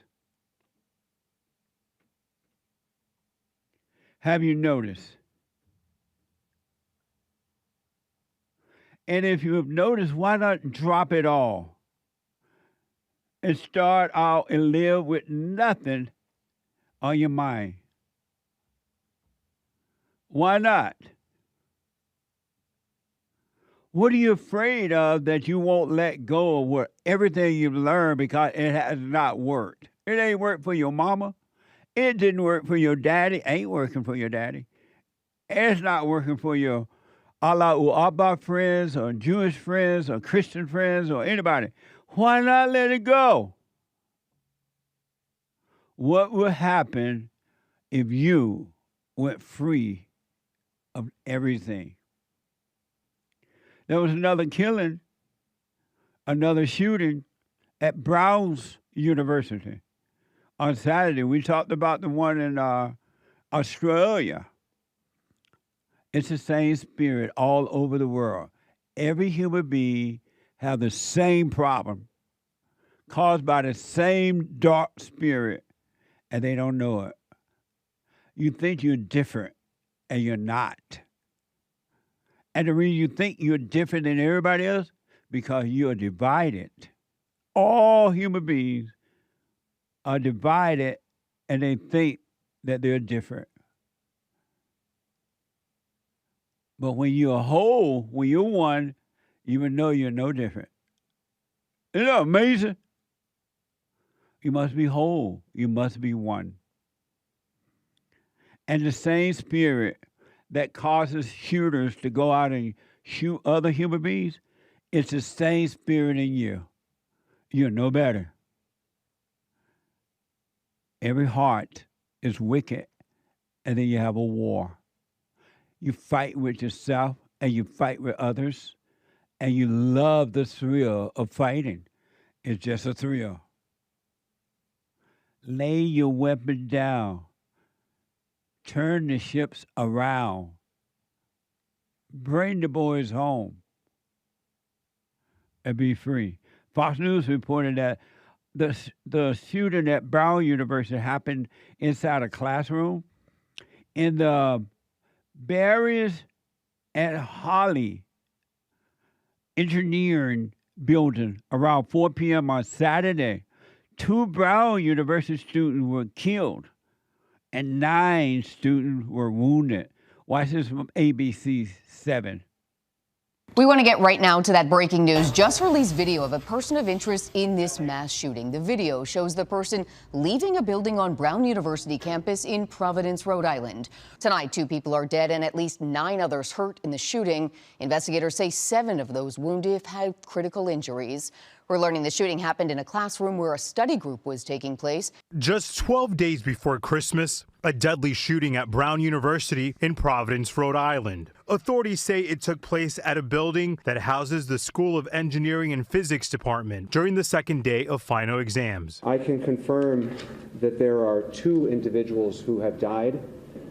Have you noticed? And if you have noticed, why not drop it all and start out and live with nothing on your mind? Why not? What are you afraid of that you won't let go of what everything you've learned because it has not worked? It ain't worked for your mama. It didn't work for your daddy. Ain't working for your daddy. It's not working for your Allah or Abba friends or Jewish friends or Christian friends or anybody. Why not let it go? What would happen if you went free of everything? There was another killing, another shooting at Brown's University on Saturday. We talked about the one in Australia. It's the same spirit all over the world. Every human being have the same problem caused by the same dark spirit, and they don't know it. You think you're different, and you're not. And the reason you think you're different than everybody else, because you're divided. All human beings are divided, and they think that they're different. But when you're whole, when you're one, you will know you're no different. Isn't that amazing? You must be whole. You must be one. And the same spirit that causes shooters to go out and shoot other human beings, it's the same spirit in you. You're no better. Every heart is wicked, and then you have a war. You fight with yourself, and you fight with others, and you love the thrill of fighting. It's just a thrill. Lay your weapon down. Turn the ships around. Bring the boys home and be free. Fox News reported that the shooting at Brown University happened inside a classroom in the Barriers and Holly engineering building around 4 p.m. on Saturday. 2 Brown University students were killed and 9 students were wounded. Watch this from ABC 7. We want to get right now to that breaking news. Just released video of a person of interest in this mass shooting. The video shows the person leaving a building on Brown University campus in Providence, Rhode Island. Tonight, 2 people are dead and at least 9 others hurt in the shooting. Investigators say 7 of those wounded have critical injuries. We're learning the shooting happened in a classroom where a study group was taking place. Just 12 days before Christmas, a deadly shooting at Brown University in Providence, Rhode Island. Authorities say it took place at a building that houses the School of Engineering and Physics department during the second day of final exams. I can confirm that there are 2 individuals who have died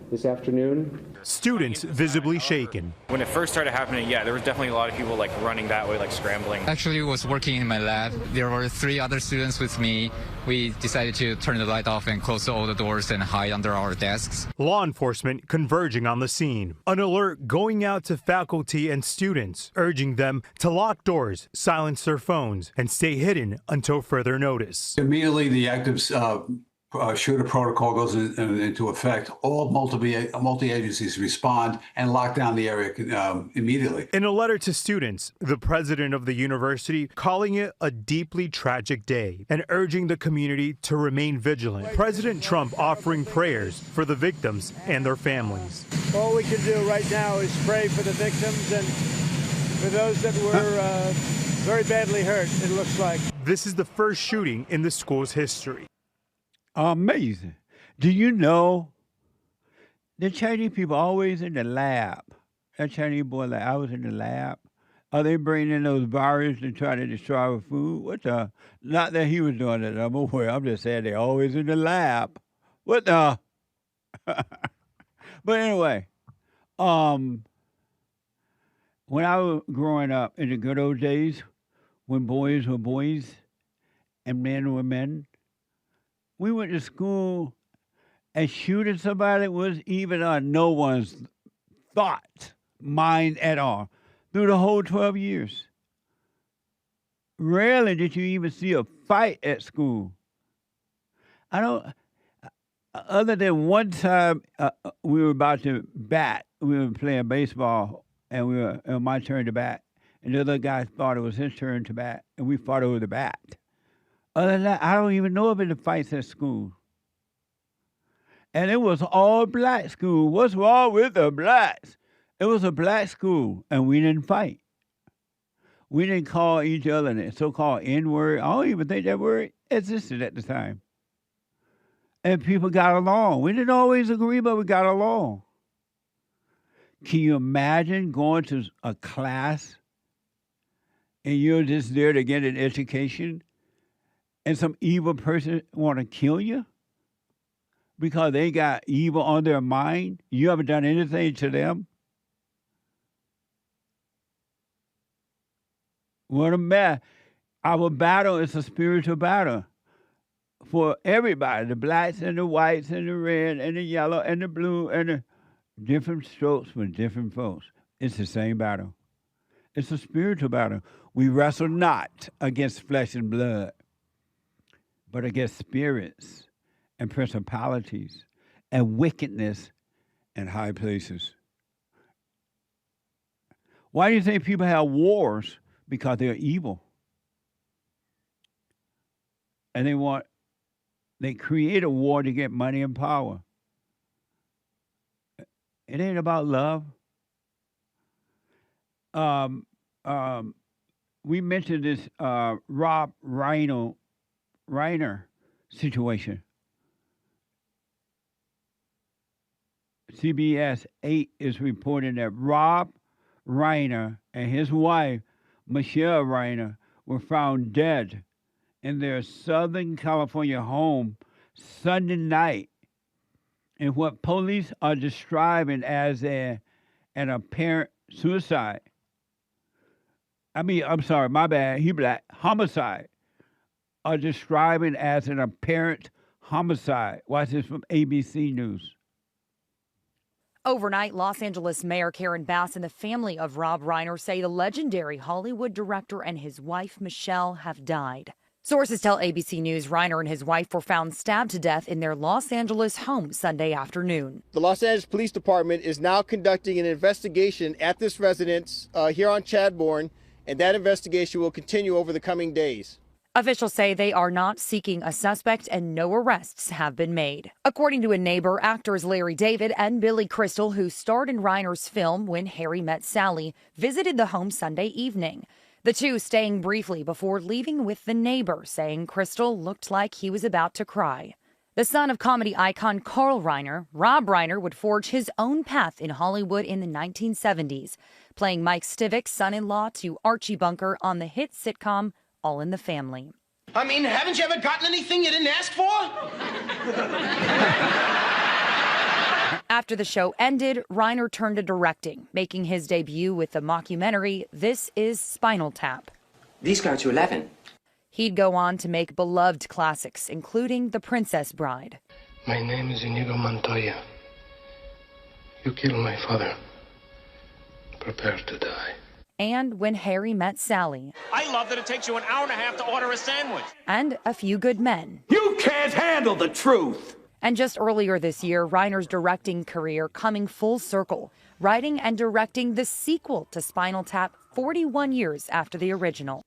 this afternoon. Students visibly shaken. When it first started happening, yeah, there was definitely a lot of people like running that way, like scrambling. Actually, I was working in my lab. There were 3 other students with me. We decided to turn the light off and close all the doors and hide under our desks. Law enforcement converging on the scene. An alert going out to faculty and students, urging them to lock doors, silence their phones, and stay hidden until further notice. Immediately, the active shooter protocol goes into effect. All multi-agencies respond and lock down the area immediately. In a letter to students, the president of the university calling it a deeply tragic day and urging the community to remain vigilant. President Trump offering prayers for the victims and their families. All we can do right now is pray for the victims and for those that were very badly hurt, it looks like. This is the first shooting in the school's history. Amazing. Do you know the Chinese people always in the lab? That Chinese boy, like, I was in the lab. Are they bringing in those viruses to try to destroy our food? What the? Not that he was doing it. I'm aware. I'm just saying they're always in the lab. What the? But anyway, when I was growing up in the good old days, when boys were boys and men were men, we went to school and shooting somebody was even on no one's thought, mind at all, through the whole 12 years. Rarely did you even see a fight at school. Other than one time we were about to bat, we were playing baseball, and it was my turn to bat, and the other guy thought it was his turn to bat, and we fought over the bat. Other than that, I don't even know of any fights at school. And it was all black school. What's wrong with the blacks? It was a black school, and we didn't fight. We didn't call each other the so-called N-word. I don't even think that word existed at the time. And people got along. We didn't always agree, but we got along. Can you imagine going to a class and you're just there to get an education, and some evil person want to kill you because they got evil on their mind? You haven't done anything to them. What a mess. Our battle is a spiritual battle for everybody, the blacks and the whites and the red and the yellow and the blue and the different strokes for different folks. It's the same battle. It's a spiritual battle. We wrestle not against flesh and blood, but against spirits and principalities and wickedness in high places. Why do you think people have wars? Because they're evil. And they create a war to get money and power. It ain't about love. We mentioned this Rob Reiner situation. CBS 8 is reporting that Rob Reiner and his wife, Michelle Reiner, were found dead in their Southern California home Sunday night in what police are describing as an apparent suicide. I'm sorry, my bad, he black. Homicide. Are describing as an apparent homicide. Watch this from ABC News. Overnight, Los Angeles Mayor Karen Bass and the family of Rob Reiner say the legendary Hollywood director and his wife, Michelle, have died. Sources tell ABC News Reiner and his wife were found stabbed to death in their Los Angeles home Sunday afternoon. The Los Angeles Police Department is now conducting an investigation at this residence here on Chadbourne, and that investigation will continue over the coming days. Officials say they are not seeking a suspect and no arrests have been made. According to a neighbor, actors Larry David and Billy Crystal, who starred in Reiner's film When Harry Met Sally, visited the home Sunday evening. The The two staying briefly before leaving with the neighbor, saying Crystal looked like he was about to cry. The son of comedy icon Carl Reiner, Rob Reiner would forge his own path in Hollywood in the 1970s, playing Mike Stivick's son-in-law to Archie Bunker on the hit sitcom All in the Family. I mean, haven't you ever gotten anything you didn't ask for? After the show ended, Reiner turned to directing, making his debut with the mockumentary This Is Spinal Tap. These go to 11. He'd go on to make beloved classics, including The Princess Bride. My name is Inigo Montoya. You killed my father. Prepare to die. And When Harry Met Sally. I love that it takes you an hour and a half to order a sandwich. And A Few Good Men. You can't handle the truth! And just earlier this year, Reiner's directing career coming full circle, writing and directing the sequel to Spinal Tap 41 years after the original.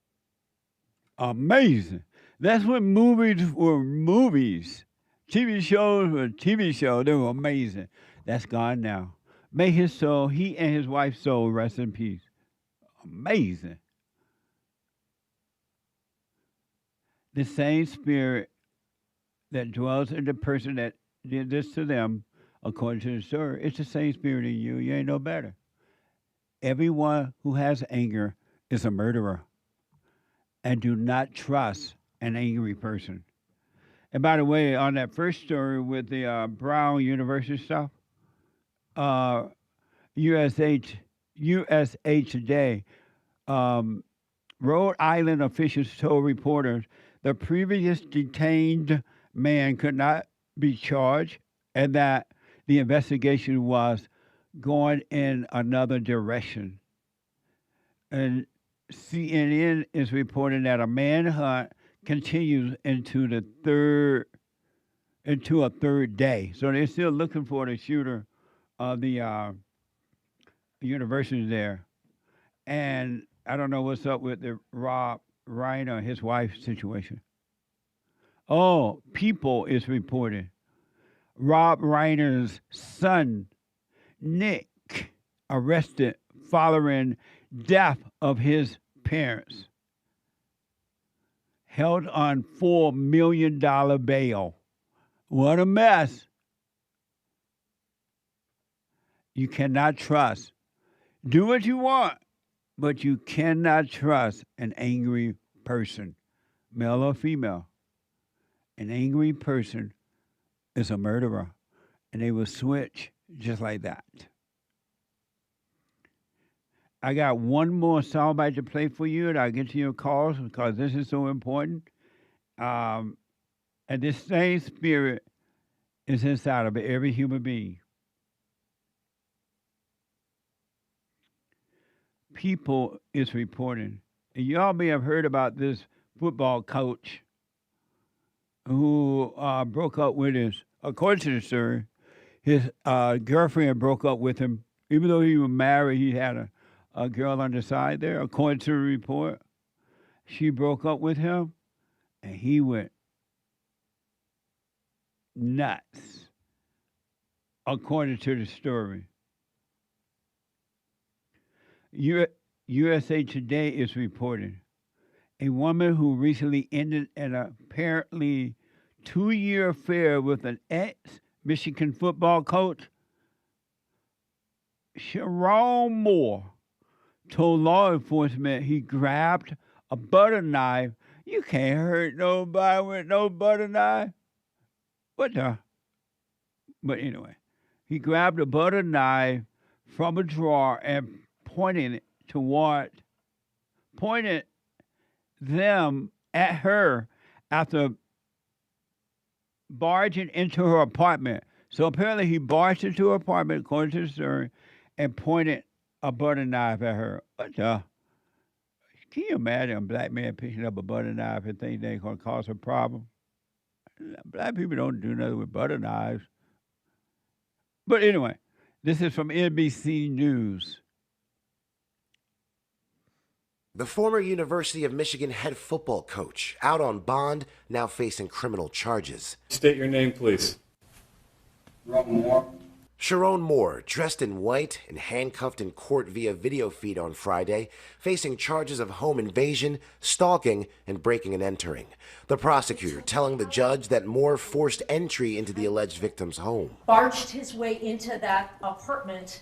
Amazing. That's when movies were movies. TV shows were TV shows. They were amazing. That's gone now. May his soul, he and his wife's soul, rest in peace. Amazing. The same spirit that dwells in the person that did this to them, according to the story, it's the same spirit in you. You ain't no better. Everyone who has anger is a murderer. And do not trust an angry person. And by the way, on that first story with the Brown University stuff, USA Today, Rhode Island officials told reporters the previous detained man could not be charged and that the investigation was going in another direction. And CNN is reporting that a manhunt continues into a third day. So they're still looking for the shooter of the university there. And I don't know what's up with the Rob Reiner, his wife's situation. Oh, People is reporting Rob Reiner's son, Nick, arrested following death of his parents, held on $4 million bail. What a mess. You cannot trust. Do what you want, but you cannot trust an angry person, male or female. An angry person is a murderer, and they will switch just like that. I got one more soundbite to play for you, and I'll get to your calls because this is so important. And this same spirit is inside of every human being. People is reporting. And y'all may have heard about this football coach who broke up with according to the story, his girlfriend broke up with him. Even though he was married, he had a girl on the side there. According to the report, she broke up with him, and he went nuts, according to the story. USA Today is reporting a woman who recently ended an apparently 2-year affair with an ex-Michigan football coach, Sherrone Moore, told law enforcement he grabbed a butter knife. You can't hurt nobody with no butter knife. What the? But anyway, he grabbed a butter knife from a drawer and pointed them at her after barging into her apartment. So apparently he barged into her apartment, according to the story, and pointed a butter knife at her. What the? Can you imagine a black man picking up a butter knife and thinking they're going to cause a problem? Black people don't do nothing with butter knives. But anyway, this is from NBC News. The former University of Michigan head football coach, out on bond, now facing criminal charges. State your name, please. Sherrone Moore. Sherrone Moore, dressed in white and handcuffed in court via video feed on Friday, facing charges of home invasion, stalking, and breaking and entering. The prosecutor telling the judge that Moore forced entry into the alleged victim's home. Barged his way into that apartment,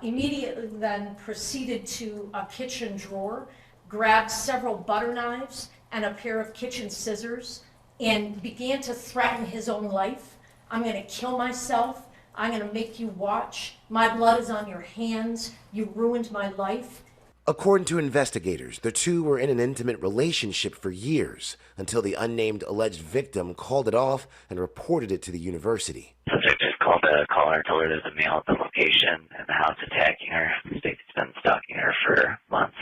immediately then proceeded to a kitchen drawer, grabbed several butter knives and a pair of kitchen scissors, and began to threaten his own life. I'm going to kill myself. I'm going to make you watch. My blood is on your hands. You ruined my life. According to investigators, the two were in an intimate relationship for years until the unnamed alleged victim called it off and reported it to the university. Subject just called the caller, told her there's a male at the location and the house attacking her. State's been stalking her for months.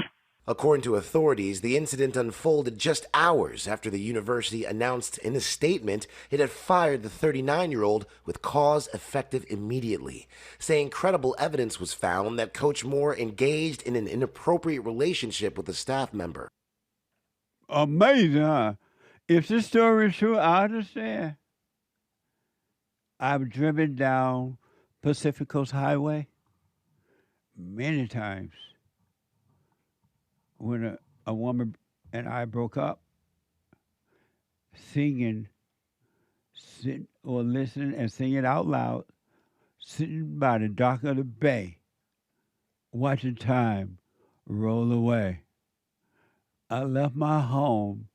According to authorities, the incident unfolded just hours after the university announced in a statement it had fired the 39-year-old with cause effective immediately, saying credible evidence was found that Coach Moore engaged in an inappropriate relationship with a staff member. Amazing, huh? If this story is true, I understand. I've driven down Pacific Coast Highway many times. When a woman and I broke up, singing, sitting or listening and singing out loud, sitting by the dock of the bay, watching time roll away. I left my home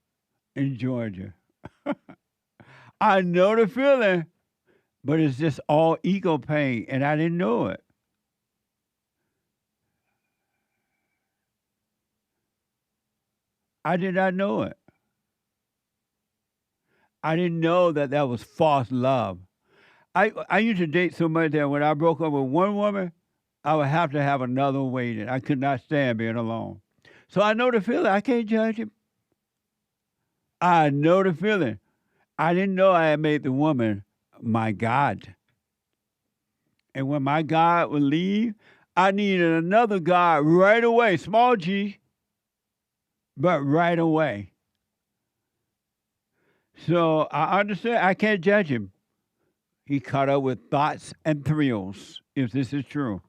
in Georgia. I know the feeling, but it's just all ego pain, and I didn't know it. I did not know it. I didn't know that that was false love. I used to date so much that when I broke up with one woman, I would have to have another waiting. I could not stand being alone. So I know the feeling. I can't judge him. I know the feeling. I didn't know I had made the woman my God. And when my God would leave, I needed another God right away, small g, but right away. So I understand. I can't judge him. He caught up with thoughts and thrills, if this is true.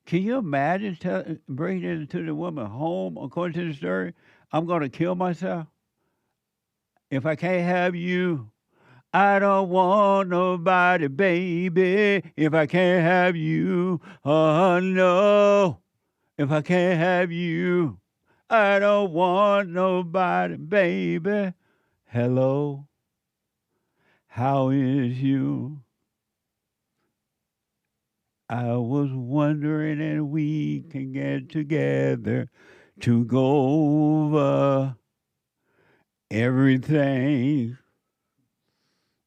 Can you imagine bringing it into the woman home, according to the story? I'm going to kill myself. If I can't have you, I don't want nobody, baby. If I can't have you, oh no. If I can't have you, I don't want nobody, baby. Hello, how is you? I was wondering if we can get together to go over everything.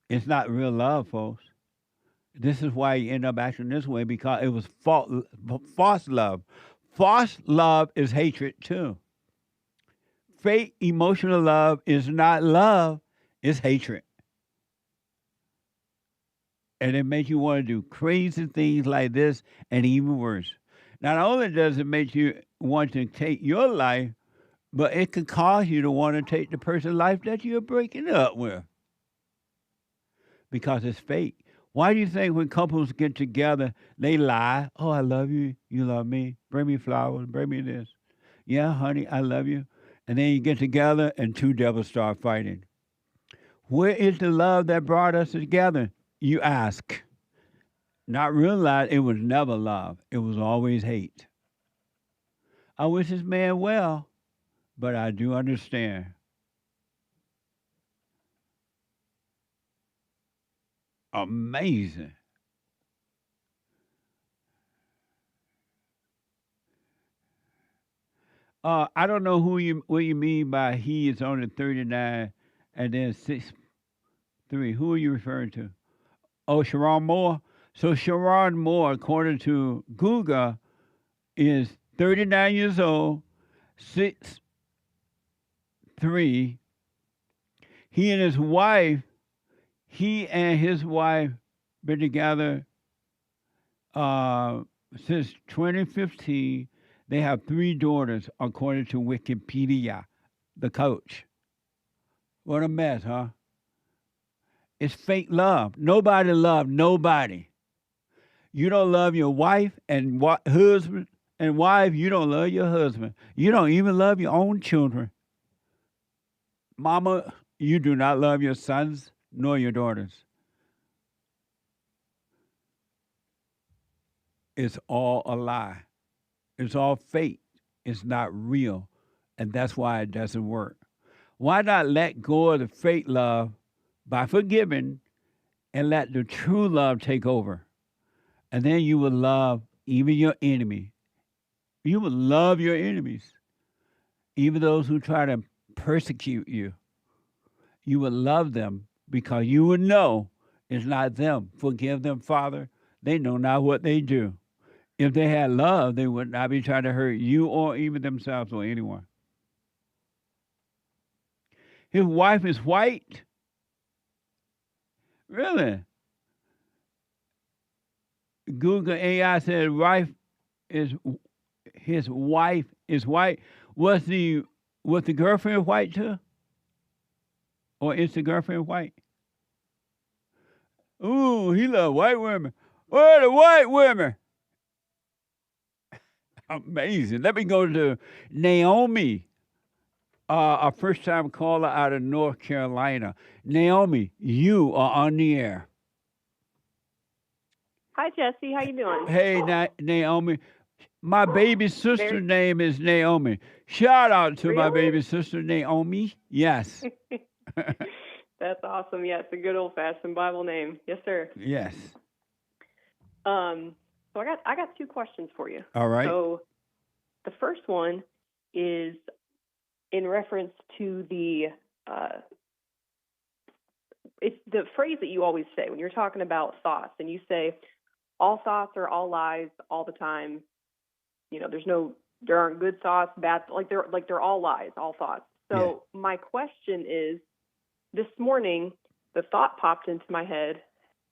It's not real love, folks. This is why you end up acting this way, because it was false love. False love is hatred too. Fake emotional love is not love, it's hatred. And it makes you want to do crazy things like this and even worse. Not only does it make you want to take your life, but it can cause you to want to take the person's life that you're breaking up with. Because it's fake. Why do you think when couples get together, they lie? Oh, I love you. You love me. Bring me flowers. Bring me this. Yeah, honey, I love you. And then you get together and two devils start fighting. Where is the love that brought us together? You ask. Not realize it was never love. It was always hate. I wish this man well, but I do understand. Amazing. I don't know what you mean by he is only 39 and then 6'3". Who are you referring to? Oh, Sherrone Moore. So Sherrone Moore, according to Google, is 39 years old, 6'3". He and his wife been together since 2015. They have 3 daughters, according to Wikipedia, the coach. What a mess, huh? It's fake love. Nobody loves nobody. You don't love your wife and husband and wife. You don't love your husband. You don't even love your own children. Mama, you do not love your sons nor your daughters. It's all a lie. It's all fake. It's not real. And that's why it doesn't work. Why not let go of the fake love by forgiving and let the true love take over? And then you will love even your enemy. You will love your enemies, even those who try to persecute you. You will love them because you will know it's not them. Forgive them, Father. They know not what they do. If they had love, they would not be trying to hurt you or even themselves or anyone. His wife is white? Really? Google AI said his wife is white. Was the girlfriend white too? Or is the girlfriend white? Ooh, he loved white women. Where are the white women? Amazing. Let me go to NAOMI, a first-time caller out of North Carolina. NAOMI, you are on the air. Hi, Jesse. How you doing? Hey, NAOMI. My baby sister's name is Naomi. Shout out to my baby sister, Naomi. Yes. That's awesome. Yeah, it's a good old-fashioned Bible name. Yes, sir. Yes. So I got two questions for you. All right. So the first one is in reference to it's the phrase that you always say when you're talking about thoughts, and you say all thoughts are all lies all the time. You know, there aren't good thoughts, bad, they're all lies, all thoughts. So my question is, this morning the thought popped into my head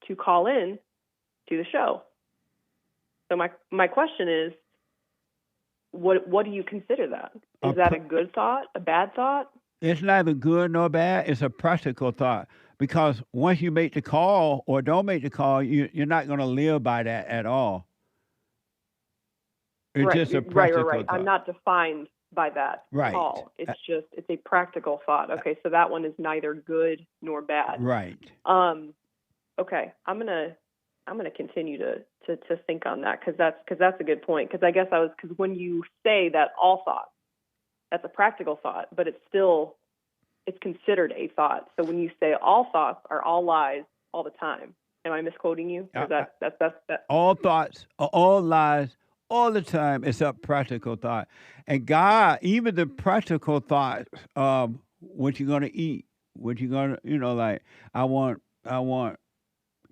to call in to the show. So my question is, what do you consider that? Is that a good thought, a bad thought? It's neither good nor bad. It's a practical thought. Because once you make the call or don't make the call, you're not going to live by that at all. It's just a practical right. thought. I'm not defined by that call. It's a practical thought. Okay, so that one is neither good nor bad. Right. Okay, I'm gonna continue to think on that because that's a good point. Because I guess because when you say that all thoughts, that's a practical thought, but it's considered a thought. So when you say all thoughts are all lies all the time, am I misquoting you? Or that's all thoughts are all lies all the time. It's a practical thought. And God, even the practical thoughts, what you're going to eat, what you're going to, like, I want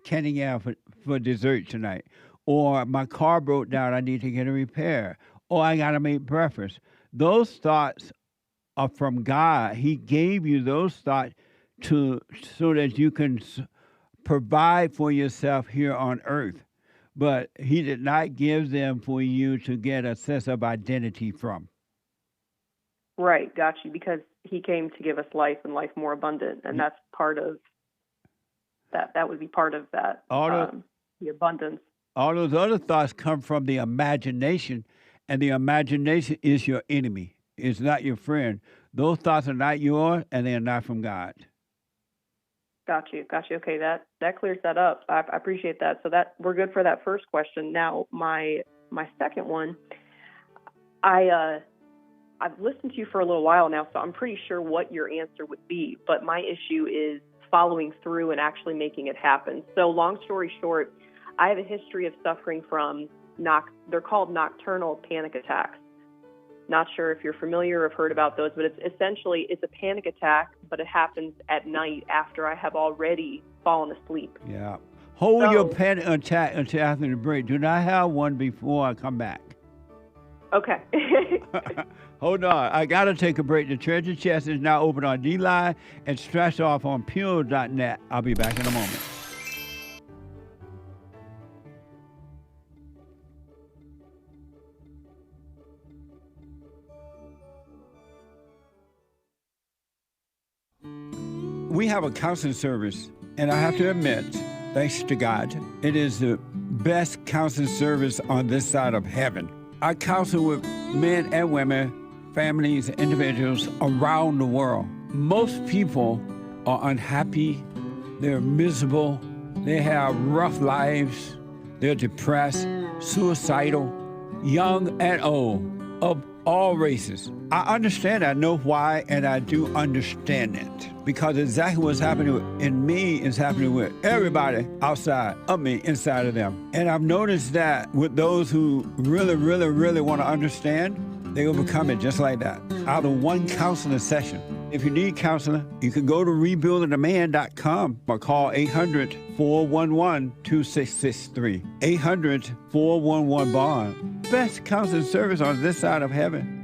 candy yam for dessert tonight. Or my car broke down, I need to get a repair. Or I got to make breakfast. Those thoughts are from God. He gave you those thoughts so that you can provide for yourself here on earth. But he did not give them for you to get a sense of identity from. Right, got you, because he came to give us life and life more abundant, and that's part of that. That would be part of that, the abundance. All those other thoughts come from the imagination, and the imagination is your enemy. It's not your friend. Those thoughts are not yours, and they are not from God. Got you. Okay, that clears that up. I appreciate that. So that we're good for that first question. Now, my second one, I've listened to you for a little while now, so I'm pretty sure what your answer would be. But my issue is following through and actually making it happen. So long story short, I have a history of suffering from they're called nocturnal panic attacks. Not sure if you're familiar or have heard about those, but it's a panic attack, but it happens at night after I have already fallen asleep. Yeah. Hold your panic attack until after the break. Do not have one before I come back. Okay. Hold on. I got to take a break. The Treasure Chest is now open on D-Line and stretched off on pure.net. I'll be back in a moment. We have a counseling service And I have to admit, thanks to God, it is the best counseling service on this side of heaven. I counsel with men and women, families, individuals around the world. Most people are unhappy, they're miserable, they have rough lives, they're depressed, suicidal, young and old, of all races. I understand, I know why, and I do understand it. Because exactly what's happening in me is happening with everybody outside of me, inside of them. And I've noticed that with those who really, really, really want to understand, they overcome it just like that, out of one counseling session. If you need counseling, you can go to rebuildingaman.com or call 800-411-2663. 800-411-BOND. Best counseling service on this side of heaven.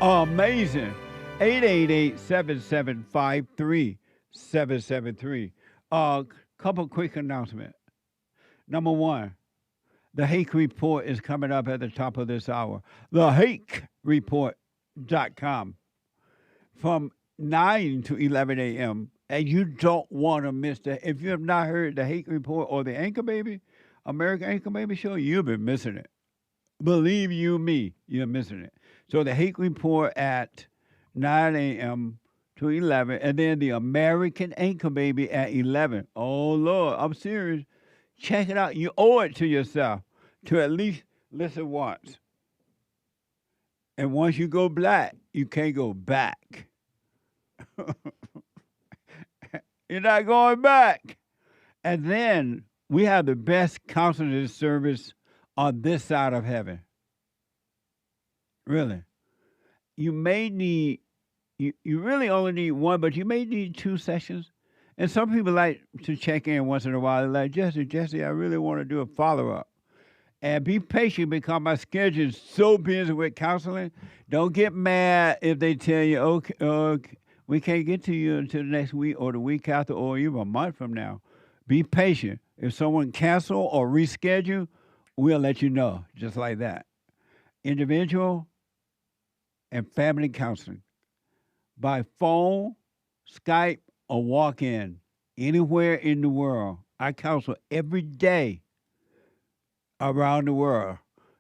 Amazing. 888-775-3773. Couple quick announcements. Number one, the Hake Report is coming up at the top of this hour. TheHakeReport.com from 9 to 11 a.m. And you don't want to miss that. If you have not heard the Hake Report or the Anchor Baby, American Anchor Baby Show, you've been missing it. Believe you me, you're missing it. So the Hake Report at 9 a.m. to 11, and then the American Anchor Baby at 11. Oh, Lord, I'm serious. Check it out. You owe it to yourself to at least listen once. And once you go black, you can't go back. You're not going back. And then we have the best counseling service on this side of heaven. Really. You may need, you really only need one, but you may need 2 sessions. And some people like to check in once in a while. They're like, Jesse, I really want to do a follow-up. And be patient because my schedule is so busy with counseling. Don't get mad if they tell you, okay, we can't get to you until the next week or the week after or even a month from now. Be patient. If someone cancel or reschedule, we'll let you know, just like that. Individual and family counseling by phone, Skype, or walk-in anywhere in the world. I counsel every day around the world.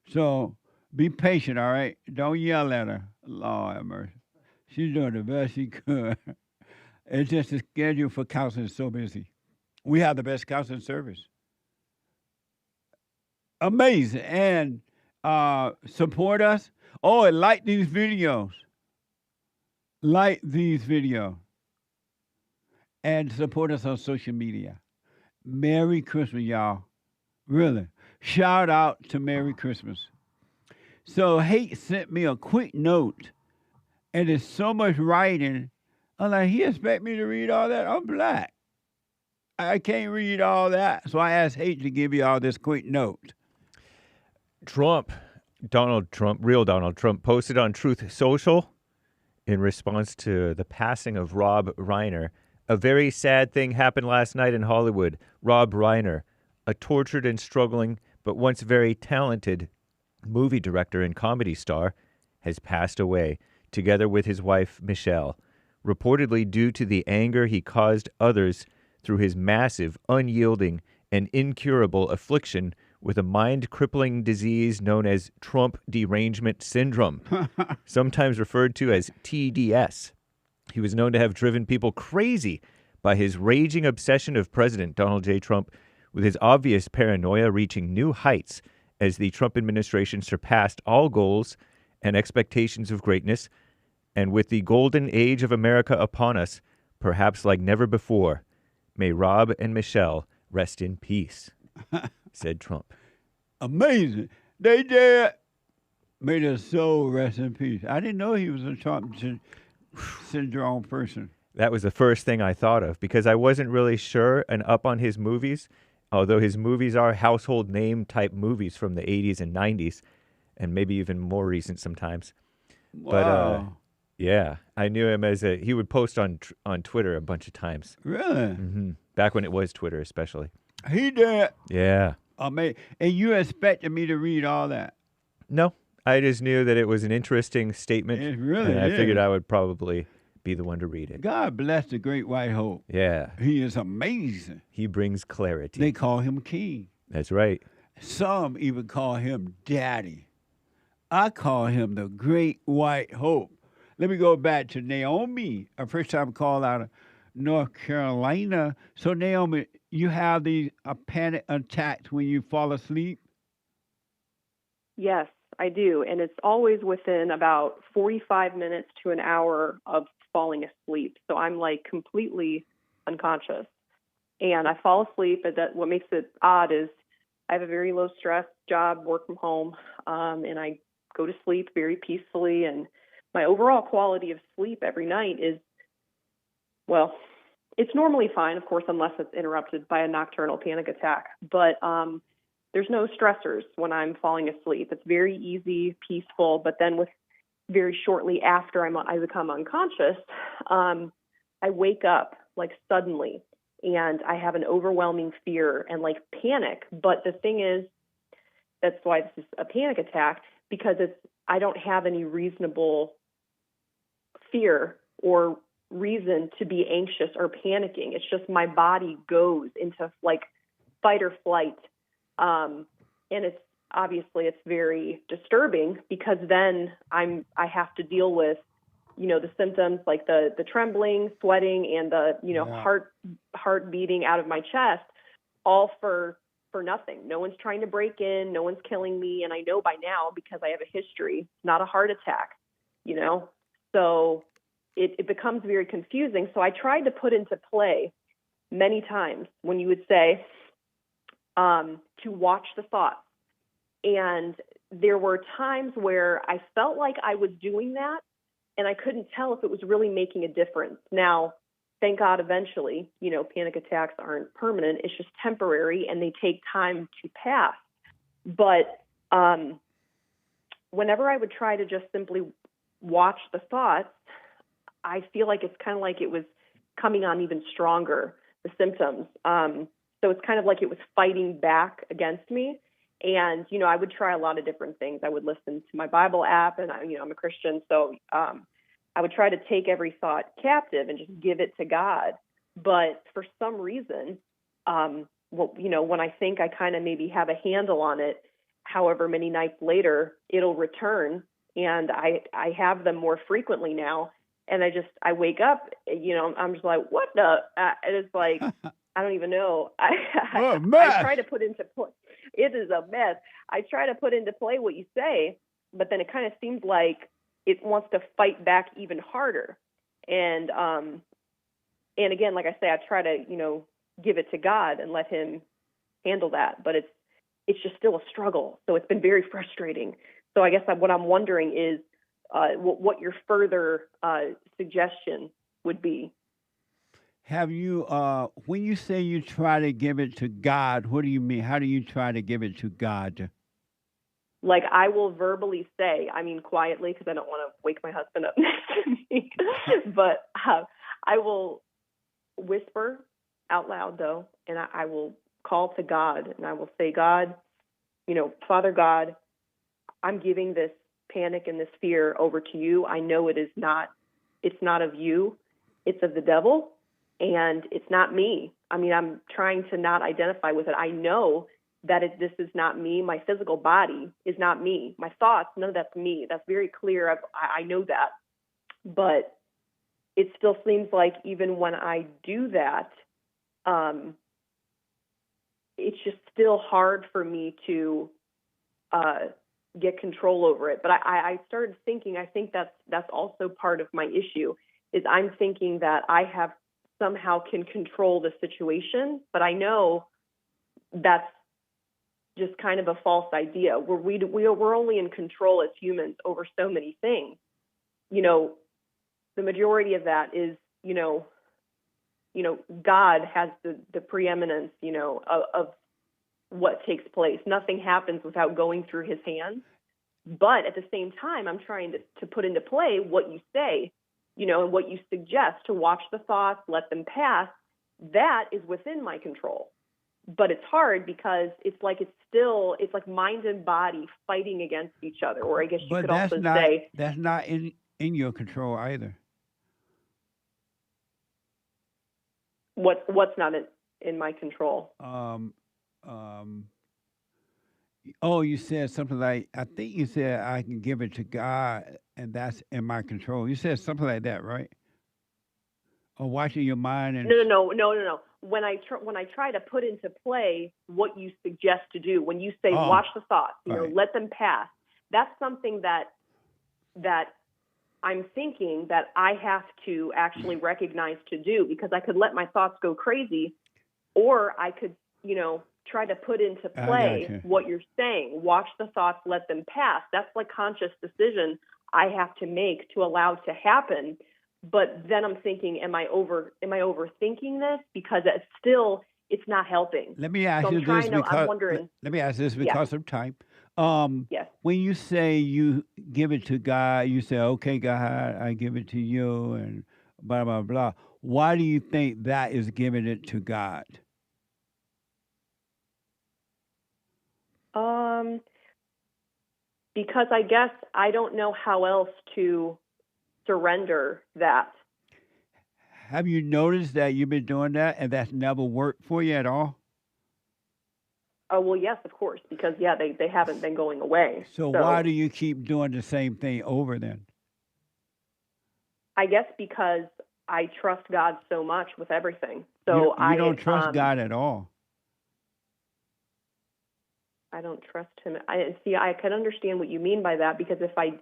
So be patient, all right? Don't yell at her. Lord have mercy. She's doing the best she could. It's just the schedule for counseling is so busy. We have the best counseling service. Amazing. And support us. Oh, and like these videos. Like these videos. And support us on social media. Merry Christmas, y'all. Really. Shout out to Merry Christmas. So Hake sent me a quick note. And there's so much writing. I'm like, he expect me to read all that? I'm black. I can't read all that. So I asked Hake to give you all this quick note. Donald Trump, real Donald Trump, posted on Truth Social in response to the passing of Rob Reiner. A very sad thing happened last night in Hollywood. Rob Reiner, a tortured and struggling but once very talented movie director and comedy star, has passed away, together with his wife, Michelle, reportedly due to the anger he caused others through his massive, unyielding, and incurable affliction with a mind-crippling disease known as Trump derangement syndrome, sometimes referred to as TDS. He was known to have driven people crazy by his raging obsession of President Donald J. Trump with his obvious paranoia reaching new heights as the Trump administration surpassed all goals and expectations of greatness, and with the golden age of America upon us, perhaps like never before, may Rob and Michelle rest in peace, said Trump. Amazing. They did. May their soul rest in peace. I didn't know he was a Trump syndrome person. That was the first thing I thought of because I wasn't really sure and up on his movies, although his movies are household name type movies from the 80s and 90s, and maybe even more recent sometimes. Wow. But yeah, I knew him as he would post on Twitter a bunch of times. Really? Mm-hmm. Back when it was Twitter, especially. He did. Yeah. And you expected me to read all that? No, I just knew that it was an interesting statement. It really and I is. figured I would probably be the one to read it. God bless the great white hope. Yeah. He is amazing. He brings clarity. They call him king. That's right. Some even call him daddy. I call him the great white hope. Let me go back to NAOMI, a first-time call out of North Carolina. So, NAOMI, you have these panic attacks when you fall asleep? Yes, I do. And it's always within about 45 minutes to an hour of falling asleep. So I'm like completely unconscious. And I fall asleep. And what makes it odd is I have a very low stress job, work from home, and I go to sleep very peacefully. And my overall quality of sleep every night is, well, it's normally fine, of course, unless it's interrupted by a nocturnal panic attack. But there's no stressors when I'm falling asleep. It's very easy, peaceful. But then very shortly after I become unconscious, I wake up like suddenly, and I have an overwhelming fear and like panic. But the thing is, that's why this is a panic attack, because I don't have any reasonable fear or reason to be anxious or panicking. It's just my body goes into like fight or flight. And it's very disturbing because then I have to deal with, the symptoms like the trembling, sweating, and the, heart beating out of my chest, all for nothing. No one's trying to break in. No one's killing me. And I know by now, because I have a history, not a heart attack, so it becomes very confusing. So I tried to put into play many times when you would say, to watch the thoughts. And there were times where I felt like I was doing that, and I couldn't tell if it was really making a difference. Now, thank God, eventually, panic attacks aren't permanent. It's just temporary, and they take time to pass. But whenever I would try to just simply watch the thoughts, I feel like it's kind of like it was coming on even stronger, the symptoms. So it's kind of like it was fighting back against me. And, I would try a lot of different things. I would listen to my Bible app, and, I'm a Christian. So I would try to take every thought captive and just give it to God. But for some reason, when I think I kind of maybe have a handle on it, however many nights later, it'll return. And I have them more frequently now. And I wake up, I'm just like, what the? And it's like, I don't even know. I try to put into play. It is a mess. I try to put into play what you say, but then it kind of seems like it wants to fight back even harder. And again, like I say, I try to, give it to God and let Him handle that. But it's just still a struggle. So it's been very frustrating. So I guess what I'm wondering is what your further suggestion would be. Have you, when you say you try to give it to God, what do you mean? How do you try to give it to God? Like I will verbally say, quietly, because I don't want to wake my husband up next to me, but I will whisper out loud, though, and I will call to God, and I will say, God, Father God, I'm giving this panic and this fear over to you. I know it's not of you, it's of the devil. And it's not me. I'm trying to not identify with it. I know that this is not me. My physical body is not me. My thoughts, none of that's me. That's very clear. I know that. But it still seems like even when I do that, it's just still hard for me to get control over it. But I started thinking, I think that's also part of my issue, is I'm thinking that I have somehow can control the situation, but I know that's just kind of a false idea. We're only in control as humans over so many things. The majority of that is, God has the preeminence, of what takes place. Nothing happens without going through his hands. But at the same time, I'm trying to put into play what you say, and what you suggest, to watch the thoughts, let them pass. That is within my control. But it's hard because it's like mind and body fighting against each other. Or I guess you could also say that's not in your control either. What's not in my control? You said something like, I think you said I can give it to God and that's in my control. You said something like that, right? Or watching your mind and No. When I try to put into play what you suggest to do, when you say watch the thoughts, right, let them pass, that's something that I'm thinking that I have to actually recognize to do, because I could let my thoughts go crazy, or I could, try to put into play what you're saying. Watch the thoughts, let them pass. That's like conscious decision I have to make to allow to happen. But then I'm thinking, am I overthinking this? Because it's not helping. Let me ask you this because of time. Yes. When you say you give it to God, you say, okay, God, I give it to you, and blah, blah, blah. Why do you think that is giving it to God? Because I guess I don't know how else to surrender that. Have you noticed that you've been doing that and that's never worked for you at all? Oh, well, yes, of course, because, they haven't been going away. So why do you keep doing the same thing over then? I guess because I trust God so much with everything. So you don't trust God at all. I don't trust him. I can understand what you mean by that, because if I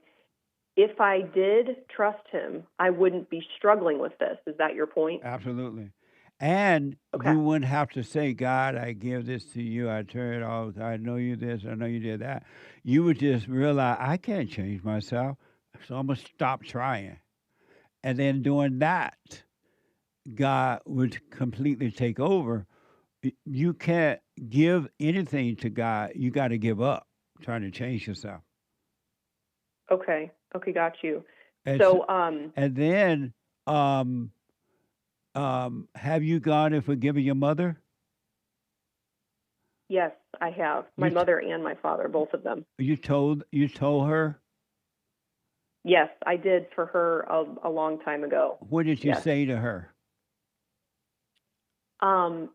did trust him, I wouldn't be struggling with this. Is that your point? Absolutely. And you wouldn't have to say, God, I give this to you. I turn it off. I know you this. I know you did that. You would just realize, I can't change myself, so I'm going to stop trying. And then doing that, God would completely take over. You can't give anything to God. You got to give up trying to change yourself. Okay, got you. And then, have you gone and forgiven your mother? Yes, I have. My mother and my father, both of them. You told her? Yes, I did for her a long time ago. What did you say to her?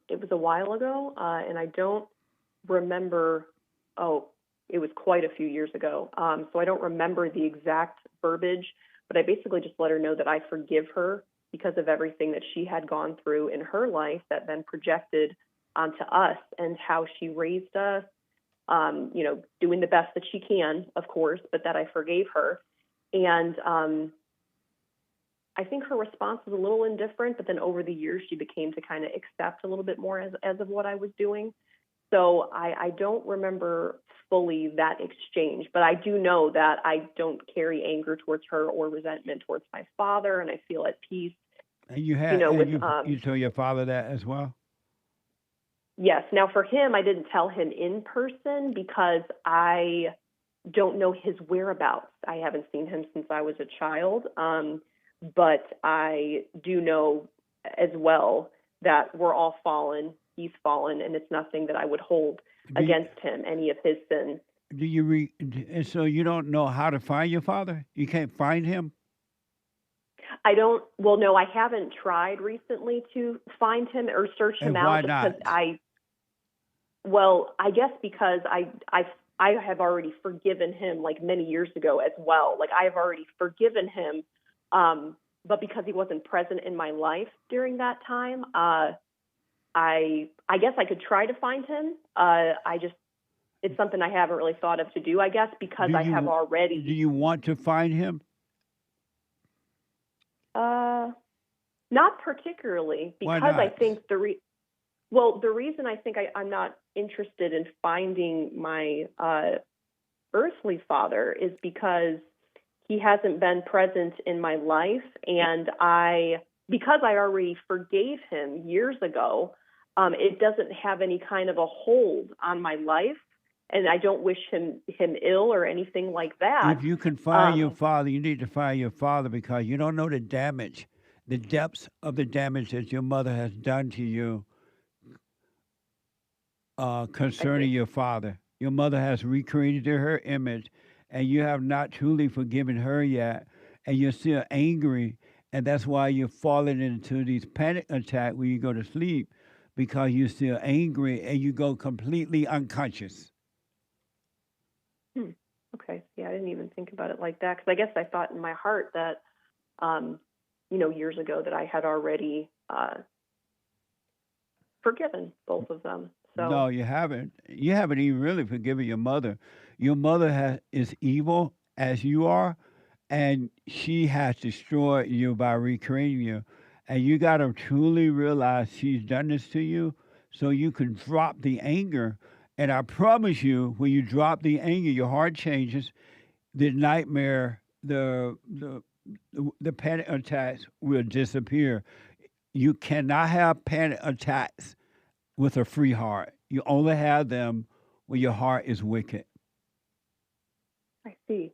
It was a while ago, and I don't remember. It was quite a few years ago. So I don't remember the exact verbiage, but I basically just let her know that I forgive her because of everything that she had gone through in her life that then projected onto us, and how she raised us, doing the best that she can, of course, but that I forgave her. And I think her response was a little indifferent, but then over the years she became to kind of accept a little bit more as of what I was doing. So I don't remember fully that exchange, but I do know that I don't carry anger towards her or resentment towards my father, and I feel at peace. And you told your father that as well? Yes. Now for him, I didn't tell him in person because I don't know his whereabouts. I haven't seen him since I was a child. But I do know as well that we're all fallen. He's fallen, and it's nothing that I would hold against him, any of his sins. And so you don't know how to find your father? You can't find him? No, I haven't tried recently to find him or search him out. Why not? I guess because I have already forgiven him like many years ago as well. Like I have already forgiven him. But because he wasn't present in my life during that time, I guess I could try to find him. It's something I haven't really thought of to do, I guess, because I have already. Do you want to find him? Not particularly, Why because not? I think the reason I think I'm not interested in finding my earthly father is because he hasn't been present in my life, and because I already forgave him years ago, it doesn't have any kind of a hold on my life, and I don't wish him ill or anything like that. If you can find your father, you need to find your father because you don't know the damage, the depths of the damage that your mother has done to you concerning your father. Your mother has recreated her image, and you have not truly forgiven her yet, and you're still angry, and that's why you're falling into these panic attacks when you go to sleep, because you're still angry and you go completely unconscious. Okay. Yeah, I didn't even think about it like that, because I guess I thought in my heart that, years ago that I had already forgiven both of them. So No, you haven't. You haven't even really forgiven your mother. Your mother is evil as you are, and she has destroyed you by recreating you. And you got to truly realize she's done this to you so you can drop the anger. And I promise you, when you drop the anger, your heart changes. The nightmare, the panic attacks will disappear. You cannot have panic attacks with a free heart. You only have them when your heart is wicked. I see.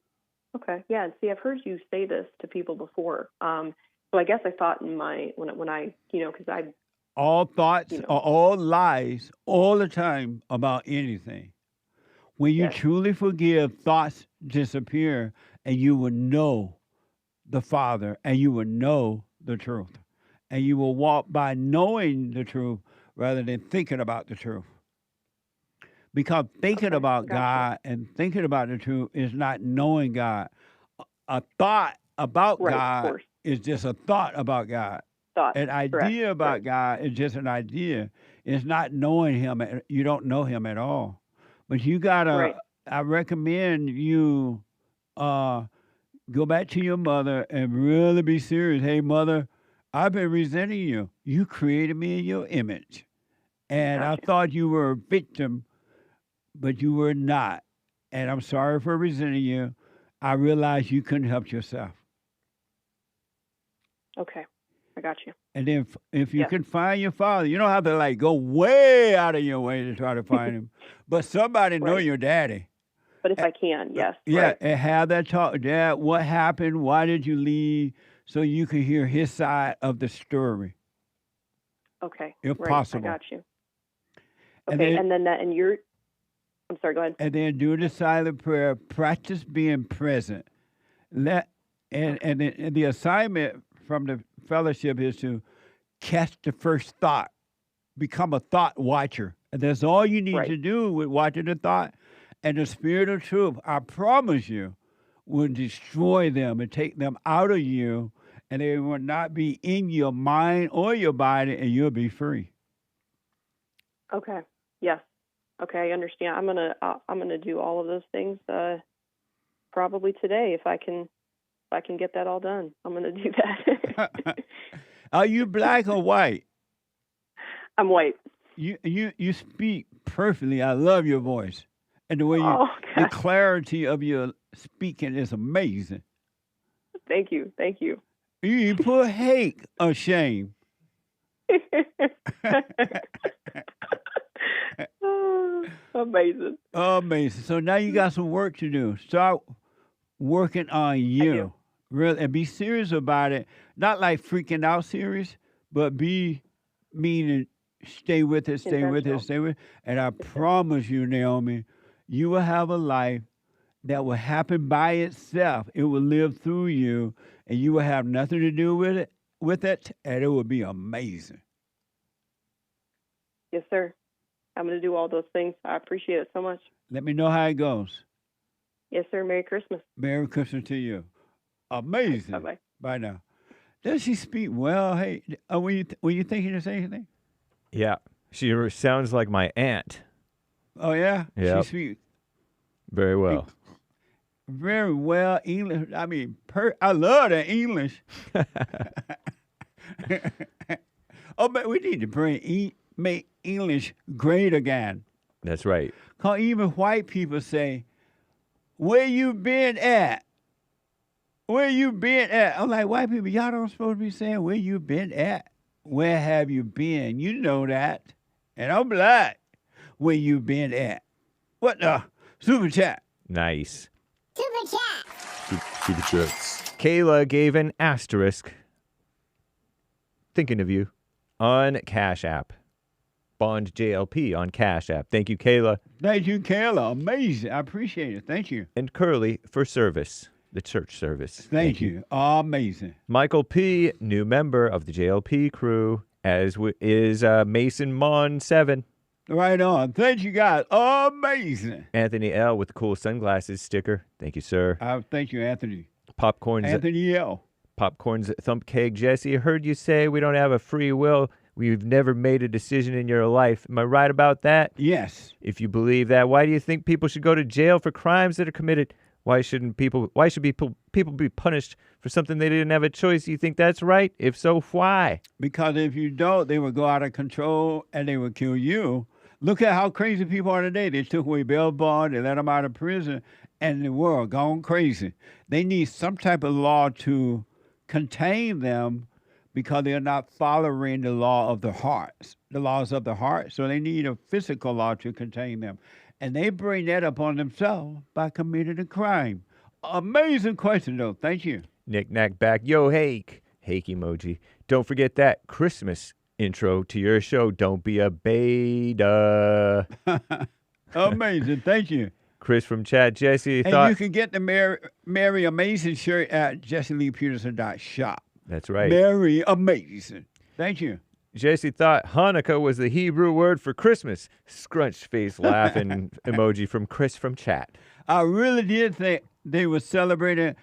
Okay. Yeah. And see, I've heard you say this to people before. So I guess I thought in when I because I all thoughts are all lies all the time about anything. When you truly forgive, thoughts disappear, and you will know the Father, and you will know the truth, and you will walk by knowing the truth rather than thinking about the truth. Because thinking about God and thinking about the truth is not knowing God. A thought about God is just a thought about God. An idea about God is just an idea. It's not knowing Him. You don't know Him at all. But you gotta. I recommend you go back to your mother and really be serious. Hey, mother, I've been resenting you. You created me in your image, and I thought you were a victim, but you were not. And I'm sorry for resenting you. I realized you couldn't help yourself. Okay. I got you. And then if you can find your father, you don't have to go way out of your way to try to find him. But somebody know your daddy. But if I can, yes. Yeah, and have that talk. Dad, what happened? Why did you leave? So you can hear his side of the story. Okay. If possible. I got you. Okay, and then I'm sorry, go ahead. And then do the silent prayer. Practice being present. And the assignment from the fellowship is to catch the first thought, become a thought watcher. And that's all you need to do with watching the thought. And the Spirit of truth, I promise you, will destroy them and take them out of you, and they will not be in your mind or your body, and you'll be free. Okay. Yes. Okay, I understand. I'm gonna do all of those things probably today if I can get that all done. I'm gonna do that. Are you black or white? I'm white. You speak perfectly. I love your voice, and the way the clarity of your speaking is amazing. Thank you. Thank you. You put Hake on shame. Amazing. Amazing. So now you got some work to do. Start working on you. Really, and be serious about it. Not like freaking out serious, but be meaning stay with it, stay with it, stay with it. And I promise you, Naomi, you will have a life that will happen by itself. It will live through you, and you will have nothing to do with it, and it will be amazing. Yes, sir. I'm going to do all those things. I appreciate it so much. Let me know how it goes. Yes, sir. Merry Christmas. Merry Christmas to you. Amazing. Bye-bye. Bye now. Does she speak well? Hey, were you thinking to say anything? Yeah. She sounds like my aunt. Oh, yeah? Yep. She speaks Very well. very well English. I mean, I love that English. Oh, but we need to make English great again. That's right. Because even white people say, where you been at? Where you been at? I'm like, white people, y'all don't supposed to be saying where you been at. Where have you been? You know that. And I'm like, where you been at? What the? Super chat. Nice. Super chat. Super chats. Kayla gave an asterisk. Thinking of you on Cash App. Bond JLP on Cash App. Thank you, Kayla. Thank you, Kayla. Amazing. I appreciate it. Thank you. And Curly for service. The church service. Thank you. Amazing. Michael P., new member of the JLP crew, as is Mason Mon 7. Right on. Thank you, guys. Amazing. Anthony L. with the cool sunglasses sticker. Thank you, sir. Thank you, Anthony. Popcorn's Anthony L. Popcorn's thump keg. Jesse, heard you say we don't have a free will. We've never made a decision in your life. Am I right about that? Yes. If you believe that, why do you think people should go to jail for crimes that are committed? Why should people be punished for something they didn't have a choice? You think that's right? If so, why? Because if you don't, they will go out of control and they will kill you. Look at how crazy people are today. They took away bail bond, they let them out of prison, and the world gone crazy. They need some type of law to contain them because they're not following the law of the hearts, the laws of the heart. So they need a physical law to contain them. And they bring that upon themselves by committing a crime. Amazing question, though. Thank you. Nick Nack back. Yo, Hake. Hake emoji. Don't forget that Christmas intro to your show. Don't be a beta. Amazing. Thank you. Chris from chat. Jesse and thought... you can get the Mary Amazing shirt at jesseleepeterson.shop. That's right. Mary Amazing. Thank you. Jesse thought Hanukkah was the Hebrew word for Christmas. Scrunched face laughing emoji from Chris from chat. I really did think they were celebrating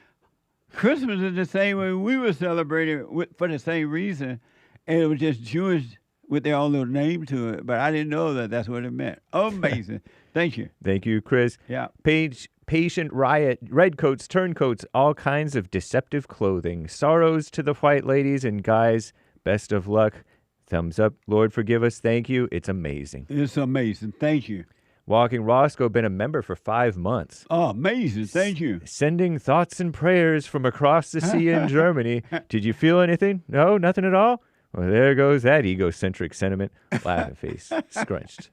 Christmas in the same way we were celebrating for the same reason. And it was just Jewish with their own little name to it. But I didn't know that that's what it meant. Amazing. Thank you. Thank you, Chris. Yeah. Patient riot, redcoats, turncoats, all kinds of deceptive clothing. Sorrows to the white ladies and guys. Best of luck. Thumbs up. Lord, forgive us. Thank you. It's amazing. It's amazing. Thank you. Walking Roscoe, been a member for 5 months. Oh, amazing. Thank you. Sending thoughts and prayers from across the sea in Germany. Did you feel anything? No, nothing at all? Well, there goes that egocentric sentiment. Laughing face. Scrunched.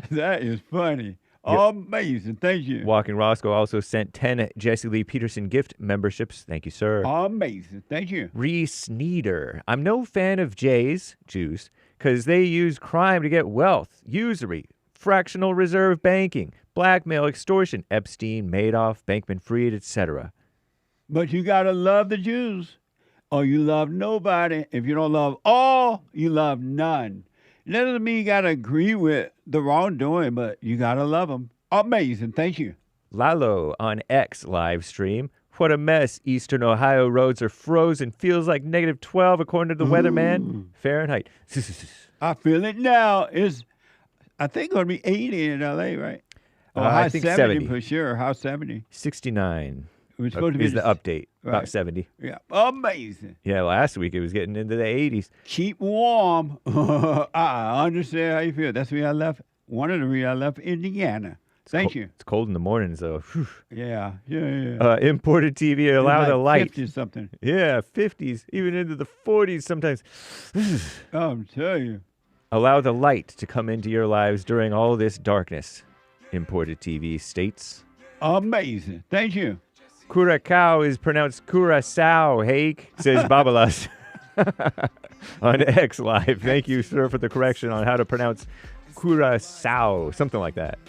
That is funny. Yep. Amazing. Thank you. Walking Roscoe also sent 10 Jesse Lee Peterson gift memberships. Thank you, sir. Amazing. Thank you. Reese Sneeder. I'm no fan of Jews, because they use crime to get wealth, usury, fractional reserve banking, blackmail, extortion, Epstein, Madoff, Bankman-Fried, etc. But you got to love the Jews, or you love nobody. If you don't love all, you love none. That doesn't mean you got to agree with the wrongdoing, but you got to love them. Amazing. Thank you. Lalo on X live stream. What a mess. Eastern Ohio roads are frozen. Feels like -12 according to the weatherman. Fahrenheit. I feel it now. It's, I think, going to be 80 in L.A., right? Oh, high I think 70 for sure. High 70. 69 It was supposed to be is the update. Right. About 70. Yeah. Amazing. Yeah, last week it was getting into the 80s. Keep warm. I understand how you feel. That's where I left. One of the reasons I left Indiana. Thank you. It's cold in the mornings, though. Whew. Yeah. Imported TV, allow the light. 50 something. Yeah, 50s, even into the 40s sometimes. I'm telling you. Allow the light to come into your lives during all this darkness. Imported TV states. Amazing. Thank you. Curacao is pronounced Curacao, Hake, says Babalas on X Live. Thank you, sir, for the correction on how to pronounce Curacao, something like that.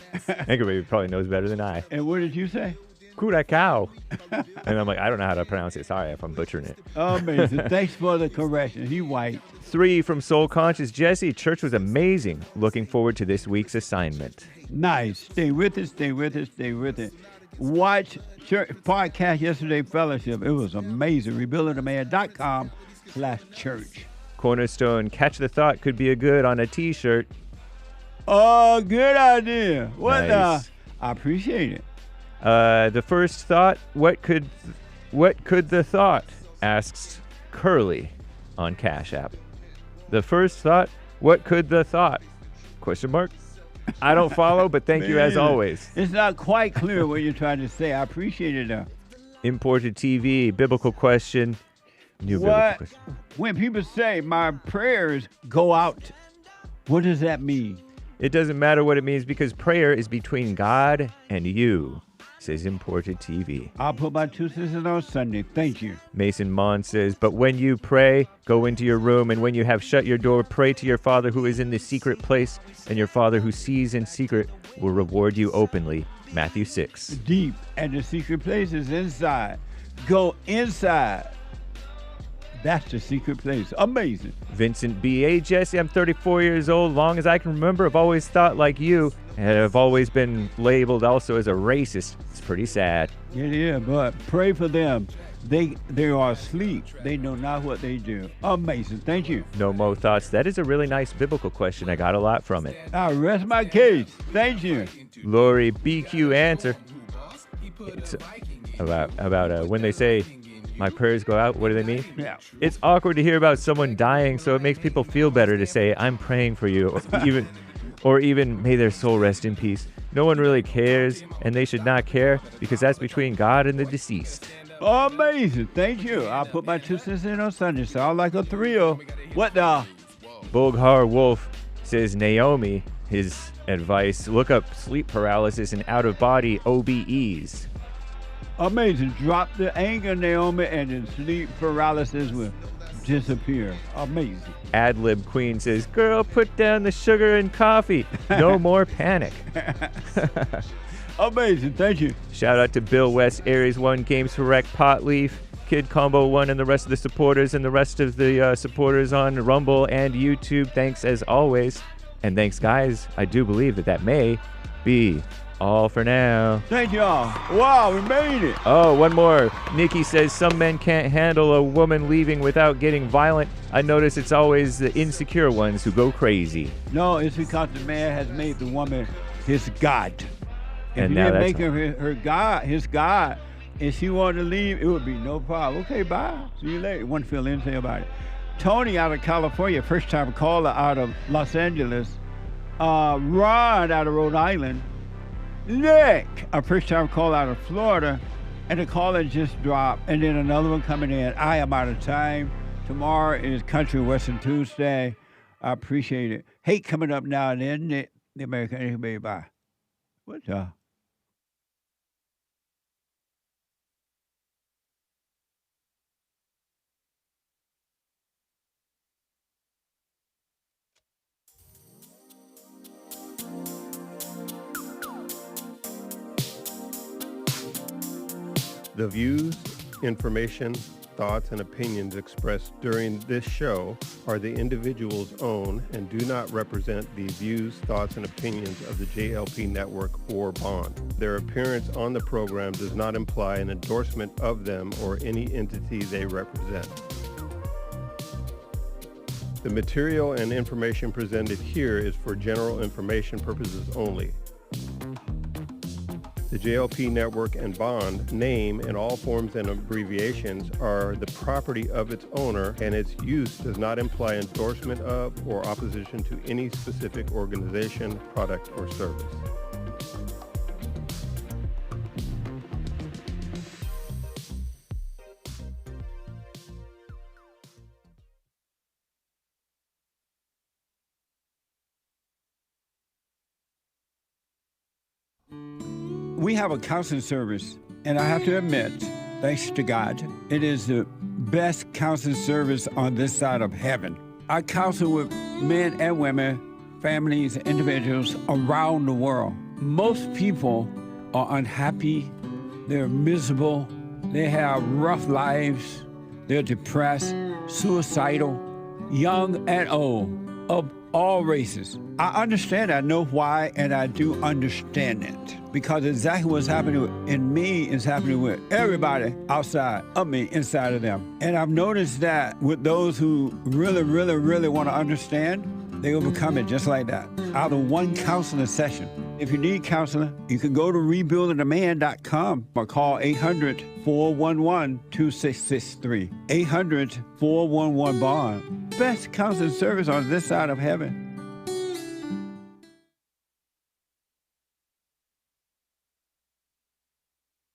Everybody probably knows better than I. And what did you say? Curacao. And I'm like, I don't know how to pronounce it. Sorry if I'm butchering it. Amazing. Thanks for the correction. He white. 3 from Soul Conscious. Jesse, church was amazing. Looking forward to this week's assignment. Nice. Stay with us. Stay with us. Stay with it. Watch church podcast Yesterday Fellowship. It was amazing. RebuildingTheMan.com/church. Cornerstone, catch the thought could be a good on a T-shirt. Oh, good idea. What Nice. I appreciate it. The first thought, what could the thought? Asks Curly on Cash App. The first thought, what could the thought? Question mark. I don't follow, but thank you as Man, always. It's not quite clear what you're trying to say. I appreciate it though. Imported TV, biblical question. New biblical What? question. When people say my prayers go out, what does that mean? It doesn't matter what it means because prayer is between God and you, says Imported TV. I'll put my 2 cents in on Sunday. Thank you. Mason Mon says, but when you pray, go into your room, and when you have shut your door, pray to your Father who is in the secret place, and your Father who sees in secret will reward you openly. Matthew 6. Deep, and the secret place is inside. Go inside. That's the secret place. Amazing. Vincent B. Hey, Jesse, I'm 34 years old. Long as I can remember, I've always thought like you, and I've always been labeled also as a racist. It's pretty sad. Yeah, but pray for them. They are asleep. They know not what they do. Amazing. Thank you. No more thoughts. That is a really nice biblical question. I got a lot from it. I rest my case. Thank you. Lori BQ answer. It's about when they say my prayers go out, what do they mean? Yeah. It's awkward to hear about someone dying, so it makes people feel better to say I'm praying for you, or even may their soul rest in peace. No one really cares, and they should not care because that's between God and the deceased. Amazing. Thank you. I'll put my 2 cents in on Sunday. Sound like a thrill. What the? Bulghar Wolf says Naomi, his advice, look up sleep paralysis and out-of-body OBEs. Amazing. Drop the anger, Naomi, and then sleep paralysis will disappear. Amazing. Adlib Queen says, girl, put down the sugar and coffee. No more panic. Amazing. Thank you. Shout out to Bill West, Aries 1, Games for Rec, Potleaf, Kid Combo 1, and the rest of the supporters, and the rest of the supporters on Rumble and YouTube. Thanks as always. And thanks, guys. I do believe that may be all for now. Thank you all. Wow, we made it. Oh, one more. Nikki says some men can't handle a woman leaving without getting violent. I notice it's always the insecure ones who go crazy. No, it's because the man has made the woman his God. If And he now didn't that's make her her God, his God, and she wanted to leave, it would be no problem. Okay, bye. See you later. Want to feel anything about it. Tony out of California, first time caller out of Los Angeles. Ron out of Rhode Island. Nick, a first time caller out of Florida. And the caller just dropped. And then another one coming in. I am out of time. Tomorrow is Country Western Tuesday. I appreciate it. Hake coming up now and then. Nick, the American baby. Bye. What's up? The views, information, thoughts, and opinions expressed during this show are the individual's own and do not represent the views, thoughts, and opinions of the JLP Network or Bond. Their appearance on the program does not imply an endorsement of them or any entity they represent. The material and information presented here is for general information purposes only. The JLP Network and Bond name and all forms and abbreviations are the property of its owner, and its use does not imply endorsement of or opposition to any specific organization, product, or service. We have a counseling service, and I have to admit, thanks to God, it is the best counseling service on this side of heaven. I counsel with men and women, families, individuals around the world. Most people are unhappy, they're miserable, they have rough lives, they're depressed, suicidal, young and old, of all races. I understand, I know why, and I do understand it. Because exactly what's happening in me is happening with everybody outside of me, inside of them. And I've noticed that with those who really, really, really want to understand, they overcome it just like that, out of one counseling session. If you need counseling, you can go to rebuildingtheman.com or call 800-411-2663. 800-411-BOND. Best counseling service on this side of heaven.